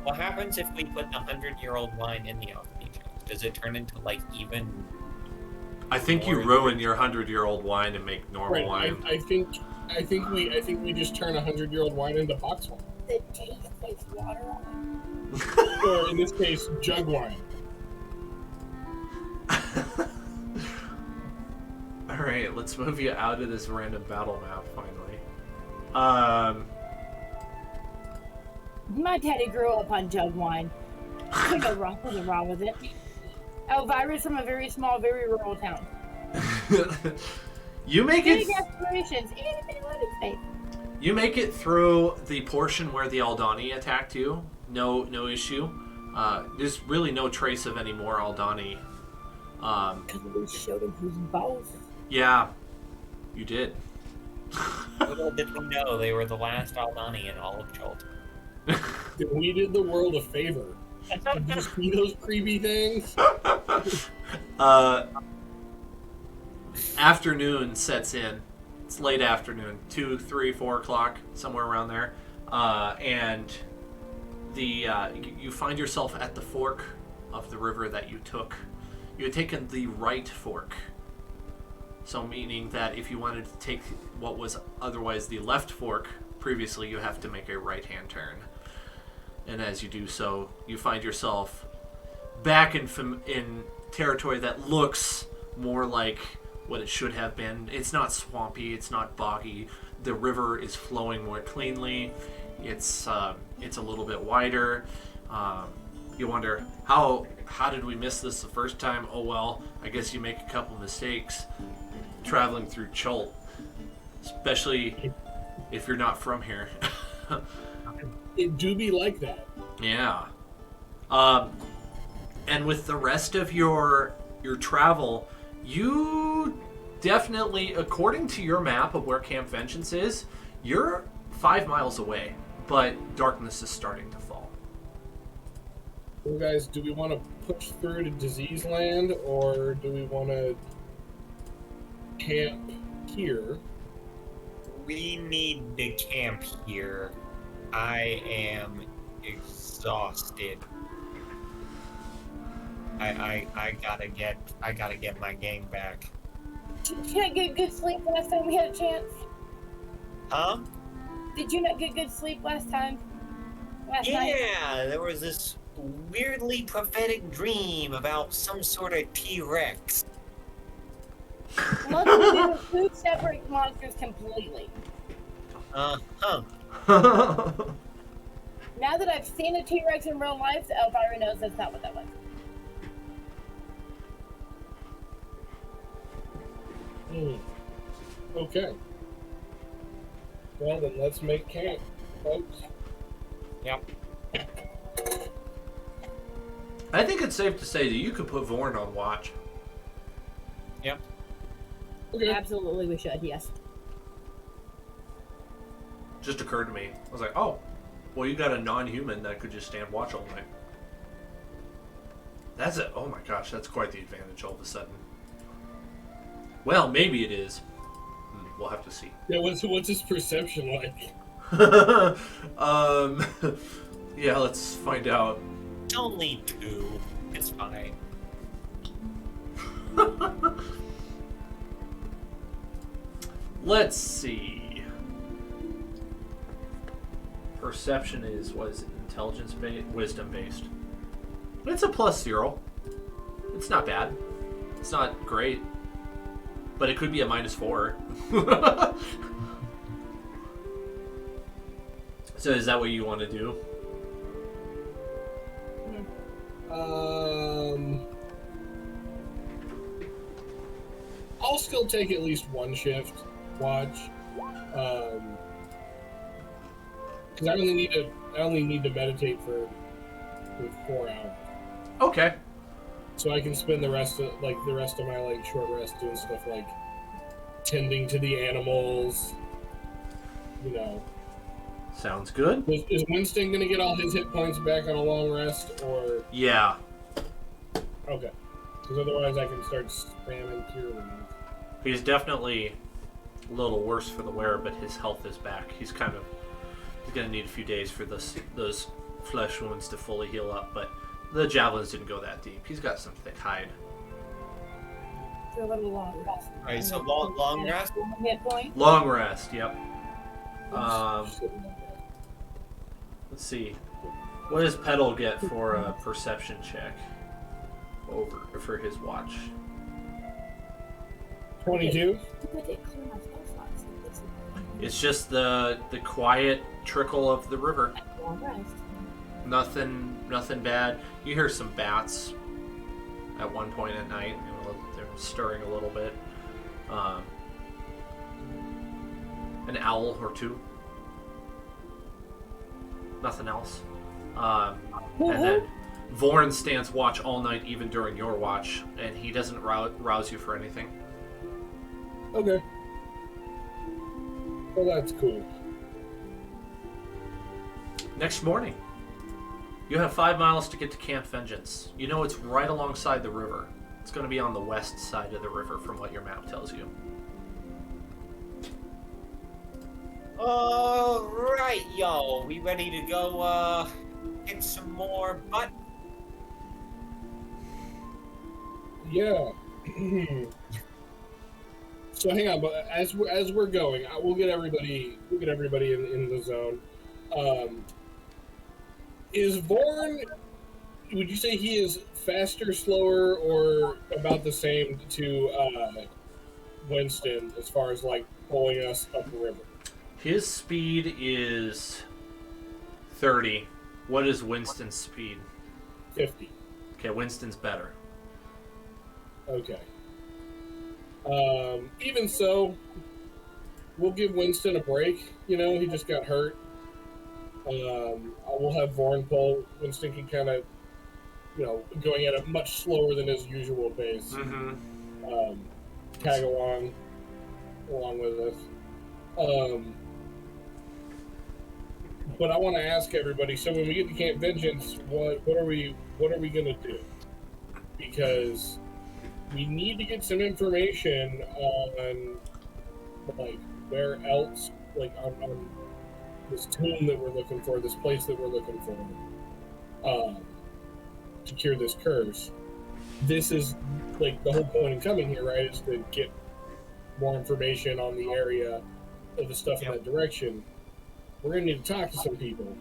What happens if we put the 100-year-old wine in the alchemy jug? Does it turn into, even... I think you ruin your 100-year-old wine and make normal wine. I think we just turn 100-year-old wine into box wine. The taste takes water on Or in this case, jug wine. right, let's move you out of this random battle map finally. My daddy grew up on jug wine. There's nothing wrong with it. Elvira's from a very small, very rural town. You make it. Big aspirations, and a big loading space. You make it through the portion where the Aldani attacked you. No issue. There's really no trace of any more Aldani. Because we showed him who's boss. Yeah, you did. Little did we know they were the last Aldani in all of Jolt. We did the world a favor. Did you see those creepy things? Afternoon sets in. It's late afternoon, 2, 3, 4 o'clock, somewhere around there, and you find yourself at the fork of the river that you took. You had taken the right fork, so meaning that if you wanted to take what was otherwise the left fork previously, you have to make a right-hand turn. And as you do so, you find yourself back in territory that looks more like what it should have been. It's not swampy, it's not boggy. The river is flowing more cleanly. It's a little bit wider. You wonder, how did we miss this the first time? Oh well, I guess you make a couple mistakes traveling through Chult, especially if you're not from here. It do be like that. Yeah. And with the rest of your travel, you definitely, according to your map of where Camp Vengeance is, you're 5 miles away, but darkness is starting to fall. Well, guys, do we want to push through to Disease Land, or do we want to camp here? We need to camp here. I am exhausted. I gotta get my game back. Did you not get good sleep last time we had a chance? Huh? Did you not get good sleep last time? Last night? Yeah, there was this weirdly prophetic dream about some sort of T-Rex. Luckily, they were two separate monsters completely. Uh-huh. Now that I've seen a T-Rex in real life, Elvira knows that's not what that was. Okay. Well, then let's make camp, folks. Yep. I think it's safe to say that you could put Vorn on watch. Yep. Okay. Absolutely, we should, yes. Just occurred to me. I was like, oh, well, you got a non-human that could just stand watch all night. That's it. Oh my gosh, that's quite the advantage all of a sudden. Well, maybe it is. We'll have to see. Yeah, what's his perception like? Yeah, let's find out. Only 2. It's fine. Let's see. Perception is, what is it, intelligence based, wisdom based. It's a +0. It's not bad. It's not great. But it could be a -4. So is that what you want to do? I'll still take at least one shift watch. Because I only need to meditate for 4 hours. Okay. So I can spend the rest of my short rest doing stuff like tending to the animals. You know. Sounds good. Is Winston gonna get all his hit points back on a long rest, or? Yeah. Okay. Because otherwise I can start spamming cure wounds. He's definitely a little worse for the wear, but his health is back. He's gonna need a few days for those flesh wounds to fully heal up, but the javelins didn't go that deep. He's got some thick hide. For a little long rest. Alright, so long rest? Hit point. Long rest, yep. Let's see. What does Petal get for a perception check for his watch? 22. It's just the quiet trickle of the river. Nothing bad. You hear some bats at one point at night. They're stirring a little bit. An owl or two. Nothing else. And then Vorn stands watch all night, even during your watch, and he doesn't rouse you for anything. Okay. Well, that's cool. Next morning, you have 5 miles to get to Camp Vengeance. You know it's right alongside the river. It's going to be on the west side of the river from what your map tells you. Alright, y'all. We ready to go, kick some more butt? Yeah. So hang on, but as we're going, we'll get everybody in the zone. Is Vorn? Would you say he is faster, slower, or about the same to Winston as far as like pulling us up the river? His speed is 30. What is Winston's speed? 50. Okay, Winston's better. Okay. Even so, we'll give Winston a break. You know, he just got hurt. We'll have Vorn pull. Winston can kind of, going at a much slower than his usual pace. Mm-hmm. Tag along with us. But I want to ask everybody. So when we get to Camp Vengeance, what are we gonna do? Because we need to get some information on, like, where else, like, on this tomb that we're looking for, this place that we're looking for, to cure this curse. This is, like, the whole point in coming here, right, is to get more information on the area of the stuff in that direction. We're going to need to talk to some people.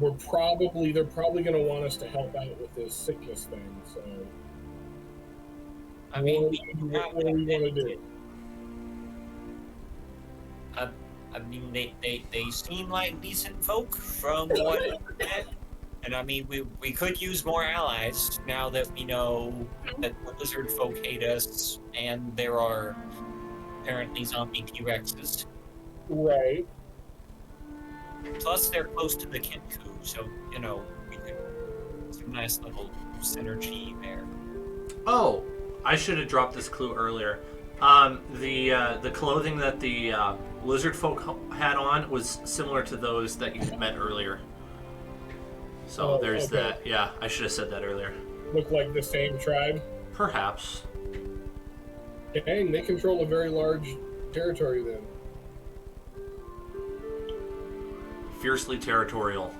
They're probably going to want us to help out with this sickness thing, so... I mean, what do we want to do? I mean, they seem like decent folk from what I've read. And I mean, we could use more allies now that we know that the lizard folk hate us and there are apparently zombie T-Rexes. Right. Plus, they're close to the Kinku, so, we could some nice little synergy there. Oh, I should have dropped this clue earlier. The clothing that the lizard folk had on was similar to those that you met earlier. So there's okay. that. Yeah, I should have said that earlier. Look like the same tribe? Perhaps. Dang, they control a very large territory then. Fiercely territorial.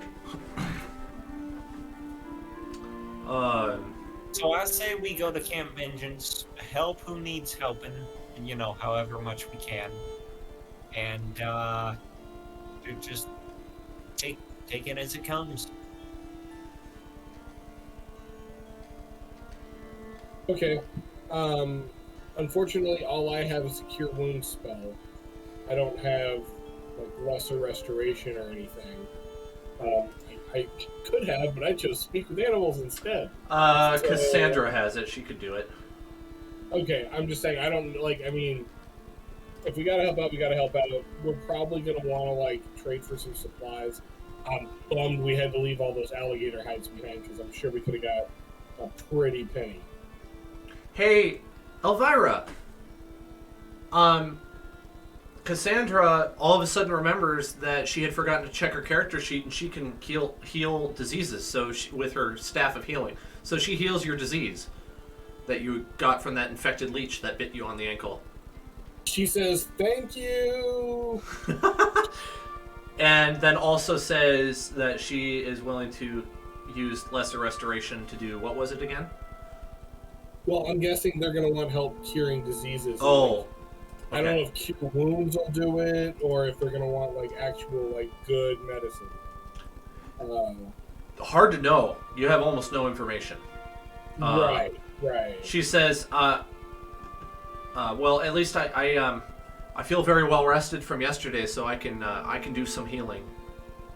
So I say we go to Camp Vengeance, help who needs helping, and however much we can, and to just take it as it comes. Okay. Unfortunately, all I have is a Cure Wounds spell. I don't have, like, Lesser Restoration or anything. I could have, but I chose Speak with Animals instead. Cassandra has it. She could do it. Okay, I'm just saying, if we gotta help out, we gotta help out. We're probably gonna want to, like, trade for some supplies. I'm bummed we had to leave all those alligator hides behind, because I'm sure we could have got a pretty penny. Hey, Elvira. Cassandra all of a sudden remembers that she had forgotten to check her character sheet, and she can heal diseases. So with her staff of healing, so she heals your disease that you got from that infected leech that bit you on the ankle. She says, "Thank you," and then also says that she is willing to use Lesser Restoration to do what was it again? Well, I'm guessing they're going to want help curing diseases. Oh. Okay. I don't know if Cure Wounds will do it, or if they're going to want, like, actual, like, good medicine. Hard to know. You have almost no information. Right. She says, Well, at least I feel very well rested from yesterday, so I can do some healing,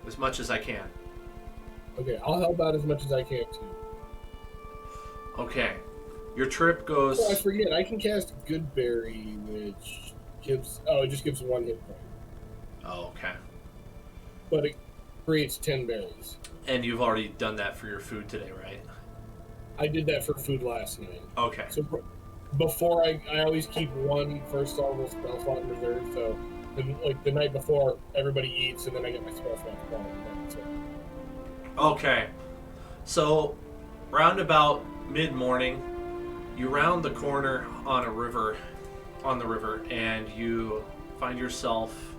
as much as I can. Okay, I'll help out as much as I can too. Okay, your trip goes. Oh, I forget. I can cast Goodberry, which gives. Oh, it just gives 1 hit point, Oh, okay. but it creates 10 berries. And you've already done that for your food today, right? I did that for food last night. Okay. So before I always keep 1 first level spell slot in reserve. So the night before, everybody eats, and then I get my spell slot back. So. Okay. So, round about mid-morning, you round the corner on the river, and you find yourself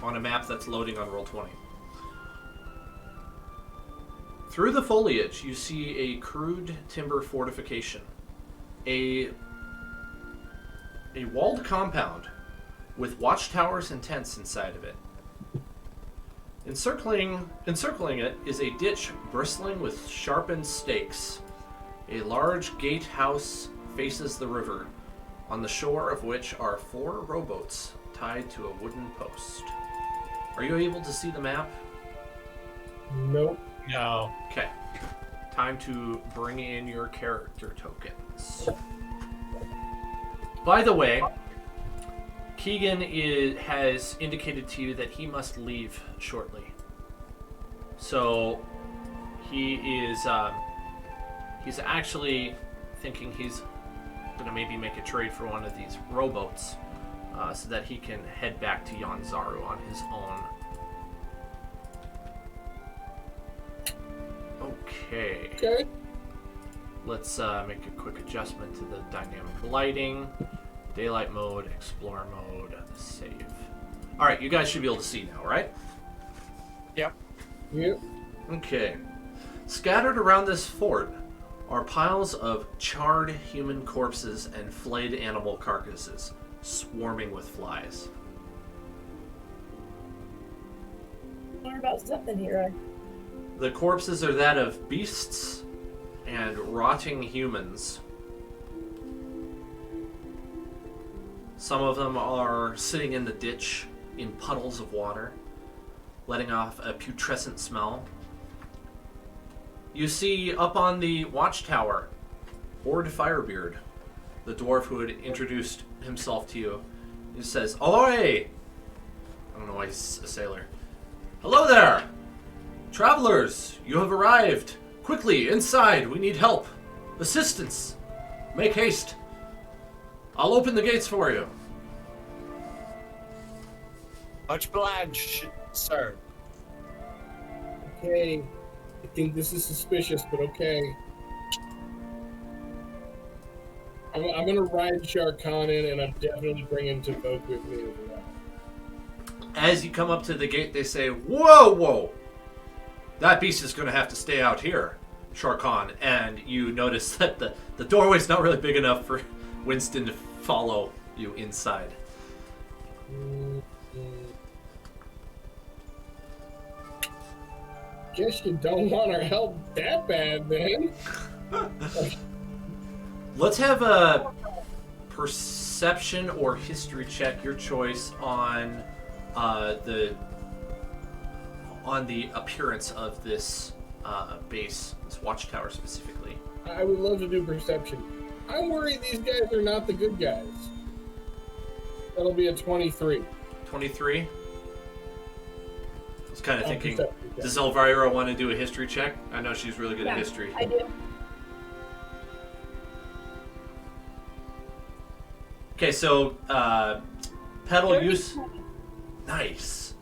on a map that's loading on Roll20. Through the foliage, you see a crude timber fortification. A walled compound with watchtowers and tents inside of it. Encircling it is a ditch bristling with sharpened stakes. A large gatehouse faces the river, on the shore of which are 4 rowboats tied to a wooden post. Are you able to see the map? Nope. No. Okay. Time to bring in your character tokens. By the way, Keegan has indicated to you that he must leave shortly. So he's actually thinking he's going to maybe make a trade for one of these rowboats so that he can head back to Yanzaru on his own. Okay. Let's make a quick adjustment to the dynamic lighting. Daylight mode, explore mode, save. Alright, you guys should be able to see now, right? Yep. Yep. Okay. Scattered around this fort are piles of charred human corpses and flayed animal carcasses, swarming with flies. Learn about something here. The corpses are that of beasts and rotting humans. Some of them are sitting in the ditch in puddles of water, letting off a putrescent smell. You see up on the watchtower, Horde Firebeard, the dwarf who had introduced himself to you. He says, "Ahoy!" I don't know why he's a sailor. "Hello there! Travelers, you have arrived. Quickly, inside, we need help. Assistance. Make haste. I'll open the gates for you." Much obliged, sir. Okay. I think this is suspicious, but okay. I'm gonna ride Sharkan in, and I'm definitely bringing Tavok with me as well. As you come up to the gate, they say, "Whoa, whoa! That beast is going to have to stay out here, Sharkan." And you notice that the doorway's not really big enough for Winston to follow you inside. Guess you don't want our help that bad, then. Let's have a perception or history check, your choice, on the appearance of this base, this watchtower specifically. I would love to do perception. I'm worried these guys are not the good guys. That'll be a 23. 23? I was kind of thinking, perception check. does Elvira want to do a history check? I know she's really good at history. I do. Okay, so pedal use. Nice.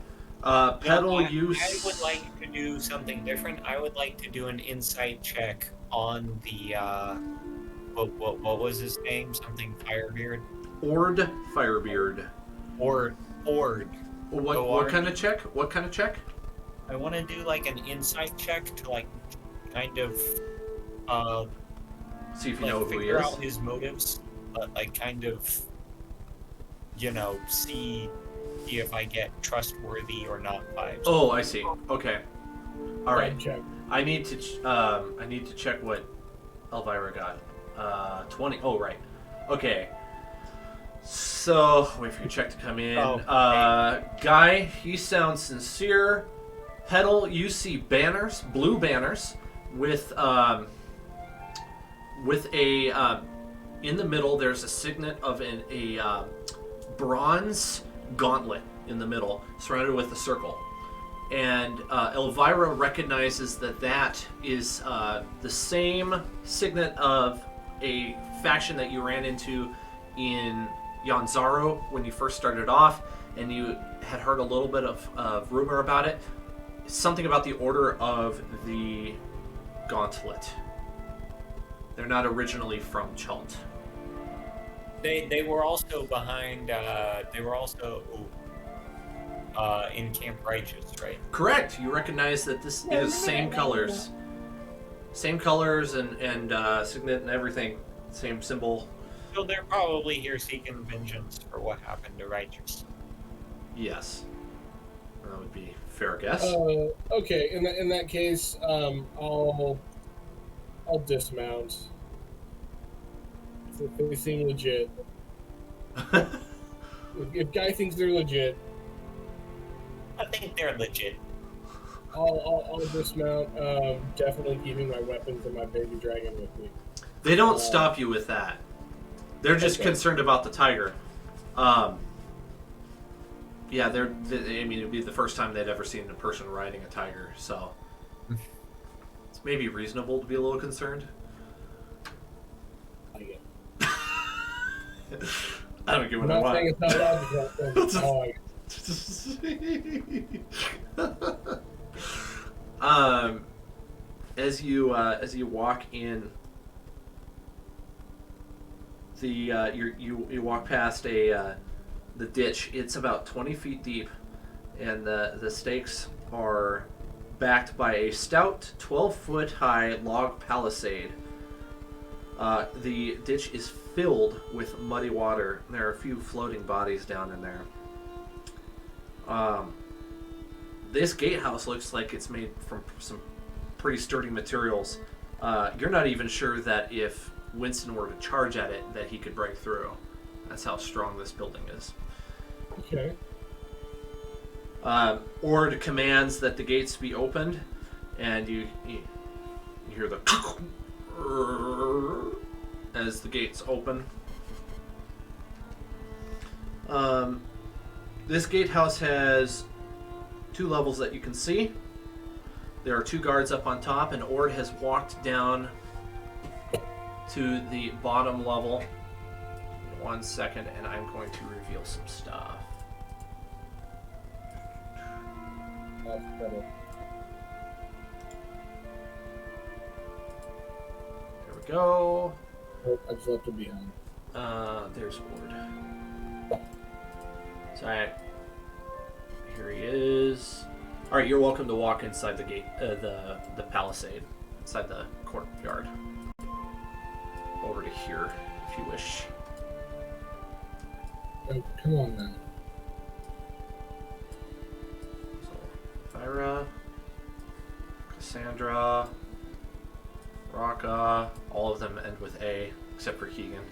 Pedal use. I would like to do something different. I would like to do an insight check on the what was his name? Something Firebeard. Ord Firebeard. Ord. What kind of check? What kind of check? I want to do like an insight check to like kind of See if you like know who he figure is. out his motives, but like kind of see if I get trustworthy or not vibes. Oh, I see. Okay. All right. Check. I need to check what Elvira got. 20. Oh, right. Okay. So, wait for your check to come in. Oh, Guy, he sounds sincere. Petal, you see banners, blue banners, with a in the middle. There's a signet of a bronze gauntlet in the middle, surrounded with a circle. And Elvira recognizes that is the same signet of a faction that you ran into in Yanzaro when you first started off, and you had heard a little bit of rumor about it. Something about the Order of the Gauntlet. They're not originally from Chult. They were also behind. They were also in Camp Righteous, right? Correct. You recognize that this is same colors. Same colors and signet and everything. Same symbol. So they're probably here seeking vengeance for what happened to Righteous. Yes. That would be a fair guess. Okay. In that case, I'll dismount. If they seem legit. If Guy thinks they're legit, I think they're legit. I'll dismount. Definitely keeping my weapons and my baby dragon with me. They don't stop you with that. They're just concerned about the tiger. Yeah, I mean, it'd be the first time they'd ever seen a person riding a tiger, so it's maybe reasonable to be a little concerned. I don't get what I want. I'm not saying it's not logical. As you walk in, you walk past the ditch. It's about 20 feet deep, and the stakes are backed by a stout 12-foot high log palisade. The ditch is filled with muddy water. There are a few floating bodies down in there. This gatehouse looks like it's made from some pretty sturdy materials. You're not even sure that if Winston were to charge at it, that he could break through. That's how strong this building is. Okay. Ord commands that the gates be opened, and you hear the as the gates open. This gatehouse has 2 levels that you can see. There are 2 guards up on top, and Ord has walked down to the bottom level. 1 second, and I'm going to reveal some stuff. There we go. Oh, I just left it behind. There's Ord. So here he is. All right, you're welcome to walk inside the gate, the palisade, inside the courtyard. Over to here, if you wish. Oh, come on now. So, Thyra, Cassandra, Raka, all of them end with A, except for Keegan.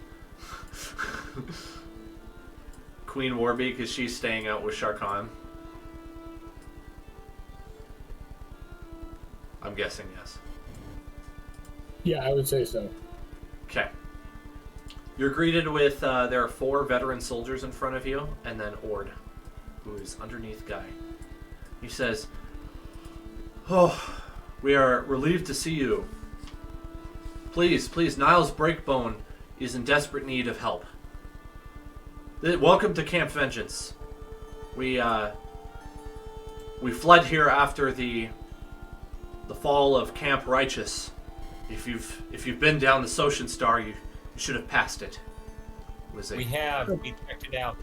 Queen Warby, because she's staying out with Sharkan. I'm guessing yes. Yeah, I would say so. Okay. You're greeted with, there are 4 veteran soldiers in front of you, and then Ord, who is underneath Guy. He says, "Oh, we are relieved to see you. Please, Niles Breakbone is in desperate need of help. Welcome to Camp Vengeance. We fled here after the fall of Camp Righteous. If you've been down the Socian Star, you should have passed it. We checked it out.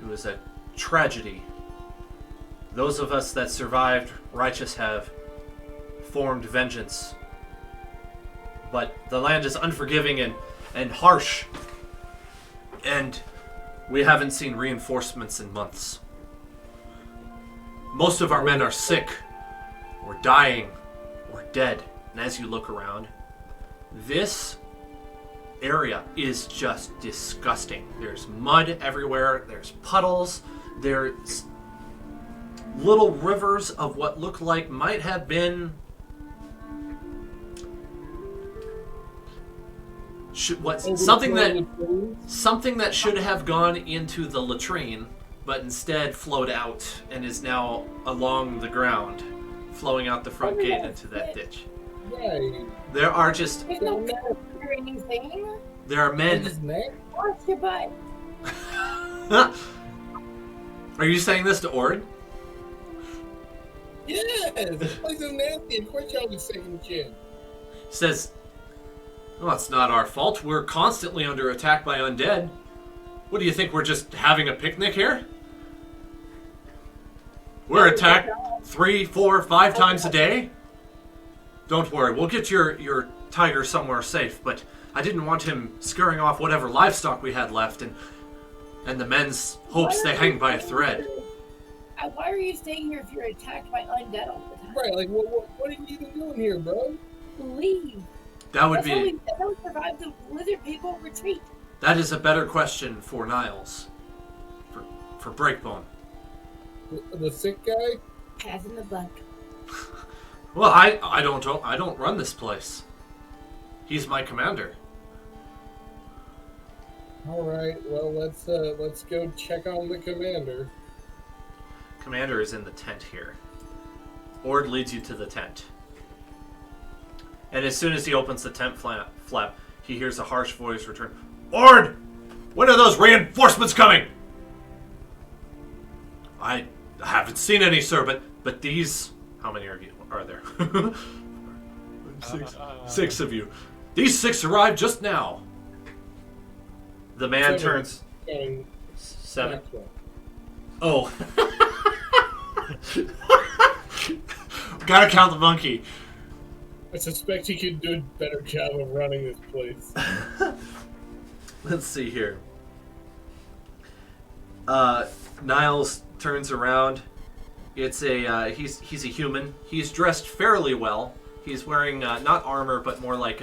It was a tragedy. Those of us that survived Righteous have formed vengeance. But the land is unforgiving and harsh. And we haven't seen reinforcements in months. Most of our men are sick, or dying, or dead. And as you look around, this area is just disgusting. There's mud everywhere. There's puddles. There's little rivers of what look like might have been something that should have gone into the latrine, but instead flowed out and is now along the ground, flowing out the front gate into that ditch. Right. There are just There's no color or anything. there are men. Wash your butt. Are you saying this to Ord? Yes, this place is nasty. Of course y'all get second chin. Says, well, it's not our fault. We're constantly under attack by undead. What do you think? We're just having a picnic here? We're attacked 3, 4, 5 times a day? Don't worry, we'll get your tiger somewhere safe, but I didn't want him scurrying off whatever livestock we had left, and the men's hopes they hang by a thread. Why are you staying here if you're attacked by undead all the time? Right, like, what are you even doing here, bro? Leave. That would That's how be... we don't survive the lizard people retreat. That is a better question for Niles. For Breakbone. The sick guy? Pass in the buck. Well, I don't run this place. He's my commander. All right, well, let's go check on the commander. Commander is in the tent here. Ord leads you to the tent. And as soon as he opens the tent flap, he hears a harsh voice return. Ord! When are those reinforcements coming? I haven't seen any, sir, but these... How many are there? Six of you. These 6 arrived just now. The man turns... 7? Oh. Gotta count the monkey. I suspect he could do a better job of running this place. Let's see here. Niles turns around. It's a he's a human. He's dressed fairly well. He's wearing not armor, but more like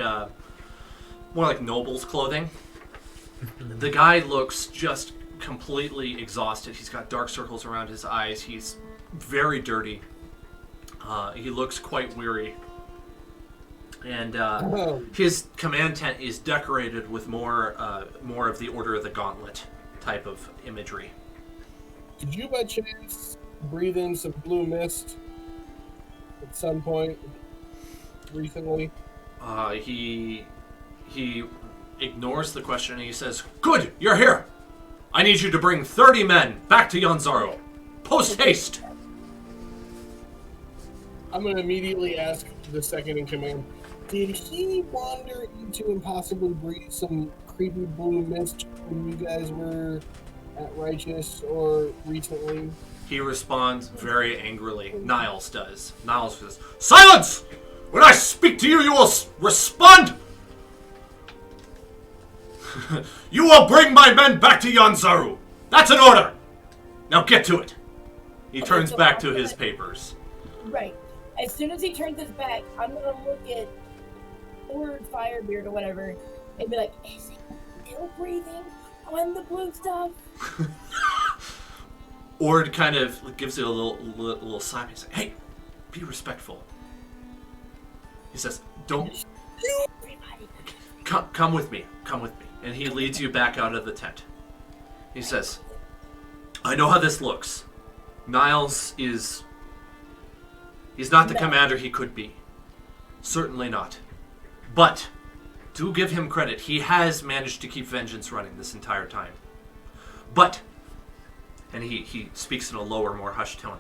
noble's clothing. The guy looks just completely exhausted. He's got dark circles around his eyes. He's very dirty. He looks quite weary. And his command tent is decorated with more of the Order of the Gauntlet type of imagery. Did you by chance breathe in some blue mist at some point recently? He ignores the question and he says, "Good, you're here. I need you to bring 30 men back to Yanzaro. Post haste." I'm going to immediately ask the second in command, did he wander into and possibly breathe some creepy blue mist when you guys were at Righteous or recently? He responds very angrily. Niles does. Niles says, "Silence! When I speak to you, you will respond! You will bring my men back to Yanzaru. That's an order. Now get to it." He turns back to his papers. Right. As soon as he turns his back, I'm gonna look at Ord Firebeard or whatever and be like, "Is he still breathing on the blue stuff?" Ord kind of gives it a little sigh. He's like, "Hey, be respectful." He says, "Don't come with me. Come with me." And he leads you back out of the tent. He says, "I know how this looks. Niles is... He's not the commander he could be. Certainly not. But, do give him credit. He has managed to keep vengeance running this entire time. But," and he speaks in a lower, more hushed tone,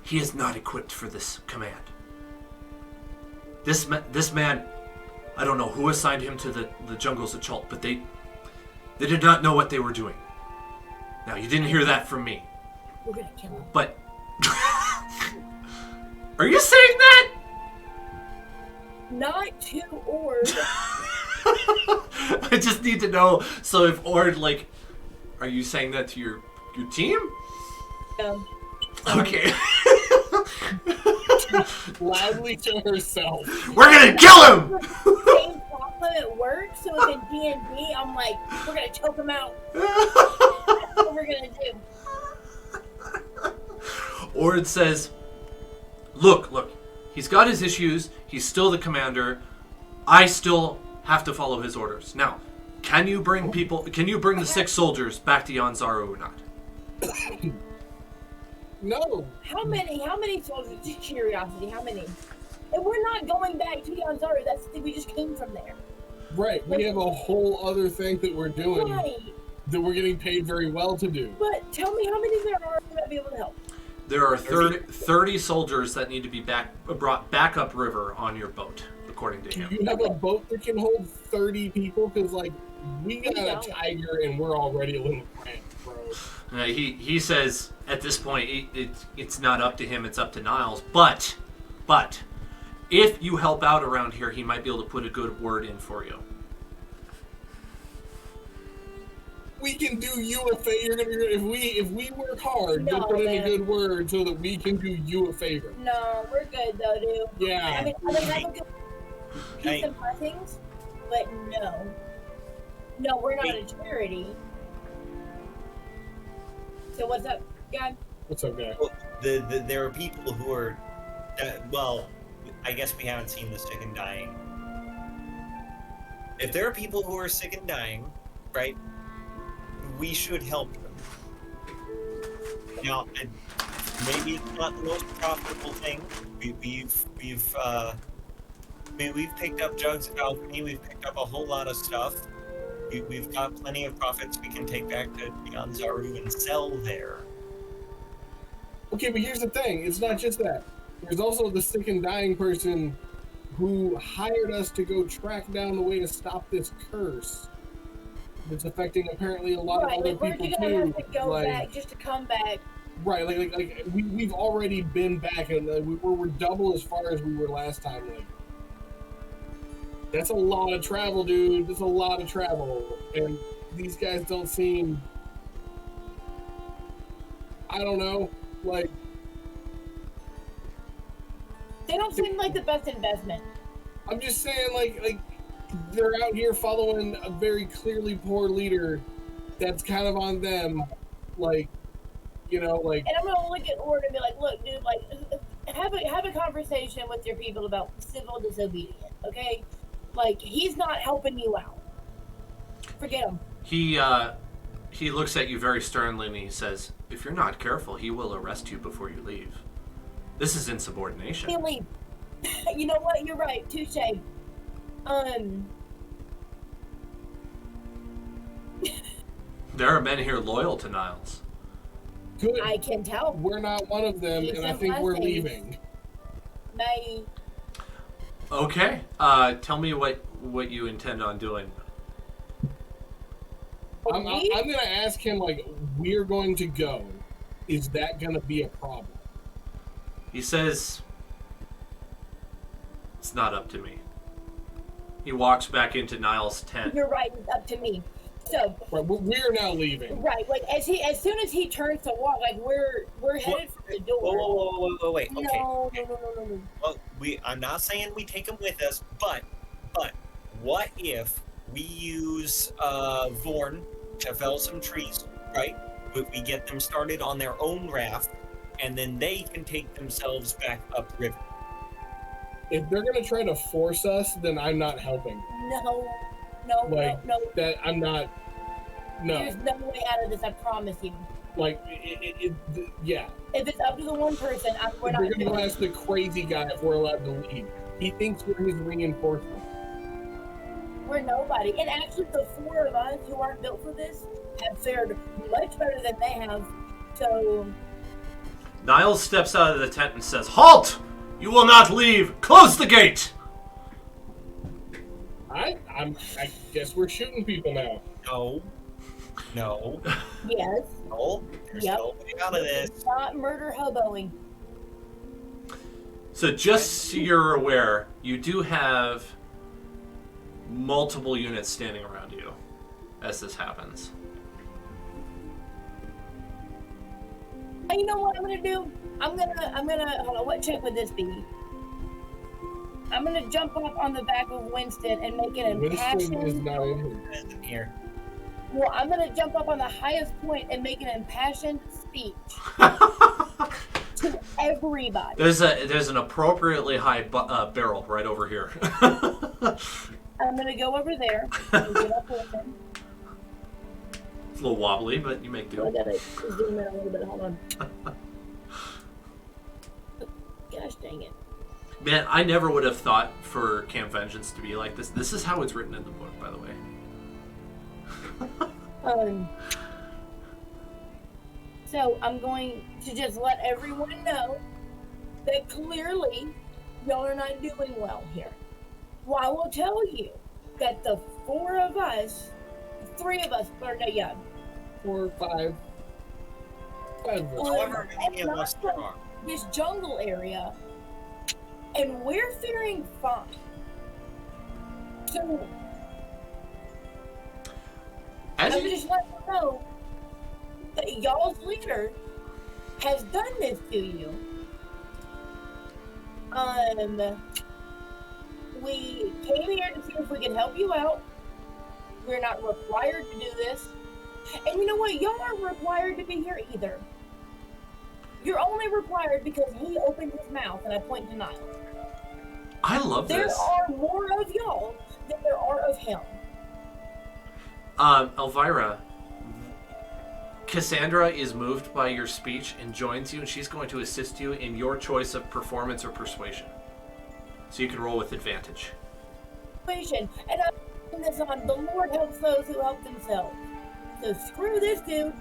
"he is not equipped for this command. This man, I don't know who assigned him to the jungles of Chult, but they did not know what they were doing. Now, you didn't hear that from me. We're gonna kill him. But... Are you saying that? Not to Ord. I just need to know. So if Ord, like... Are you saying that to your team? Okay. Loudly to herself. We're gonna kill him! Same plot limit works. So if in D&D, I'm like, we're gonna choke him out. That's what we're gonna do. Or it says, look, he's got his issues. He's still the commander. I still have to follow his orders. Now, can you bring the 6 soldiers back to Yanzaru or not? No. How many soldiers? Just curiosity, how many? And we're not going back to Yanzaru. That's the thing. We just came from there. Right. We have a whole other thing that we're doing that we're getting paid very well to do. But tell me how many there are that be able to help. There are 30 soldiers that need to be brought back up river on your boat, according to him. Do you have a boat that can hold 30 people? Because, like, we got a tiger and we're already a little cramped, bro. He says at this point it's not up to him, it's up to Niles. But if you help out around here, he might be able to put a good word in for you. We can do you a favor. If we work hard, they'll put in a good word so that we can do you a favor. No, we're good though, dude. Yeah. I mean, have a good peace and blessings, but no, we're not a charity. So what's up, God? What's up, guy? Well, there are people who are, well, I guess we haven't seen the sick and dying. If there are people who are sick and dying, right, we should help them. Now, maybe it's not the most profitable thing. We've picked up jugs of alchemy. We've picked up a whole lot of stuff. We've got plenty of profits we can take back to Yanzaru and sell there. Okay, but here's the thing. It's not just that. There's also the sick and dying person who hired us to go track down the way to stop this curse that's affecting apparently a lot of other people too. We're gonna have to go back just to come back. Right, like we've already been back, and we're double as far as we were last time. Like, that's a lot of travel, dude. That's a lot of travel, and these guys don't seem. I don't know, like. They don't seem like the best investment. I'm just saying, like they're out here following a very clearly poor leader. That's kind of on them, like, you know, like. And I'm gonna look at Ord and be like, look, dude, like, have a conversation with your people about civil disobedience, okay? Like, he's not helping you out. Forget him. He looks at you very sternly and he says, "If you're not careful, he will arrest you before you leave. This is insubordination." He'll leave. You know what? You're right. Touche. There are men here loyal to Niles. Good. I can tell. We're not one of them, and I think we're leaving. Bye. Okay. Tell me what you intend on doing. I'm gonna ask him, like, we're going to go. Is that gonna be a problem? He says, "It's not up to me." He walks back into Niles' tent. You're right. It's up to me. So. Right, we're now leaving. Right. Like as soon as he turns to walk, like we're headed for the door. Whoa, wait. Okay. No. Well, I'm not saying we take him with us, but what if we use Vorn to fell some trees, right? We get them started on their own raft, and then they can take themselves back upriver. If they're gonna try to force us, then I'm not helping. No. That I'm not. No. There's no way out of this. I promise you. Like, yeah. If it's up to the one person, we're not. We're gonna ask the crazy guy if we're allowed to leave. He thinks we're his reinforcement. We're nobody. And actually, the 4 of us who aren't built for this have fared much better than they have. So. Niles steps out of the tent and says, "Halt! You will not leave! Close the gate!" I guess we're shooting people now. No. Yes. No. There's no way out of this. It's not murder hoboing. So just so you're aware, you do have multiple units standing around you as this happens. You know what I'm gonna do? I'm gonna hold on, what check would this be? I'm gonna jump up on the back of Winston and make an Winston is impassioned. not in here. Here. Well, I'm gonna jump up on the highest point and make an impassioned speech to everybody. There's an appropriately high barrel right over here. I'm gonna go over there and get up with him. It's a little wobbly, but you make I do. gotta zoom in a little bit. Hold on. Gosh dang it. Man, I never would have thought for Camp Vengeance to be like this. This is how it's written in the book, by the way. So I'm going to just let everyone know that clearly y'all are not doing well here. Well, I will tell you that the three of us, or no, yeah, 4, 5. 5 of us. However many of us there are. this jungle area, and we're faring fine. So As I'm you, just letting you know that y'all's leader has done this to you. We came here to see if we can help you out. We're not required to do this. And you know what? Y'all aren't required to be here either. You're only required because he opened his mouth, and I point to Niles. I love There this. are more of y'all than there are of him. Elvira, Cassandra is moved by your speech and joins you, and she's going to assist you in your choice of performance or persuasion. So you can roll with advantage. And I'm putting this on the Lord helps those who help themselves. So screw this dude.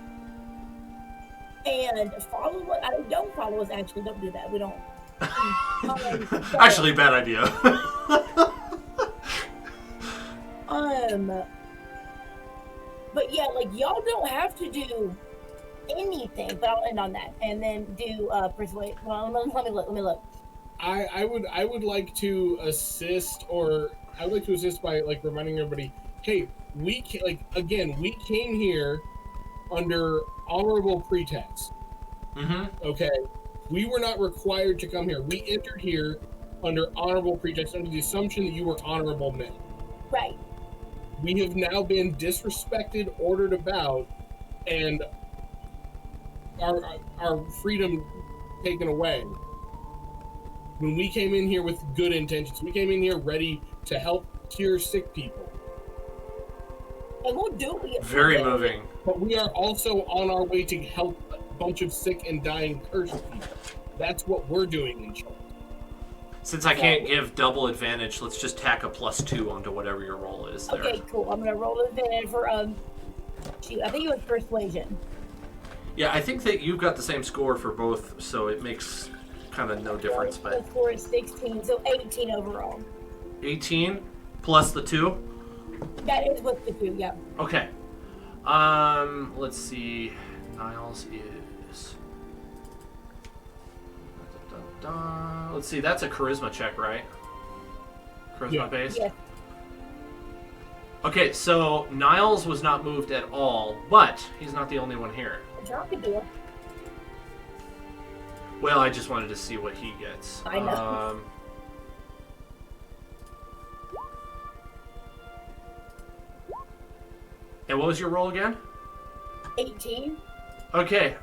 And follow what I don't follow us. Actually, don't do that. We don't. Actually, bad idea. But yeah, like y'all don't have to do anything. But I'll end on that, and then do persuade. Well, let me look. I would like to assist, or I would like to assist by like reminding everybody, hey, we came here under honorable pretense. Mm-hmm. Okay, we were not required to come here. We entered here under honorable pretense, under the assumption that you were honorable men. Right. We have now been disrespected, ordered about, and our freedom taken away. When we came in here with good intentions, we came in here ready to help cure sick people. And we'll do it. Very moving. But we are also on our way to help a bunch of sick and dying cursed people. That's what we're doing in short. So Since I can't give double advantage, let's just tack a +2 onto whatever your roll is there. Okay, cool. I'm gonna roll advantage for shoot, I think it was persuasion. Yeah, I think that you've got the same score for both, so it makes kind of no difference. The But score is 16, so 18 overall. 18 plus the 2. That is with the 2, yeah. Okay. Let's see. Niles is. Let's see. That's a charisma check, right? Charisma based. Yes. Okay, so Niles was not moved at all, but he's not the only one here. John can do it. Well, I just wanted to see what he gets. I know. And what was your roll again? 18. Okay,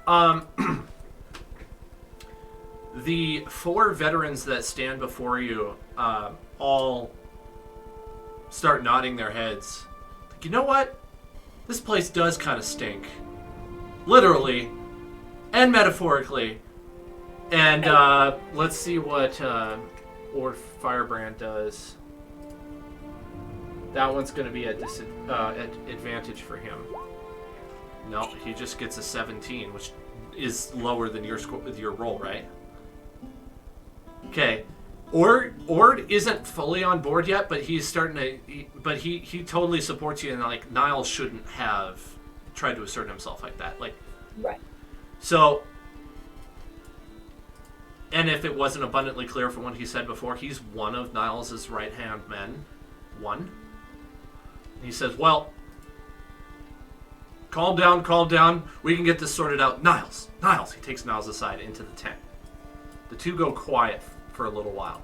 the 4 veterans that stand before you all start nodding their heads. Like, you know what? This place does kind of stink. Literally and metaphorically. And let's see what Lord Firebrand does. That one's going to be at advantage for him. No, he just gets a 17, which is lower than your score with your roll, right? Okay. Ord isn't fully on board yet, but he's starting to. But he totally supports you, and like Niles shouldn't have tried to assert himself like that. Like, Right. so. And if it wasn't abundantly clear from what he said before, he's one of Niles' right-hand men. One. And he says, well, calm down. We can get this sorted out. Niles. He takes Niles aside into the tent. The two go quiet for a little while.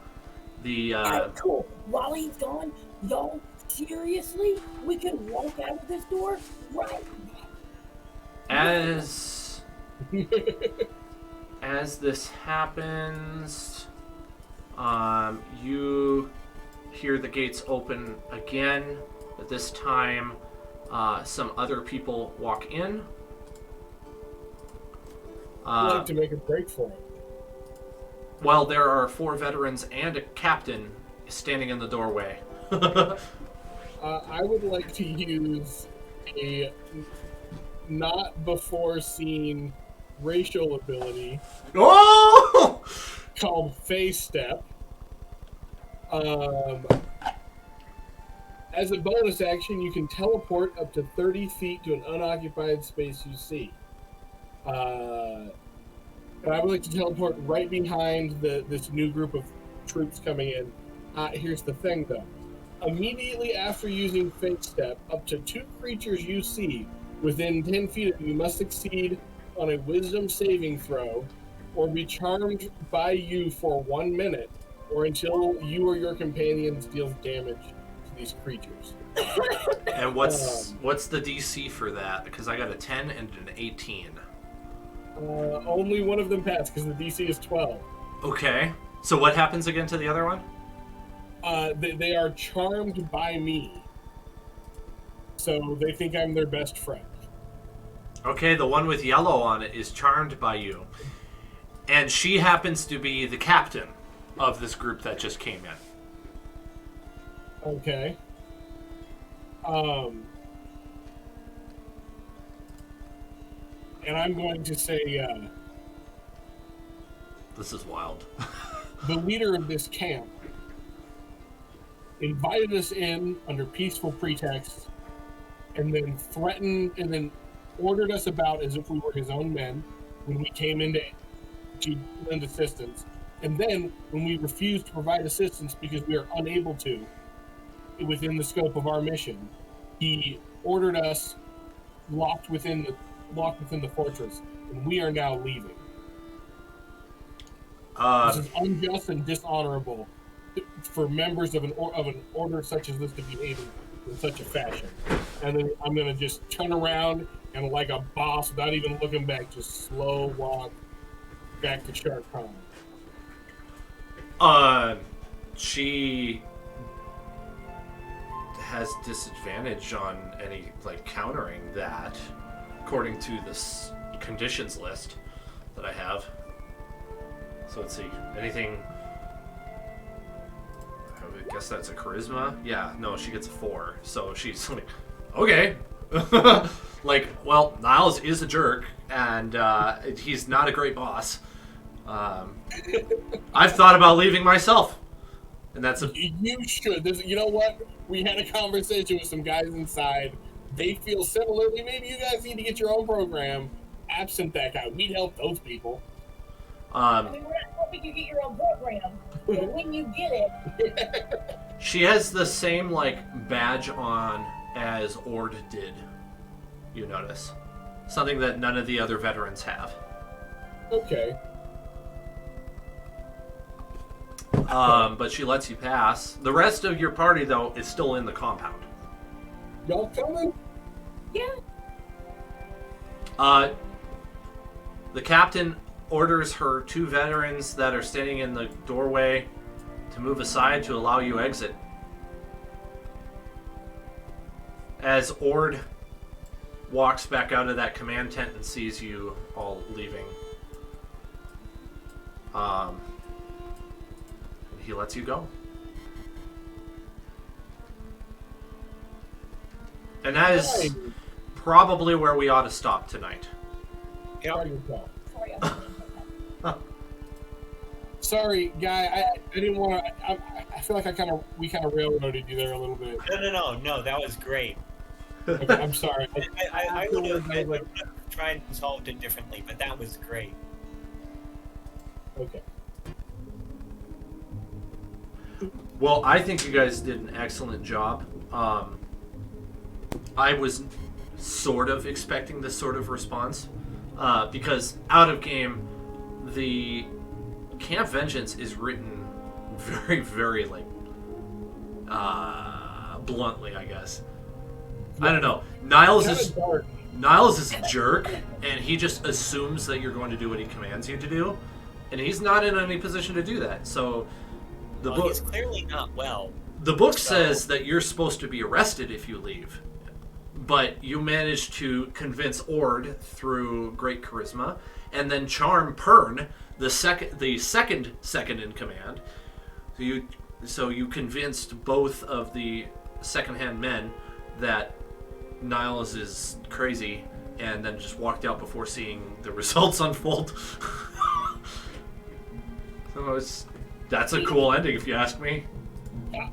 The Alright, cool. While he's gone, y'all, seriously? We can walk out of this door right as this happens, you hear the gates open again. But this time, some other people walk in. I'd like to make a break for it. Well, there are 4 veterans and a captain standing in the doorway. I would like to use a not before seen racial ability Oh! called Phase Step. As a bonus action, you can teleport up to 30 feet to an unoccupied space you see. And I would like to teleport right behind this new group of troops coming in. Here's the thing, though. Immediately after using Fate Step, up to 2 creatures you see within 10 feet of you must succeed on a Wisdom saving throw or be charmed by you for 1 minute or until you or your companions deal damage to these creatures. And what's the DC for that? Because I got a 10 and an 18. Only one of them passed because the DC is 12. Okay. So what happens again to the other one? They are charmed by me. So they think I'm their best friend. Okay, the one with yellow on it is charmed by you. And she happens to be the captain of this group that just came in. Okay. And I'm going to say, This is wild. the leader of this camp invited us in under peaceful pretext and then ordered us about as if we were his own men when we came in to lend assistance. And then when we refused to provide assistance because we are unable to within the scope of our mission, he ordered us locked within the fortress, and we are now leaving. This is unjust and dishonorable for members of an order such as this to behave in such a fashion. And then I'm gonna just turn around and, like a boss, without even looking back, just slow walk back to Shark Pond. She has disadvantage on any countering that, according to this conditions list that I have. So let's see, anything. I guess that's a charisma. Yeah, no, she gets a 4. So she's like, okay. Well, Niles is a jerk, and he's not a great boss. I've thought about leaving myself, and that's a. You should. You know what? We had a conversation with some guys inside. They feel similarly. Maybe you guys need to get your own program. Absent that guy, we'd help those people. I mean, we're not helping you get your own program, but when you get it. She has the same badge on as Ord did. You notice something that none of the other veterans have. Okay. But she lets you pass. The rest of your party, though, is still in the compound. Y'all coming? Yeah. The captain orders her 2 veterans that are standing in the doorway to move aside to allow you exit. As Ord walks back out of that command tent and sees you all leaving, he lets you go. And that is probably where we ought to stop tonight. Yep. Sorry, Sorry, guy. I didn't want to. I feel like we kind of railroaded you there a little bit. No. That was great. Okay, I'm sorry. I would have tried and solved it differently, but that was great. Okay. Well, I think you guys did an excellent job. I was sort of expecting this sort of response because out of game, the Camp Vengeance is written very, very like bluntly, I guess. I don't know. Niles is a jerk, and he just assumes that you're going to do what he commands you to do, and he's not in any position to do that. So the book he's clearly not well. The book says that you're supposed to be arrested if you leave, but you managed to convince Ord through great charisma, and then charm Pern, the second in command. So you convinced both of the second-hand men that Niles is crazy, and then just walked out before seeing the results unfold. So that's a cool ending, if you ask me. Yeah.